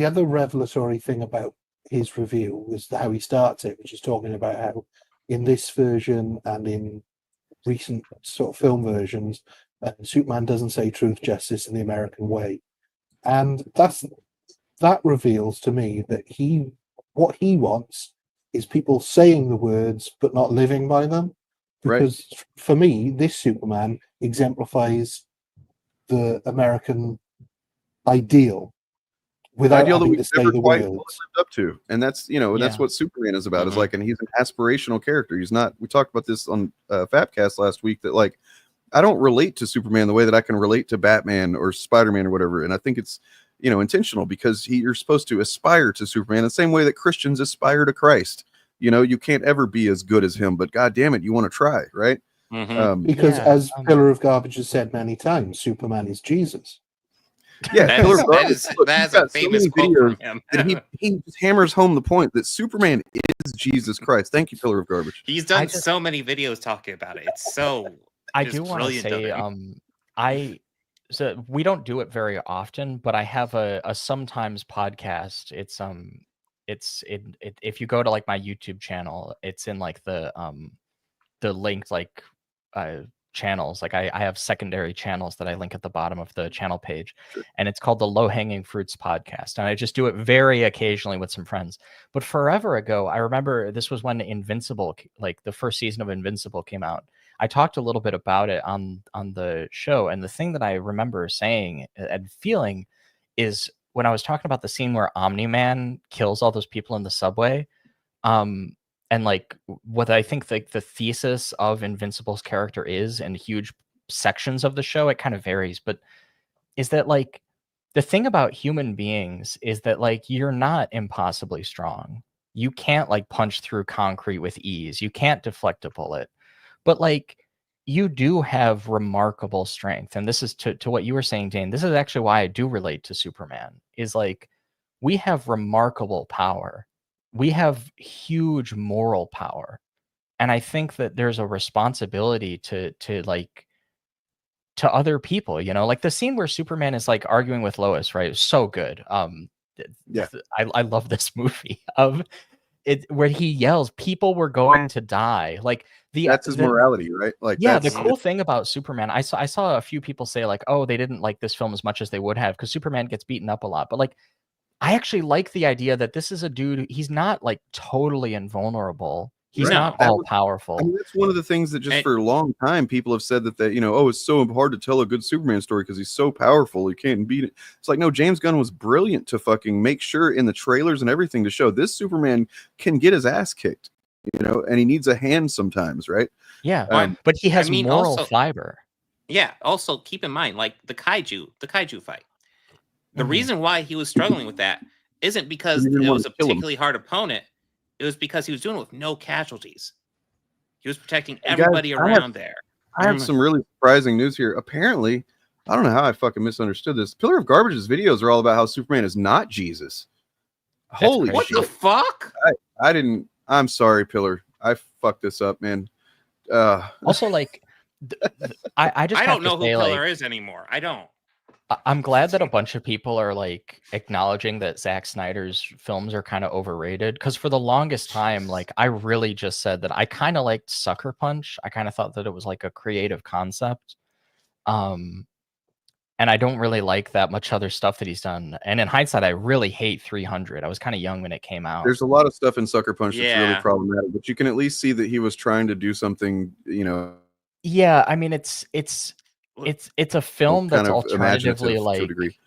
other revelatory thing about his review was how he starts it, which is talking about how in this version and in recent sort of film versions, Superman doesn't say truth, justice, in the American way, and that reveals to me that what he wants is people saying the words but not living by them. Because for me, this Superman exemplifies the American ideal without having to say the words. Lived up to, and that's that's what Superman is about. Is like, and he's an aspirational character. He's not. We talked about this on Fapcast last week. That like, I don't relate to Superman the way that I can relate to Batman or Spider-Man or whatever. And I think it's intentional, because you're supposed to aspire to Superman the same way that Christians aspire to Christ. You can't ever be as good as him, but God damn it, you want to try, right? Because as Pillar of Garbage has said many times, Superman is Jesus. Yeah, that's a famous quote from him. And he just hammers home the point that Superman is Jesus Christ. Thank you, Pillar of Garbage. He's done so many videos talking about it. It's so I do want to say so we don't do it very often, but I have a sometimes podcast. It's if you go to like my YouTube channel, it's in like the linked like channels. Like I have secondary channels that I link at the bottom of the channel page, and it's called the Low Hanging Fruits Podcast, and I just do it very occasionally with some friends. But forever ago, I remember this was when Invincible, like the first season of Invincible, came out. I talked a little bit about it on the show, and the thing that I remember saying and feeling is when I was talking about the scene where Omni-Man kills all those people in the subway, and like what I think the thesis of Invincible's character is in huge sections of the show, it kind of varies, but is that like the thing about human beings is that like you're not impossibly strong. You can't like punch through concrete with ease. You can't deflect a bullet. But like you do have remarkable strength. And this is to what you were saying, Dane. This is actually why I do relate to Superman, is like we have remarkable power. We have huge moral power. And I think that there's a responsibility to other people, like the scene where Superman is like arguing with Lois, right? It's so good. I love this movie where he yells, people were going to die. Like that's his morality, right? Like, the cool thing about Superman, I saw a few people say like, oh, they didn't like this film as much as they would have because Superman gets beaten up a lot. But like, I actually like the idea that this is a dude, he's not like totally invulnerable. He's not all powerful. I mean, that's one of the things that just for a long time people have said that it's so hard to tell a good Superman story because he's so powerful, you can't beat it. It's like, no, James Gunn was brilliant to fucking make sure in the trailers and everything to show this Superman can get his ass kicked, and he needs a hand sometimes, right? Yeah, but he has moral fiber. Yeah, also keep in mind, like the kaiju fight. The reason why he was struggling with that isn't because He didn't it want was to a kill him. particularly hard opponent. It was because he was doing it with no casualties. He was protecting Hey, guys, everybody around there. I have some really surprising news here. Apparently, I don't know how I fucking misunderstood this. Pillar of Garbage's videos are all about how Superman is not Jesus. Holy what shit. the fuck? I didn't. I'm sorry, Pillar. I fucked this up, man. Also, like, I just I have don't know to say, who Pillar like, is anymore. I don't. I'm glad that a bunch of people are like acknowledging that Zack Snyder's films are kind of overrated. Because for the longest time, like, I really just said that I kind of liked Sucker Punch. I kind of thought that it was like a creative concept. And I don't really like that much other stuff that he's done. And in hindsight, I really hate 300. I was kind of young when it came out. There's a lot of stuff in Sucker Punch that's really Yeah. problematic, but you can at least see that he was trying to do something, you know. Yeah, I mean, it's a film kind that's of alternatively imaginative to a like degree.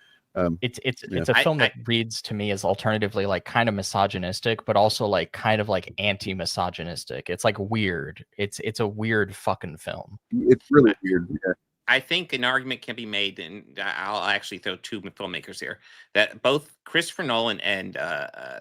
It's a film that reads to me as alternatively like kind of misogynistic, but also like kind of like anti-misogynistic. It's like weird. It's a weird fucking film. It's really weird. Yeah. I think an argument can be made, and I'll actually throw two filmmakers here, that both Christopher Nolan and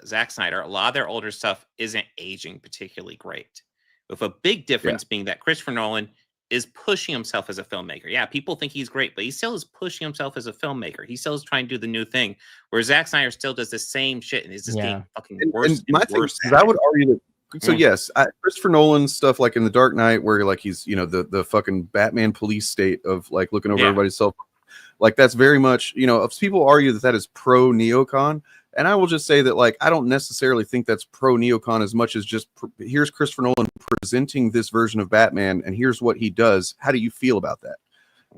Zack Snyder, a lot of their older stuff isn't aging particularly great. With a big difference being that Christopher Nolan is pushing himself as a filmmaker. Yeah, people think he's great, but he still is pushing himself as a filmmaker. He still is trying to do the new thing, where Zack Snyder still does the same shit and is just getting fucking worse and worse. I would argue that. So yes, Christopher Nolan's stuff, like in The Dark Knight, where like he's, you know, the fucking Batman police state of like looking over everybody's cell phone, like that's very much, you know, if people argue that is pro neocon, and I will just say that like I don't necessarily think that's pro neocon as much as just here's Christopher Nolan presenting this version of Batman, and here's what he does. How do you feel about that?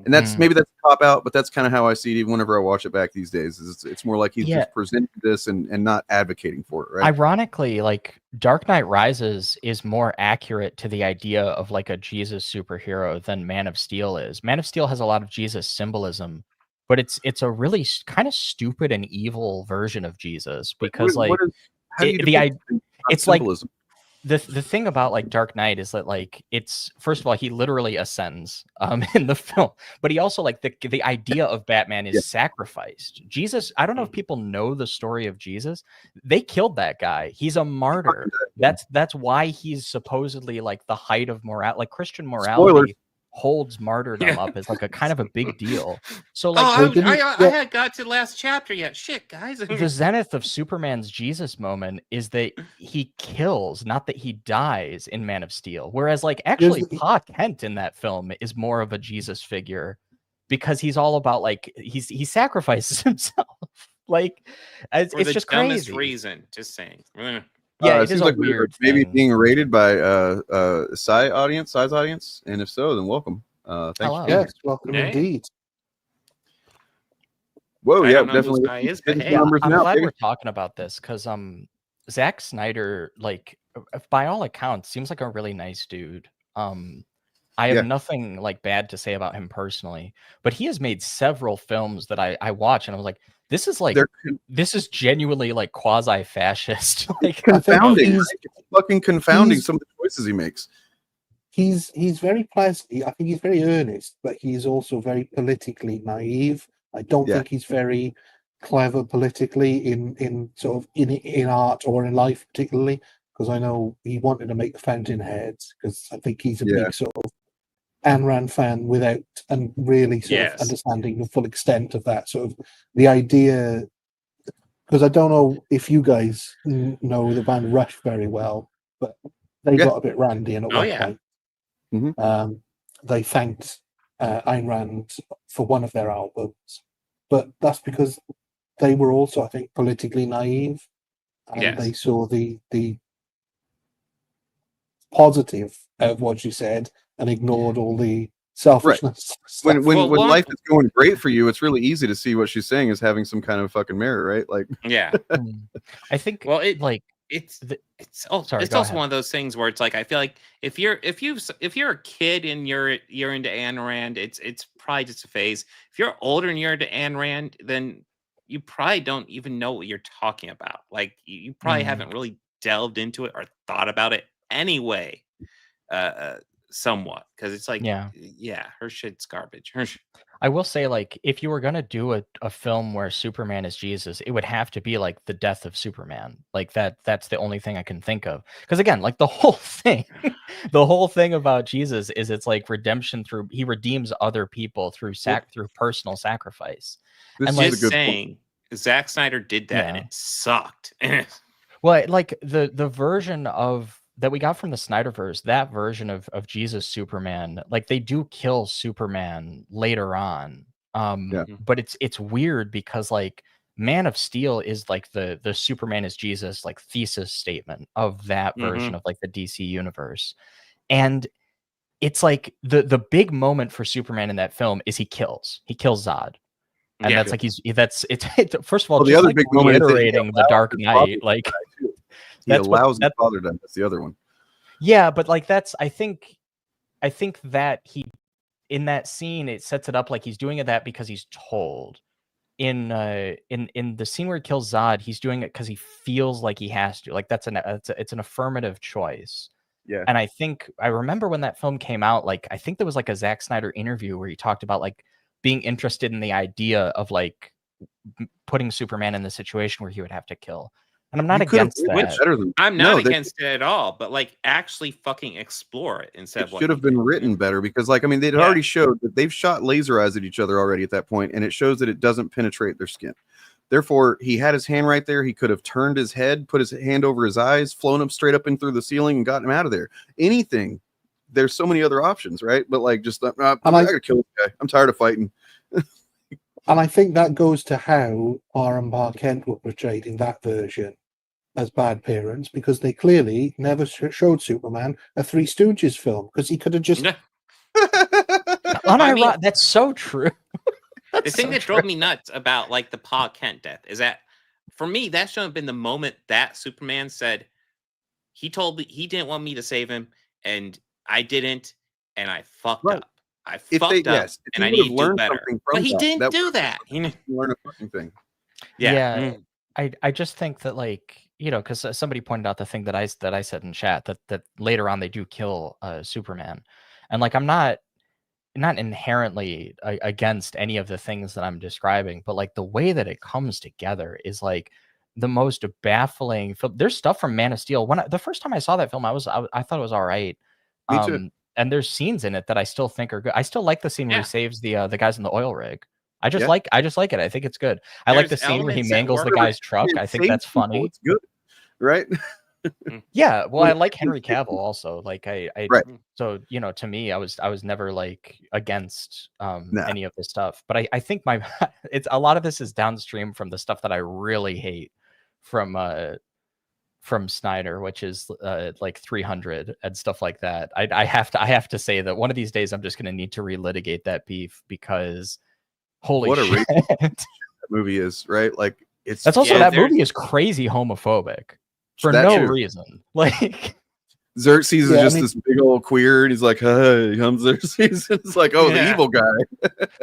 And that's maybe that's a cop out, but that's kind of how I see it even whenever I watch it back these days. It's more like he's just presenting this and not advocating for it, right? Ironically, like Dark Knight Rises is more accurate to the idea of like a Jesus superhero than Man of Steel is. Man of Steel has a lot of Jesus symbolism, but it's a really kind of stupid and evil version of Jesus because it's like the thing about like Dark Knight is that like it's first of all he literally ascends in the film, but he also like the idea of Batman is sacrificed. Jesus, I don't know if people know the story of Jesus. They killed that guy. He's a martyr. That's why he's supposedly like the height of moral, like Christian morality. Holds martyrdom up as like a kind of a big deal. So like I had got to the last chapter yet. Shit, guys. The zenith of Superman's Jesus moment is that he kills, not that he dies in Man of Steel. Whereas like actually Pa Kent in that film is more of a Jesus figure because he's all about like he sacrifices himself. Like it's just dumbest crazy. Reason. Just saying. Yeah, it seems like weird maybe being rated by size audience, and if so, then welcome. Thanks. Yes, welcome indeed. Whoa, I yeah, don't know definitely. Who this guy is, but hey, I'm glad we're talking about this because Zack Snyder, like by all accounts, seems like a really nice dude. I have nothing like bad to say about him personally, but he has made several films that I watch and I was like, this is genuinely like quasi-fascist. Like confounding. It's fucking confounding some of the choices he makes. He's very pleasant. I think he's very earnest, but he's also very politically naive. I don't think he's very clever politically in sort of in art or in life particularly, because I know he wanted to make the Fountainheads because I think he's a big sort of Ayn Rand fan without and really sort of understanding the full extent of that sort of the idea. Because I don't know if you guys know the band Rush very well, but they got a bit randy in a way. They thanked Ayn Rand for one of their albums, but that's because they were also, I think, politically naive, and they saw the positive of what she said and ignored all the selfishness. When life is going great for you, it's really easy to see what she's saying is having some kind of fucking merit, right? Like, I think it's also one of those things where it's like I feel like if you're a kid and you're into Ayn Rand, it's probably just a phase. If you're older and you're into Ayn Rand, then you probably don't even know what you're talking about. Like you probably haven't really delved into it or thought about it anyway. Somewhat, because it's like her shit's garbage. I will say, like, if you were gonna do a film where Superman is Jesus, it would have to be like the death of Superman. Like that's the only thing I can think of. Because again, like the whole thing, the whole thing about Jesus is it's like redemption through he redeems other people through through personal sacrifice. And like, just saying, Zack Snyder did that and it sucked. Well, like the version of that we got from the Snyderverse, that version of Jesus Superman, like they do kill Superman later on. But it's weird because like Man of Steel is like the Superman is Jesus like thesis statement of that version of like the DC universe. And it's like the big moment for Superman in that film is he kills Zod. And that's like it's first of all, the just other like big moment is reiterating the Dark Knight, like he allows his father to die. That's the other one. Yeah, but like that's I think that he in that scene it sets it up like he's doing that because he's told. In the scene where he kills Zod, he's doing it because he feels like he has to. Like it's an affirmative choice. Yeah. And I remember when that film came out, like I think there was like a Zack Snyder interview where he talked about like being interested in the idea of like putting Superman in the situation where he would have to kill. And I'm not against that. I'm not against it at all, but like actually fucking explore it instead of what should have been written better, because like I mean they'd already showed that they've shot laser eyes at each other already at that point, and it shows that it doesn't penetrate their skin. Therefore, he had his hand right there. He could have turned his head, put his hand over his eyes, flown up straight up in through the ceiling, and gotten him out of there. Anything. There's so many other options, right? But like, just I gotta kill this guy. I'm tired of fighting. And I think that goes to how R and Bar Kent were portrayed in that version as bad parents, because they clearly never showed Superman a Three Stooges film, because he could have just. That's so true. The thing that drove me nuts about like the Pa Kent death is that for me that should have been the moment that Superman said he told me he didn't want me to save him and I didn't and I fucked up. I fucked up and I need to do better. But he didn't do that. He didn't learn a fucking thing. Yeah. I just think that like, you know, because somebody pointed out the thing that I said in chat that later on they do kill Superman, and like I'm not inherently against any of the things that I'm describing, but like the way that it comes together is like the most baffling film. There's stuff from Man of Steel. The first time I saw that film, I thought it was all right. Me too. And there's scenes in it that I still think are good. I still like the scene where he saves the guys in the oil rig. I just like it. I think it's good. I like the scene where he mangles the guy's truck. I think that's funny. It's good, right? Yeah, well, I like Henry Cavill also. Like so you know, to me, I was never like against any of this stuff. But I think it's a lot of this is downstream from the stuff that I really hate from Snyder, which is like 300 and stuff like that. I have to say that one of these days I'm just going to need to relitigate that beef, because holy shit, that movie is, right? Like that's also that movie is crazy homophobic for no reason. Like Xerxes is just this big old queer, and he's like, "Hey, I'm Xerxes." It's like, oh, the evil guy.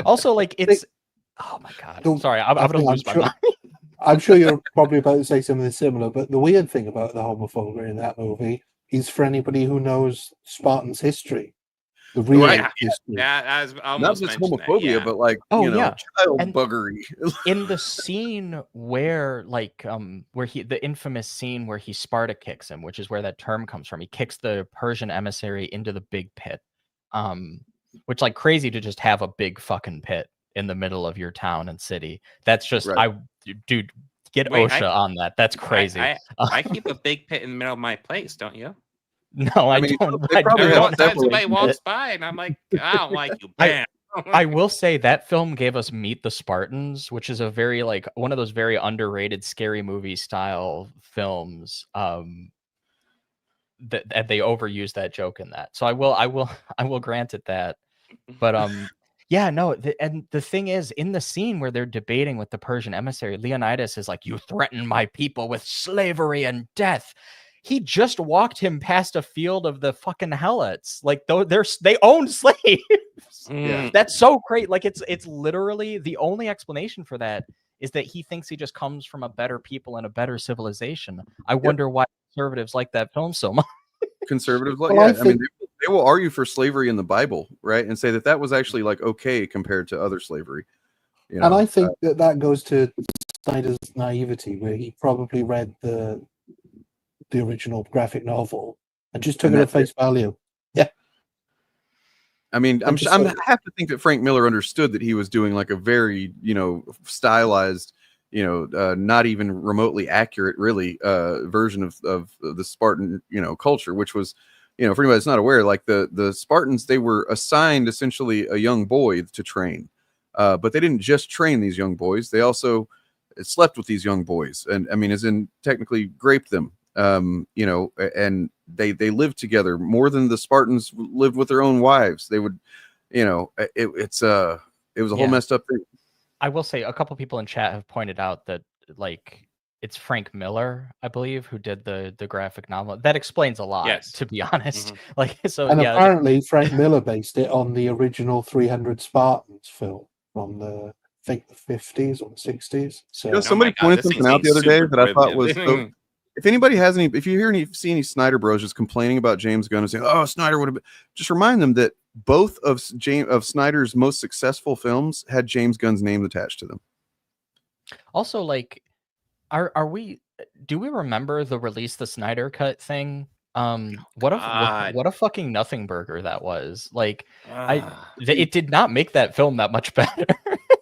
Also, like it's oh my god. Sorry, I'm gonna lose my mind. I'm sure you're probably about to say something similar, but the weird thing about the homophobia in that movie is, for anybody who knows Spartan's history, the real history. I was almost not just homophobia, but like child buggery. In the scene where the infamous scene where he Sparta kicks him, which is where that term comes from. He kicks the Persian emissary into the big pit, which like crazy to just have a big fucking pit in the middle of your town and city. That's just dude, get OSHA on that. That's crazy. I keep a big pit in the middle of my place, don't you? No, I don't. Every time somebody walks by and I'm like, I don't like you. Bam. I will say that film gave us Meet the Spartans, which is a very like one of those very underrated scary movie style films. That they overused that joke in that. So I will grant it that. But yeah, no, and the thing is, in the scene where they're debating with the Persian emissary, Leonidas is like, "You threaten my people with slavery and death." He just walked him past a field of the fucking helots. Like, they own slaves. That's so great. Like, it's literally the only explanation for that is that he thinks he just comes from a better people and a better civilization. I wonder why conservatives like that film so much. Conservatives, I mean, they they will argue for slavery in the Bible, right, and say that that was actually like okay compared to other slavery. You know? And I think that goes to Snyder's naivety, where he probably read the original graphic novel and just took it at face value. Yeah. I mean, I have to think that Frank Miller understood that he was doing like a very, stylized, not even remotely accurate, really, version of the Spartan, culture, which was, for anybody that's not aware, like the Spartans, they were assigned essentially a young boy to train, but they didn't just train these young boys; they also slept with these young boys, and I mean, as in technically raped them. And they lived together more than the Spartans lived with their own wives. They would, it was a whole messed up thing. I will say a couple people in chat have pointed out that like it's Frank Miller, I believe, who did the graphic novel. That explains a lot, to be honest. Like, so and apparently Frank Miller based it on the original 300 Spartans film from the, I think, the 50s or the 60s. So somebody pointed something out the other day that I thought was so. If anybody has any, if you see any Snyder Bros just complaining about James Gunn and saying, "Oh, Snyder would have been," just remind them that both of Snyder's most successful films had James Gunn's name attached to them. Also, like, do we remember the release the Snyder Cut thing? What a fucking nothing burger that was. Like, it did not make that film that much better.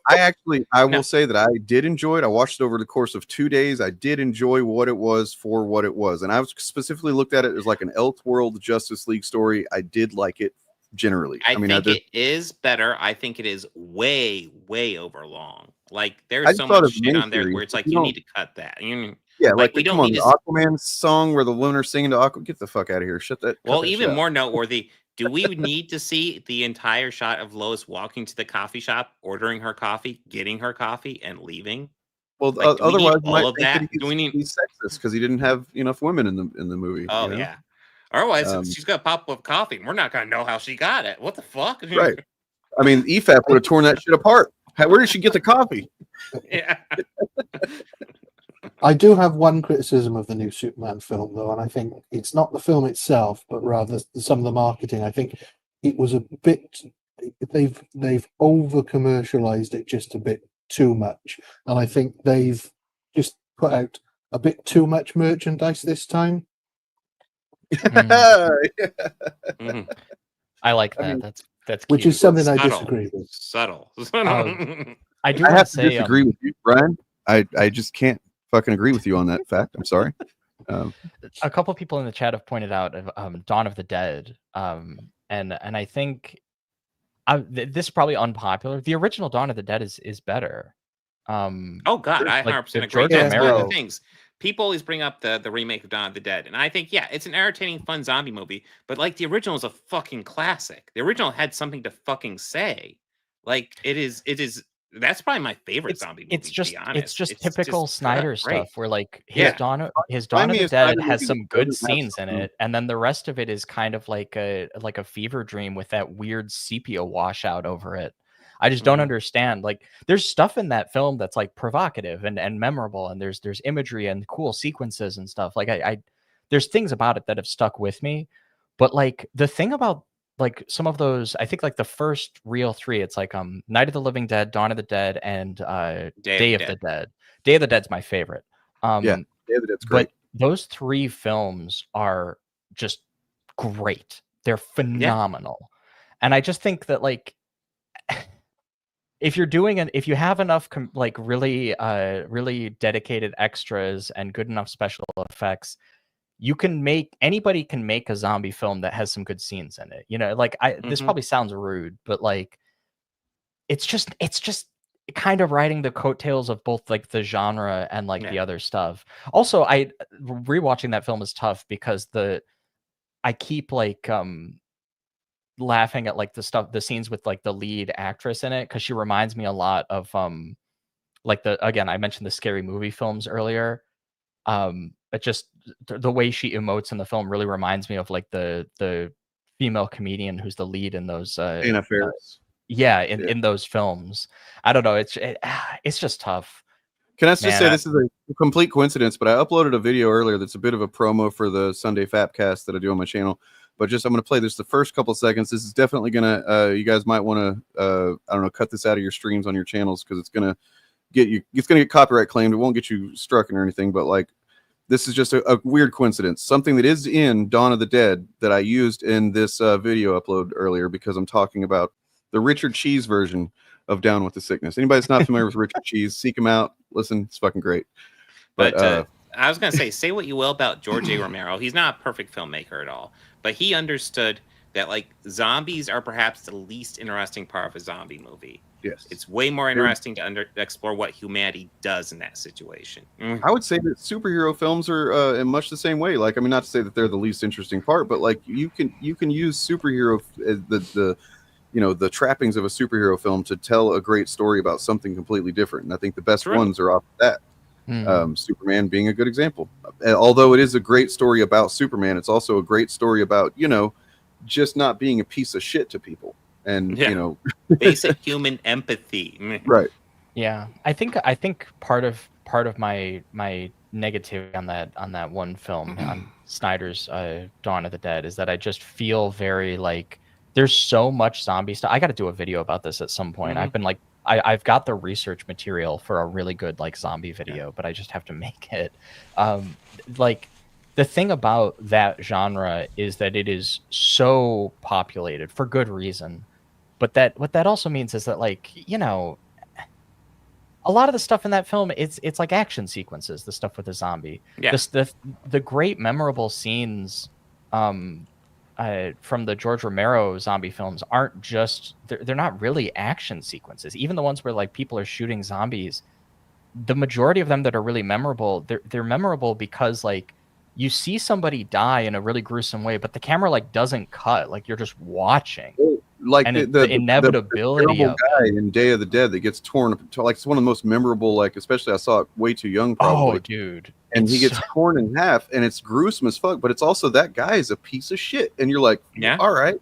I will say that I did enjoy it. I watched it over the course of 2 days. I did enjoy what it was for what it was. And I was specifically looked at it as like an Elseworld Justice League story. I did like it generally. I think it is better. I think it is way, way over long. Like there's so much shit on there where it's like, you need to cut that. Like we don't need the Aquaman song where the Lunar singing to Aquaman. Get the fuck out of here. Shut that. Well, even more noteworthy. Do we need to see the entire shot of Lois walking to the coffee shop, ordering her coffee, getting her coffee, and leaving? Well, like, otherwise, all of that. Do we need he's sexist because he didn't have enough women in the movie? Oh yeah. Otherwise, she's got to pop up coffee. We're not gonna know how she got it. What the fuck? Right. I mean, EFAP would have torn that shit apart. Where did she get the coffee? Yeah. I do have one criticism of the new Superman film, though, and I think it's not the film itself, but rather some of the marketing. I think it was a bit. They've over commercialized it just a bit too much, and I think they've just put out a bit too much merchandise this time. I like that. I mean, that's cute. Which is something I disagree with. Subtle. I do have to disagree with you, Brian. I just can't fucking agree with you on that fact. I'm sorry. A couple people in the chat have pointed out Dawn of the Dead, and I think this is probably unpopular. The original Dawn of the Dead is better. Oh God, I 100% agree. That's one of the things. People always bring up the remake of Dawn of the Dead, and I think it's an entertaining, fun zombie movie. But like the original is a fucking classic. The original had something to fucking say. Like it is. That's probably my favorite zombie movie. It's just to be honest. It's just typical Snyder stuff where like his Dawn of the Snyder Dead has some good scenes in it, and then the rest of it is kind of like a fever dream with that weird sepia washout over it. I just don't understand. Like there's stuff in that film that's like provocative and memorable, and there's imagery and cool sequences and stuff. Like I there's things about it that have stuck with me, but like the thing about like some of those, I think like the first real three, it's like Night of the Living Dead, Dawn of the Dead, and Day of the Dead. Day of the Dead's my favorite. Day of the Dead's great. But those three films are just great. They're phenomenal. And I just think that like if you have enough like really dedicated extras and good enough special effects, anybody can make a zombie film that has some good scenes in it. Like this probably sounds rude, but like it's just kind of riding the coattails of both like the genre and like the other stuff. Also, rewatching that film is tough because I keep like laughing at like the scenes with like the lead actress in it because she reminds me a lot of like I mentioned the Scary Movie films earlier. It just the way she emotes in the film really reminds me of like the female comedian who's the lead in those Anna Faris. In those films. I don't know. It's just tough. Can I just say this is a complete coincidence, but I uploaded a video earlier that's a bit of a promo for the Sunday Fapcast that I do on my channel. But just I'm going to play this the first couple seconds. This is definitely going to you guys might want to I don't know, cut this out of your streams on your channels because it's going to get copyright claimed. It won't get you struck or anything, but like this is just a weird coincidence. Something that is in Dawn of the Dead that I used in this video upload earlier because I'm talking about the Richard Cheese version of Down with the Sickness. Anybody that's not familiar with Richard Cheese, seek him out. Listen, it's fucking great. But I was going to say what you will about George A. Romero. He's not a perfect filmmaker at all, but he understood that like zombies are perhaps the least interesting part of a zombie movie. Yes. It's way more interesting to explore what humanity does in that situation. I would say that superhero films are in much the same way. Like, I mean, not to say that they're the least interesting part, but like you can use superhero the trappings of a superhero film to tell a great story about something completely different. And I think the best ones are off of that. Superman being a good example. Although it is a great story about Superman, it's also a great story about, just not being a piece of shit to people. And, basic human empathy. Right. Yeah. I think part of my negativity on that one film, on Snyder's Dawn of the Dead, is that I just feel very like there's so much zombie stuff. I got to do a video about this at some point. I've been like, I've got the research material for a really good like zombie video, but I just have to make it. Like the thing about that genre is that it is so populated for good reason. But what that also means is that like, a lot of the stuff in that film, it's like action sequences, the stuff with the zombie. Yeah. The great memorable scenes from the George Romero zombie films aren't just they're not really action sequences. Even the ones where like people are shooting zombies, the majority of them that are really memorable, they're memorable because like you see somebody die in a really gruesome way, but the camera like doesn't cut, like you're just watching. Like and the inevitability the of guy in Day of the Dead that gets torn like it's one of the most memorable, like especially I saw it way too young probably. Oh dude. And he gets torn in half and it's gruesome as fuck, but it's also that guy is a piece of shit. And you're like, all right,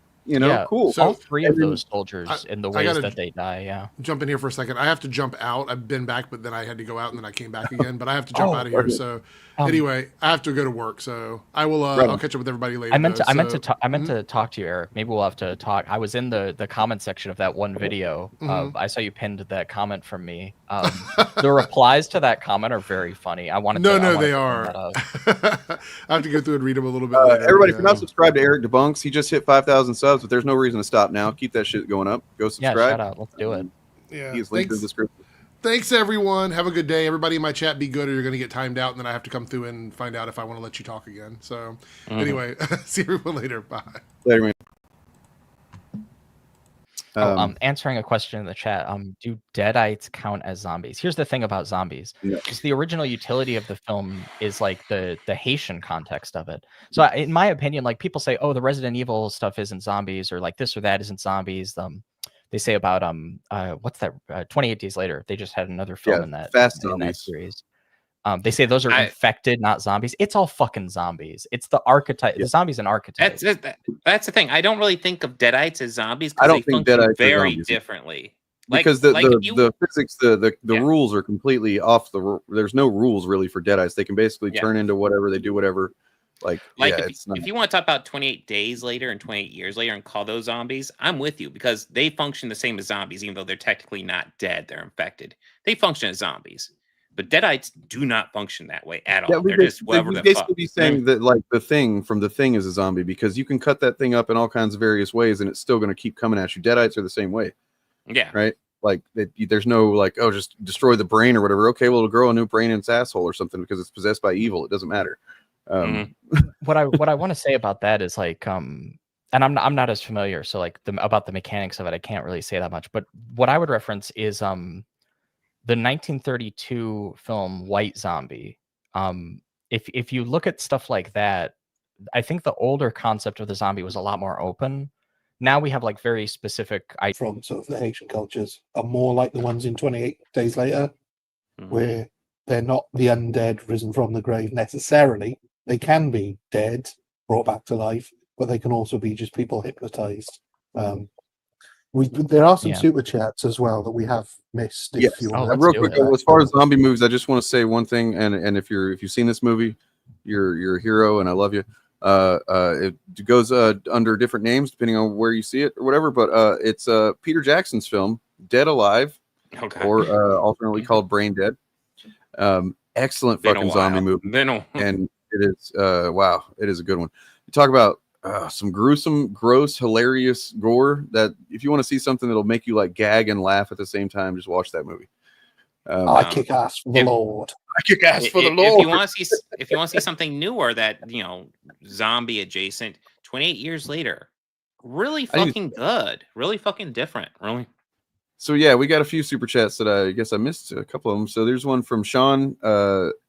cool. So all three of those soldiers in the ways that they die, Jump in here for a second. I have to jump out. I've been back, but then I had to go out and then I came back again. But I have to jump out of here. So anyway, I have to go to work. So I will I'll catch up with everybody later. I meant to talk to you, Eric. Maybe we'll have to talk. I was in the comment section of that one video. I saw you pinned that comment from me. The replies to that comment are very funny. I wanted to they are. I have to go through and read them a little bit later. Everybody, if you're not subscribed to Eric Debunks, he just hit 5,000 subs, but there's no reason to stop now. Keep that shit going up. Go subscribe. Yeah, shout out. Let's do it. Yeah. He's linked in the description. Thanks, everyone. Have a good day. Everybody in my chat, be good or you're going to get timed out, and then I have to come through and find out if I want to let you talk again. So anyway, see everyone later. Bye. Later, man. Answering a question in the chat, do Deadites count as zombies? Here's the thing about zombies. Because the original utility of the film is like the Haitian context of it. So in my opinion, like people say, oh, the Resident Evil stuff isn't zombies, or like this or that isn't zombies. They say about what's that? 28 Days Later. They just had another film in that series. They say those are infected, not zombies. It's all fucking zombies. It's the archetype. The zombie's an archetype. That's the thing. I don't really think of Deadites as zombies I because don't they think function Deadites very are differently. Because the physics, the rules are completely off there's no rules really for Deadites. They can basically turn into whatever, they do whatever. If you want to talk about 28 Days Later and 28 Years Later and call those zombies, I'm with you because they function the same as zombies, even though they're technically not dead. They're infected. They function as zombies. But Deadites do not function that way at all. They're just whatever the fuck. Basically be saying that like the thing from the thing is a zombie because you can cut that thing up in all kinds of various ways and it's still going to keep coming at you. Deadites are the same way. Yeah. Right? Like there's no like, oh, just destroy the brain or whatever. Okay, well, it'll grow a new brain in its asshole or something because it's possessed by evil. It doesn't matter. What I want to say about that is like and I'm not as familiar, so like about the mechanics of it, I can't really say that much. But what I would reference is the 1932 film White Zombie. If you look at stuff like that, I think the older concept of the zombie was a lot more open. Now we have like very specific from sort of the Haitian cultures are more like the ones in 28 Days Later, where they're not the undead risen from the grave necessarily. They can be dead, brought back to life, but they can also be just people hypnotized. There are some super chats as well that we have missed. If you want real quick, as far as zombie movies, I just want to say one thing, and if you've seen this movie, you're a hero, and I love you. It goes under different names depending on where you see it or whatever. But it's Peter Jackson's film, Dead Alive, or alternately called Brain Dead. Excellent fucking zombie movie. And it is wow, it is a good one. You talk about some gruesome, gross, hilarious gore that if you want to see something that'll make you like gag and laugh at the same time, just watch that movie. I kick ass for the Lord. I kick ass for the Lord. If you want to see something newer that, you know, zombie adjacent, 28 years later, really fucking good, really fucking different, really. So yeah, we got a few super chats that I guess I missed a couple of them. So there's one from Sean,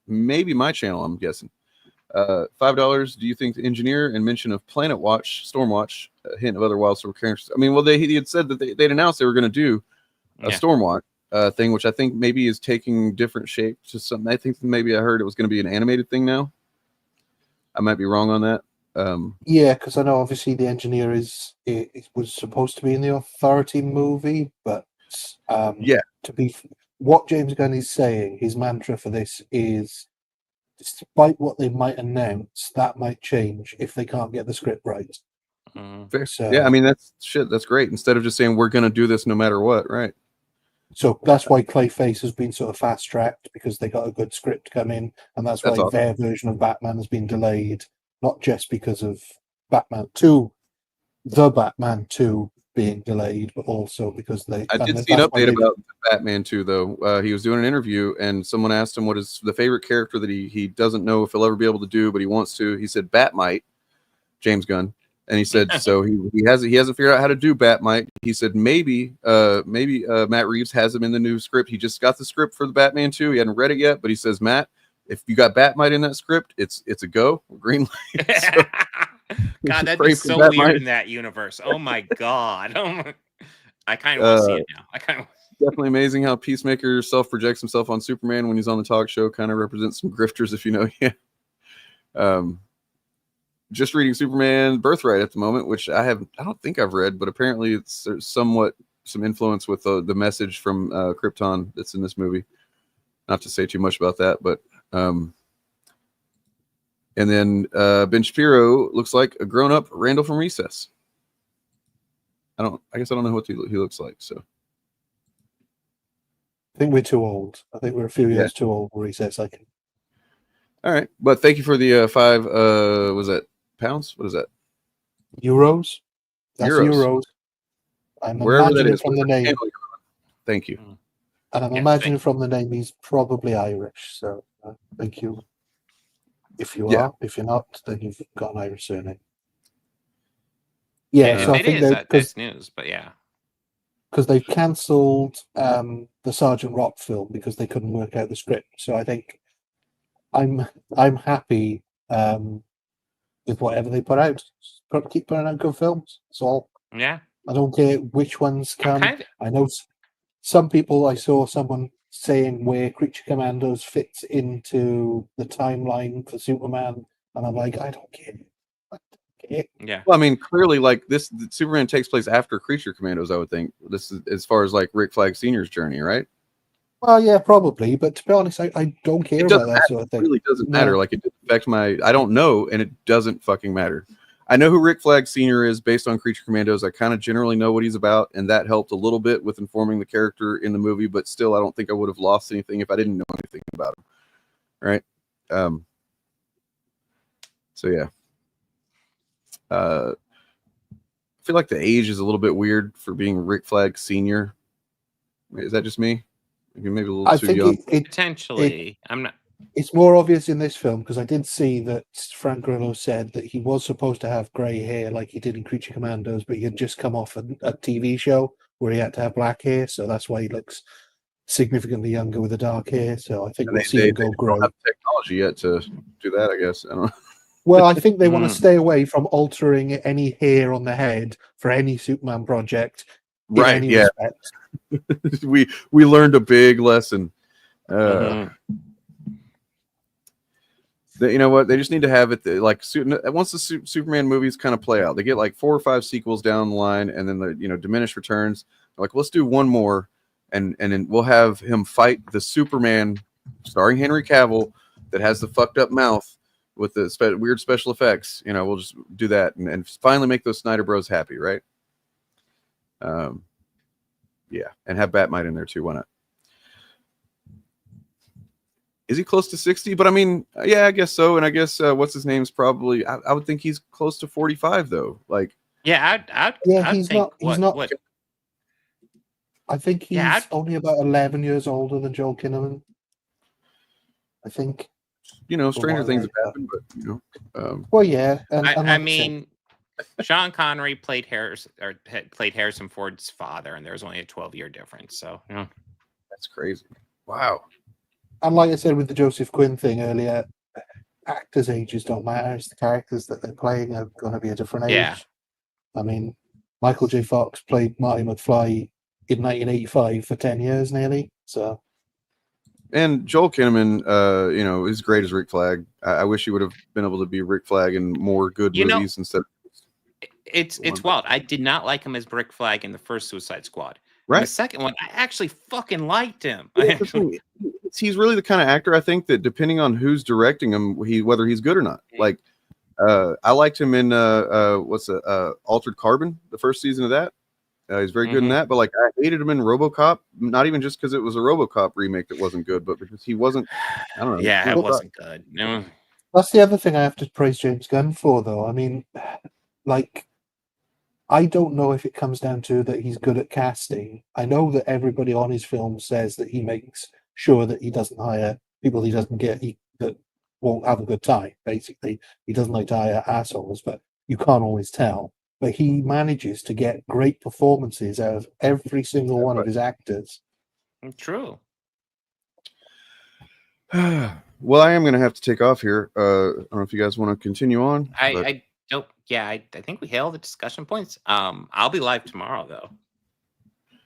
maybe my channel, I'm guessing. $5. Do you think the engineer and mention of Planet Watch, Stormwatch, a hint of other Wildstorm characters? I mean, well, he had said that they'd announced they were going to do a Stormwatch thing, which I think maybe is taking different shape to something. I think maybe I heard it was going to be an animated thing now. I might be wrong on that. Yeah, because I know obviously the engineer it was supposed to be in the Authority movie, but to be what James Gunn is saying, his mantra for this is, despite what they might announce, that might change if they can't get the script right. So, yeah, I mean that's great. Instead of just saying we're going to do this no matter what, right? So that's why Clayface has been sort of fast tracked, because they got a good script come in, and that's why awesome. Their version of Batman has been delayed, not just because of Batman 2, the Batman 2 being delayed, but also because they. I did see an update about Batman 2 though. He was doing an interview, and someone asked him what is the favorite character that he doesn't know if he'll ever be able to do, but he wants to. He said Batmite, James Gunn. And he said, so he hasn't figured out how to do Batmite. He said maybe Matt Reeves has him in the new script. He just got the script for the Batman 2. He hadn't read it yet, but he says, Matt, if you got Batmite in that script, it's a go. Green light. So, God, that'd be so weird in that universe. Oh my God. I kind of want to see it now. I kind of. Definitely amazing how Peacemaker self-projects himself on Superman when he's on the talk show. Kind of represents some grifters, if you know. Yeah. Just reading Superman Birthright at the moment, which I don't think I've read, but apparently there's somewhat some influence with the message from Krypton that's in this movie. Not to say too much about that, but and then Ben Shapiro looks like a grown-up Randall from Recess. I guess I don't know what he looks like. So I think we're too old. I think we're a few years too old for Recess. All right, but thank you for the 5. Was that pounds? What is that? Euros. That's euros. I'm imagining from the name. Thank you. And I'm imagining from the name he's probably Irish. So thank you. If you are, if you're not, then you've got an Irish surname. Yeah, so I think that's news, but yeah. Because they've cancelled the Sergeant Rock film because they couldn't work out the script. So I think I'm happy with whatever they put out. Keep putting out good films. That's all. Yeah. I don't care which ones come. I know some people, I saw someone saying where Creature Commandos fits into the timeline for Superman. And I'm like, I don't care. Yeah. Well, I mean, clearly, like this, Superman takes place after Creature Commandos. I would think this is as far as like Rick Flag Sr.'s journey, right? Well, yeah, probably. But to be honest, I don't care about that sort of thing. It really doesn't matter. Like it doesn't affect my. I don't know, and it doesn't fucking matter. I know who Rick Flag Sr. is based on Creature Commandos. I kind of generally know what he's about, and that helped a little bit with informing the character in the movie. But still, I don't think I would have lost anything if I didn't know anything about him. Right? So yeah. I feel like the age is a little bit weird for being Rick Flag Sr. Is that just me? Maybe a little too young. Potentially. I'm not. It's more obvious in this film because I did see that Frank Grillo said that he was supposed to have grey hair like he did in Creature Commandos, but he had just come off a TV show where he had to have black hair, so that's why he looks significantly younger with the dark hair. So I think we'll see him go grow. Don't have technology yet to do that, I guess. I don't know. Well, I think they want to stay away from altering any hair on the head for any Superman project. Right? Yeah. we learned a big lesson. You know what? They just need to have it like once the Superman movies kind of play out, they get like 4 or 5 sequels down the line, and then the diminished returns. Like, let's do one more, and then we'll have him fight the Superman starring Henry Cavill that has the fucked up mouth with the weird special effects. You know, we'll just do that and finally make those Snyder Bros happy, right? Yeah, and have Batmite in there too. Why not? Is he close to 60? But I mean, yeah, I guess so. And I guess what's his name's probably. I would think he's close to 45 though. Like, yeah, he's think not. what I think he's only about 11 years older than Joel Kinnaman. I think. You know, stranger things have happened, but you know. Well, yeah. And I mean, Sean Connery played Harrison Ford's father, and there was only a 12-year difference. So, you know. That's crazy. Wow. And like I said with the Joseph Quinn thing earlier, actors' ages don't matter. It's the characters that they're playing are going to be a different age. Yeah. I mean, Michael J. Fox played Marty McFly in 1985 for 10 years nearly. So. And Joel Kinnaman, you know, is great as Rick Flag. I wish he would have been able to be Rick Flag in more good movies instead of. It's wild. I did not like him as Rick Flag in the first Suicide Squad. Right. In the second one, I actually fucking liked him. Yeah, he's really the kind of actor I think that depending on who's directing him, whether he's good or not. Like, I liked him in Altered Carbon, the first season of that. He's very good in that, but like I hated him in RoboCop, not even just because it was a RoboCop remake that wasn't good, but because he wasn't. I don't know. Yeah, it wasn't good. No. That's the other thing I have to praise James Gunn for, though. I mean, like, I don't know if it comes down to that he's good at casting. I know that everybody on his film says that he makes sure that he doesn't hire people he doesn't get that won't have a good time. Basically, he doesn't like to hire assholes, but you can't always tell. But he manages to get great performances out of every single one of his actors. True. Well, I am going to have to take off here. I don't know if you guys want to continue on. I don't. Yeah, I think we held the discussion points. I'll be live tomorrow though.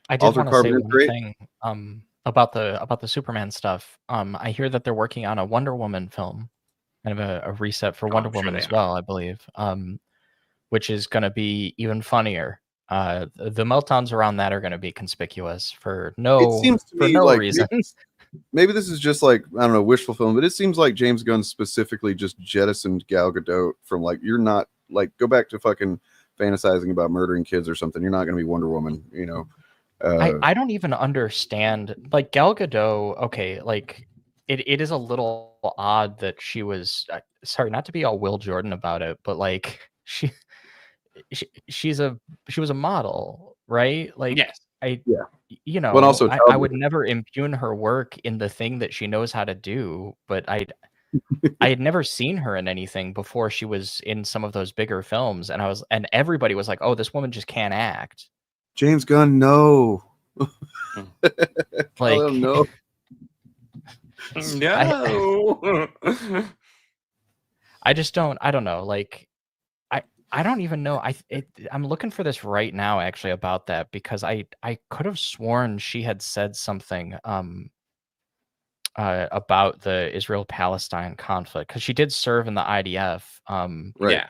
I did want to say one thing about the Superman stuff. I hear that they're working on a Wonder Woman film, kind of a reset for Wonder Woman as well, I believe. Which is going to be even funnier. The meltdowns around that are going to be conspicuous for no reason. Maybe this is just like, I don't know, wishful film, but it seems like James Gunn specifically just jettisoned Gal Gadot from like, you're not like, go back to fucking fantasizing about murdering kids or something. You're not going to be Wonder Woman, you know? I don't even understand, like Gal Gadot. Okay. Like it is a little odd that she was, sorry, not to be all Will Jordan about it, but like she was a model, right? Like, yes. You know, but also I would never impugn her work in the thing that she knows how to do, but I had never seen her in anything before she was in some of those bigger films, and everybody was like, "Oh, this woman just can't act." James Gunn, no. Like, no. No. I just don't. I don't know. Like, I don't even know. I'm looking for this right now, actually, about that, because I could have sworn she had said something about the Israel-Palestine conflict, because she did serve in the IDF. Right. Yeah.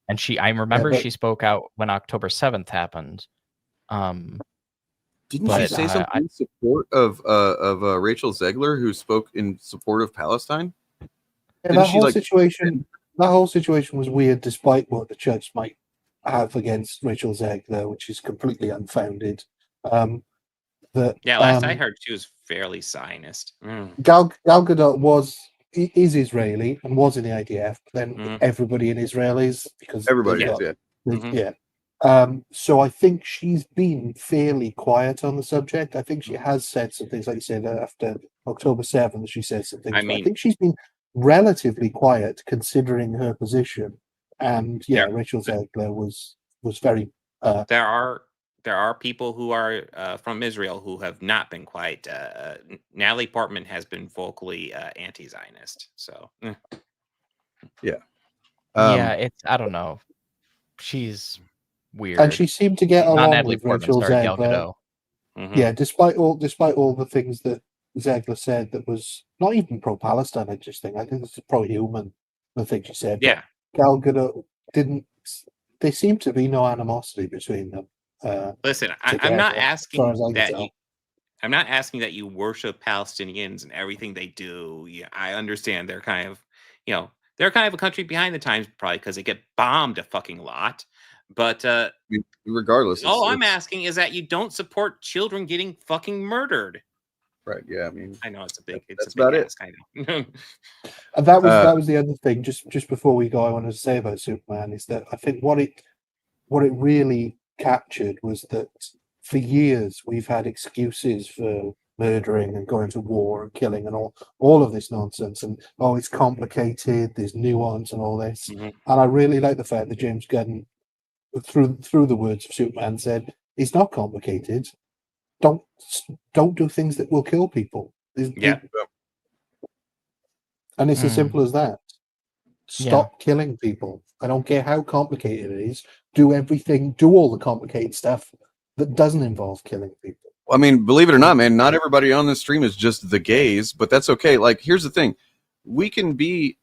And I remember she spoke out when October 7th happened. Didn't she say something in support of Rachel Zegler, who spoke in support of Palestine? Yeah, that whole situation was weird, despite what the church might have against Rachel Zegler, which is completely unfounded. Last I heard, she was fairly Zionist. Gal Gadot is Israeli and was in the IDF, but then everybody in Israel is, because everybody is, so I think she's been fairly quiet on the subject. I think she has said some things, like you said, after October 7th, she said some things. I think she's been relatively quiet considering her position. And Rachel Zegler was very. There are people who are from Israel who have not been quiet. Natalie Portman has been vocally anti-Zionist. So it's, I don't know. She's weird, and she seemed to get along with Rachel Zegler. Gal Gadot. Yeah, despite all the things that Zegler said that was not even pro-Palestine. I just think this is pro-human. The thing she said. Yeah, Gal Gadot didn't. There seemed to be no animosity between them. Listen, I'm not asking that. I'm not asking that you worship Palestinians and everything they do. Yeah, I understand they're kind of, they're kind of a country behind the times, probably because they get bombed a fucking lot. But regardless, all I'm asking is that you don't support children getting fucking murdered. Right. Yeah. I mean, I know it's a big. That's about it. Ask, I know. And that was the other thing. Just before we go, I wanted to say about Superman is that I think what it really captured was that for years we've had excuses for murdering and going to war and killing and all of this nonsense, and it's complicated, there's nuance and all this. And I really like the fact that James Gunn, through the words of Superman, said it's not complicated. Don't do things that will kill people. And it's as simple as that. Stop killing people. I don't care how complicated it is. Do all the complicated stuff that doesn't involve killing people. I mean, believe it or not, man, not everybody on this stream is just the gays, but that's okay. Like, here's the thing. We can be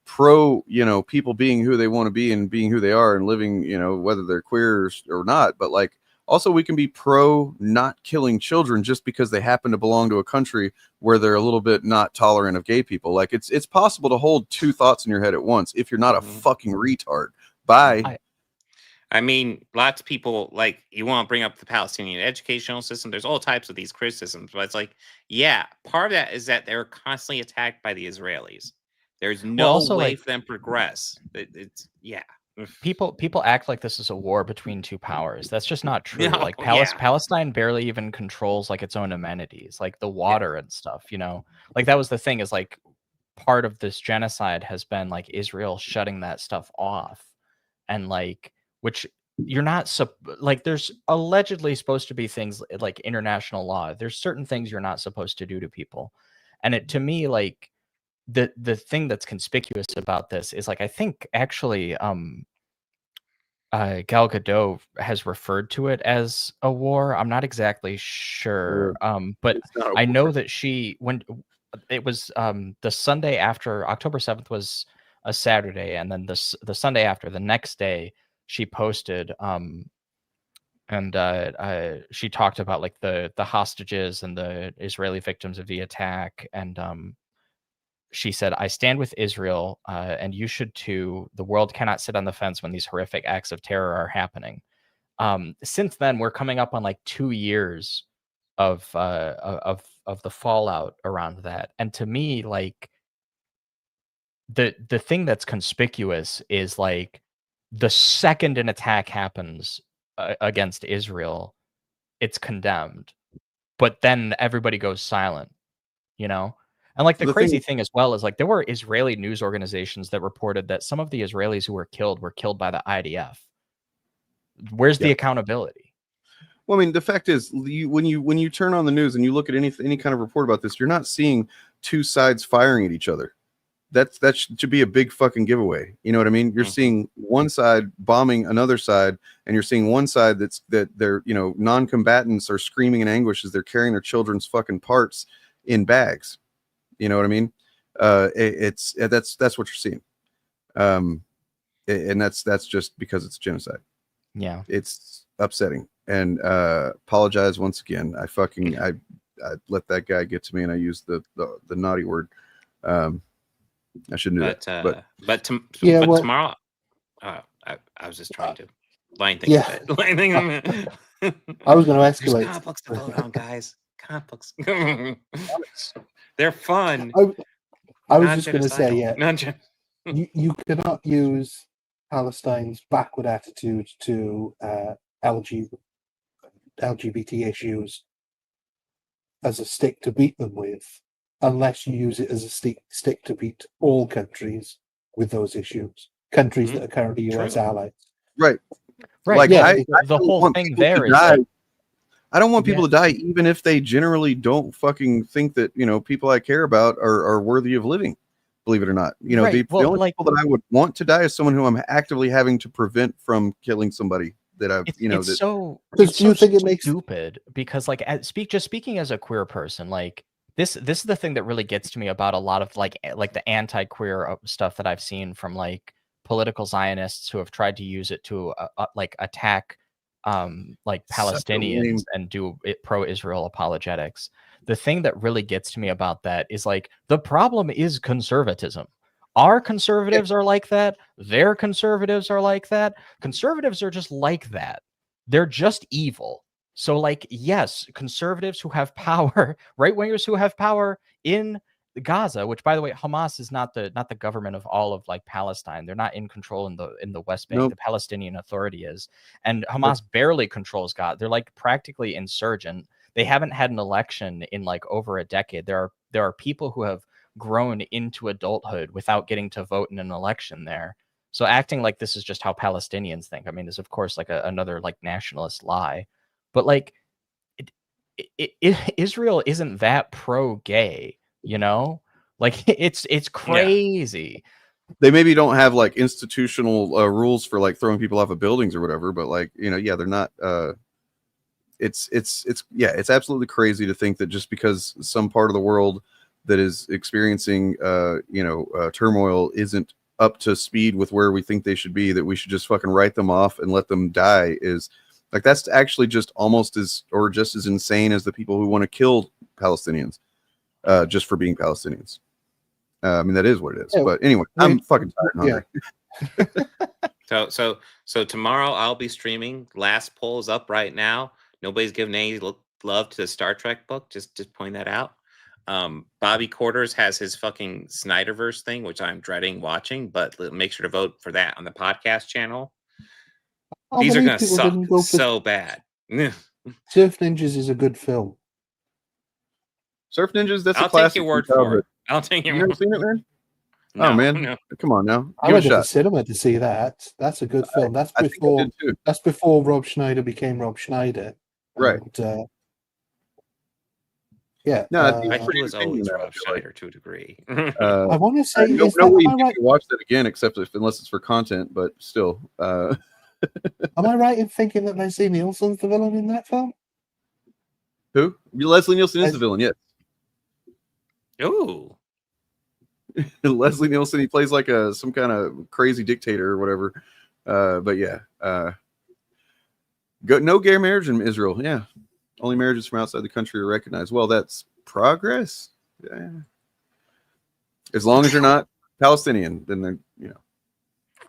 pro, people being who they want to be and being who they are and living, whether they're queer or not. But like, also we can be pro not killing children just because they happen to belong to a country where they're a little bit not tolerant of gay people. Like, it's possible to hold two thoughts in your head at once if you're not a fucking retard. Bye. I mean, lots of people, like, you want to bring up the Palestinian educational system. There's all types of these criticisms, but it's like, yeah, part of that is that they're constantly attacked by the Israelis. There's no way for them to progress. People act like this is a war between two powers. That's just not true. No, like Palestine barely even controls like its own amenities, like the water and stuff. Like that was the thing, is like part of this genocide has been like Israel shutting that stuff off, and like, which you're not there's allegedly supposed to be things like international law. There's certain things you're not supposed to do to people. And to me, like the thing that's conspicuous about this is like, I think actually Gal Gadot has referred to it as a war. I'm not exactly sure. But I know that when it was the Sunday after October 7th was a Saturday, and then the Sunday after, the next day, she posted and she talked about like the hostages and the Israeli victims of the attack, and she said, "I stand with Israel, and you should too. The world cannot sit on the fence when these horrific acts of terror are happening." Since then, we're coming up on like 2 years of the fallout around that, and to me, like the thing that's conspicuous is like, the second an attack happens against Israel, it's condemned, but then everybody goes silent, And like the crazy thing as well is like, there were Israeli news organizations that reported that some of the Israelis who were killed by the IDF. Where's the accountability? Well, I mean, the fact is, when you turn on the news and you look at any kind of report about this, you're not seeing two sides firing at each other. That should be a big fucking giveaway. You know what I mean? You're seeing one side bombing another side, and you're seeing one side that they're non-combatants are screaming in anguish as they're carrying their children's fucking parts in bags. You know what I mean? That's what you're seeing, and that's just because it's genocide. Yeah, it's upsetting. And apologize once again. I let that guy get to me, and I used the naughty word. I shouldn't do that. But tomorrow, I was just trying to line things. Yeah. Line things. I was going to escalate. There's comic books to vote on, guys. Comic books. They're fun. I was just going to say, you cannot use Palestine's backward attitude to LGBT issues as a stick to beat them with, unless you use it as a stick to beat all countries with those issues, countries that are currently US allies. Right. Like, the whole thing there is I don't want people to die, even if they generally don't fucking think that people I care about are worthy of living. Believe it or not, the only people that I would want to die is someone who I'm actively having to prevent from killing somebody that I've it's so stupid because like speaking as a queer person, like this is the thing that really gets to me about a lot of like the anti-queer stuff that I've seen from like political Zionists who have tried to use it to like attack like Palestinians and do pro-Israel apologetics. The thing that really gets to me about that is like, the problem is conservatism. Our conservatives are like that. Their conservatives are like that. Conservatives are just like that. They're just evil. So, like, yes, conservatives who have power, right-wingers who have power in Gaza, which, by the way, Hamas is not the government of all of like Palestine. They're not in control in the West Bank. Nope. The Palestinian Authority is, and Hamas barely controls Gaza. They're like practically insurgent. They haven't had an election in like over a decade. There are people who have grown into adulthood without getting to vote in an election there. So acting like this is just how Palestinians think, I mean, is of course like another like nationalist lie. But like, Israel isn't that pro-gay, you know? Like it's crazy. They maybe don't have like institutional rules for like throwing people off of buildings or whatever, but like, you know, yeah, they're not. It's absolutely crazy to think that just because some part of the world that is experiencing turmoil isn't up to speed with where we think they should be, that we should just fucking write them off and let them die. Is like, that's actually just almost as or just as insane as the people who want to kill Palestinians just for being Palestinians. I mean, that is what it is. But anyway, I'm fucking tired and hungry. So tomorrow I'll be streaming. Last poll is up right now. Nobody's giving any love to the Star Trek book. Just point that out. Bobby Quarters has his fucking Snyderverse thing, which I'm dreading watching, but make sure to vote for that on the podcast channel. These are going to suck so bad. Surf Ninjas is a good film. Surf Ninjas, that's I'll a classic. take your word for it. I'll take your word. You never seen it, man? No, oh man, no. Come on now. I went to the cinema to see that. That's a good film. That's before Rob Schneider became Rob Schneider. Right. And, yeah. No, I think it was always Rob Schneider to a degree. I want to say, no way you can watch that again, except unless it's for content. But still, am I right in thinking that Leslie Nielsen's the villain in that film? Who? Leslie Nielsen is the villain. Yes. Ooh. Leslie Nielsen. He plays like some kind of crazy dictator or whatever. But yeah. No gay marriage in Israel. Yeah. Only marriages from outside the country are recognized. Well, that's progress. Yeah. As long as you're not Palestinian, then they're, you know.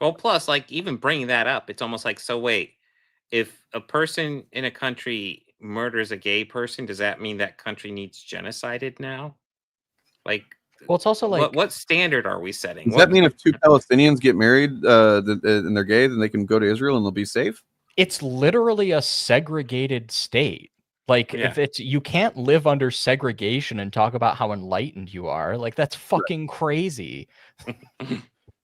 Well, plus, like, even bringing that up, it's almost like, so wait, if a person in a country murders a gay person, does that mean that country needs genocided now? Like, well, it's also like, what standard are we setting? Does that mean if two Palestinians get married and they're gay, then they can go to Israel and they'll be safe? It's literally a segregated state. Like, if it's, you can't live under segregation and talk about how enlightened you are. Like, that's fucking crazy.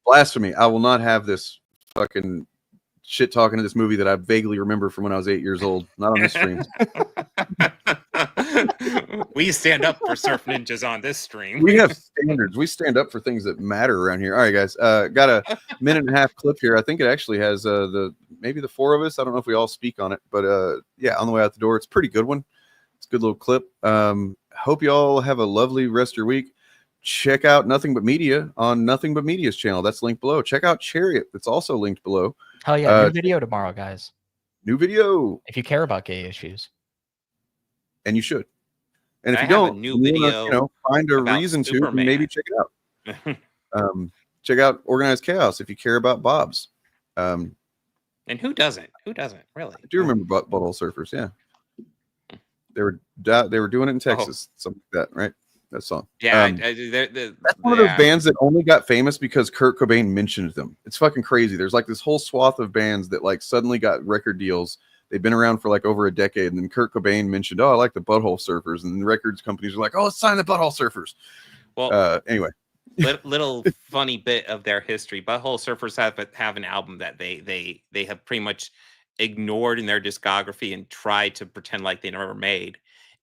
Blasphemy. I will not have this fucking shit talking to this movie that I vaguely remember from when I was 8 years old. Not on this stream. We stand up for Surf Ninjas on this stream. We have standards. We stand up for things that matter around here. All right, guys. Got a minute and a half clip here. I think it actually has maybe the four of us. I don't know if we all speak on it, but yeah, on the way out the door. It's a pretty good one. It's a good little clip. Hope you all have a lovely rest of your week. Check out Nothing But Media on Nothing But Media's channel. That's linked below. Check out Chariot. That's also linked below. Hell yeah, new video tomorrow, guys. New video. If you care about gay issues. And you should. And if you don't, find a reason to, maybe check it out. Check out Organized Chaos if you care about Bob's. And who doesn't? Who doesn't, really? I do remember Butthole Surfers, yeah. They were doing it in Texas, something like that, right? That song. Yeah, that's one of those bands that only got famous because Kurt Cobain mentioned them. It's fucking crazy. There's like this whole swath of bands that like suddenly got record deals. They've been around for like over a decade, and then Kurt Cobain mentioned, "Oh, I like the Butthole Surfers," and the records companies are like, "Oh, let's sign the Butthole Surfers." Well, anyway, little funny bit of their history. Butthole Surfers have an album that they have pretty much ignored in their discography and tried to pretend like they never made.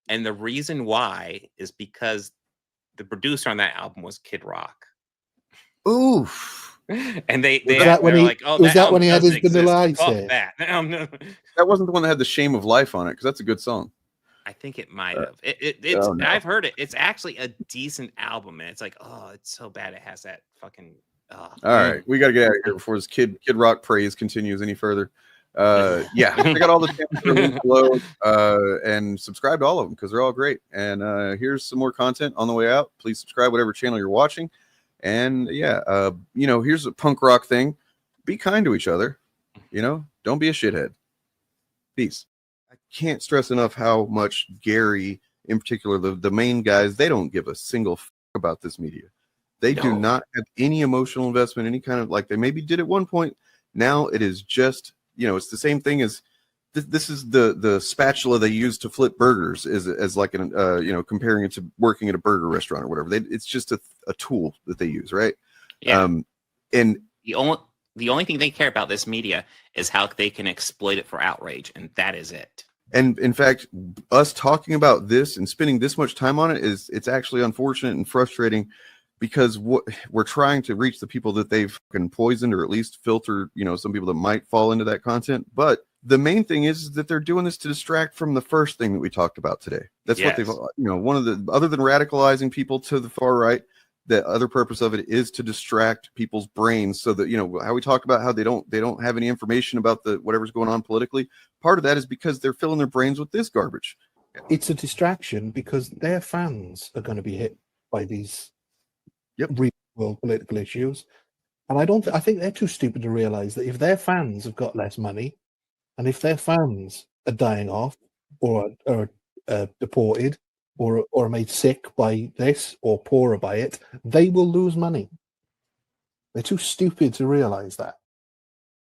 And the reason why is because the producer on that album was Kid Rock. Oof. And they like, oh, was that when he had his Vanilla Ice? That wasn't the one that had the Shame of Life on it, because that's a good song. I think it might have. It's no. I've heard it. It's actually a decent album, and it's like, oh, it's so bad it has that fucking. All right, we got to get out of here before this Kid Rock praise continues any further. Yeah, check out all the channels below, and subscribe to all of them because they're all great. And here's some more content on the way out. Please subscribe whatever channel you're watching. And yeah, here's a punk rock thing: be kind to each other. Don't be a shithead. Peace. I can't stress enough how much Gary, in particular, the main guys, they don't give a single fuck about this media. They do not have any emotional investment, any kind of, like, they maybe did at one point. Now it is just, it's the same thing as this is the spatula they use to flip burgers as like an comparing it to working at a burger restaurant or whatever. It's just a tool that they use, right? Yeah. And the only thing they care about this media is how they can exploit it for outrage, and that is it. And in fact, us talking about this and spending this much time on it's actually unfortunate and frustrating, because we're trying to reach the people that they've fucking poisoned, or at least filter, some people that might fall into that content. But the main thing is that they're doing this to distract from the first thing that we talked about today. That's what they've, one of the, other than radicalizing people to the far right, the other purpose of it is to distract people's brains, so that, how we talk about how they don't have any information about whatever's going on politically. Part of that is because they're filling their brains with this garbage. It's a distraction because their fans are going to be hit by these real world political issues. And I think they're too stupid to realize that if their fans have got less money, and if their fans are dying off or are deported or are made sick by this or poorer by it, they will lose money. They're too stupid to realize that.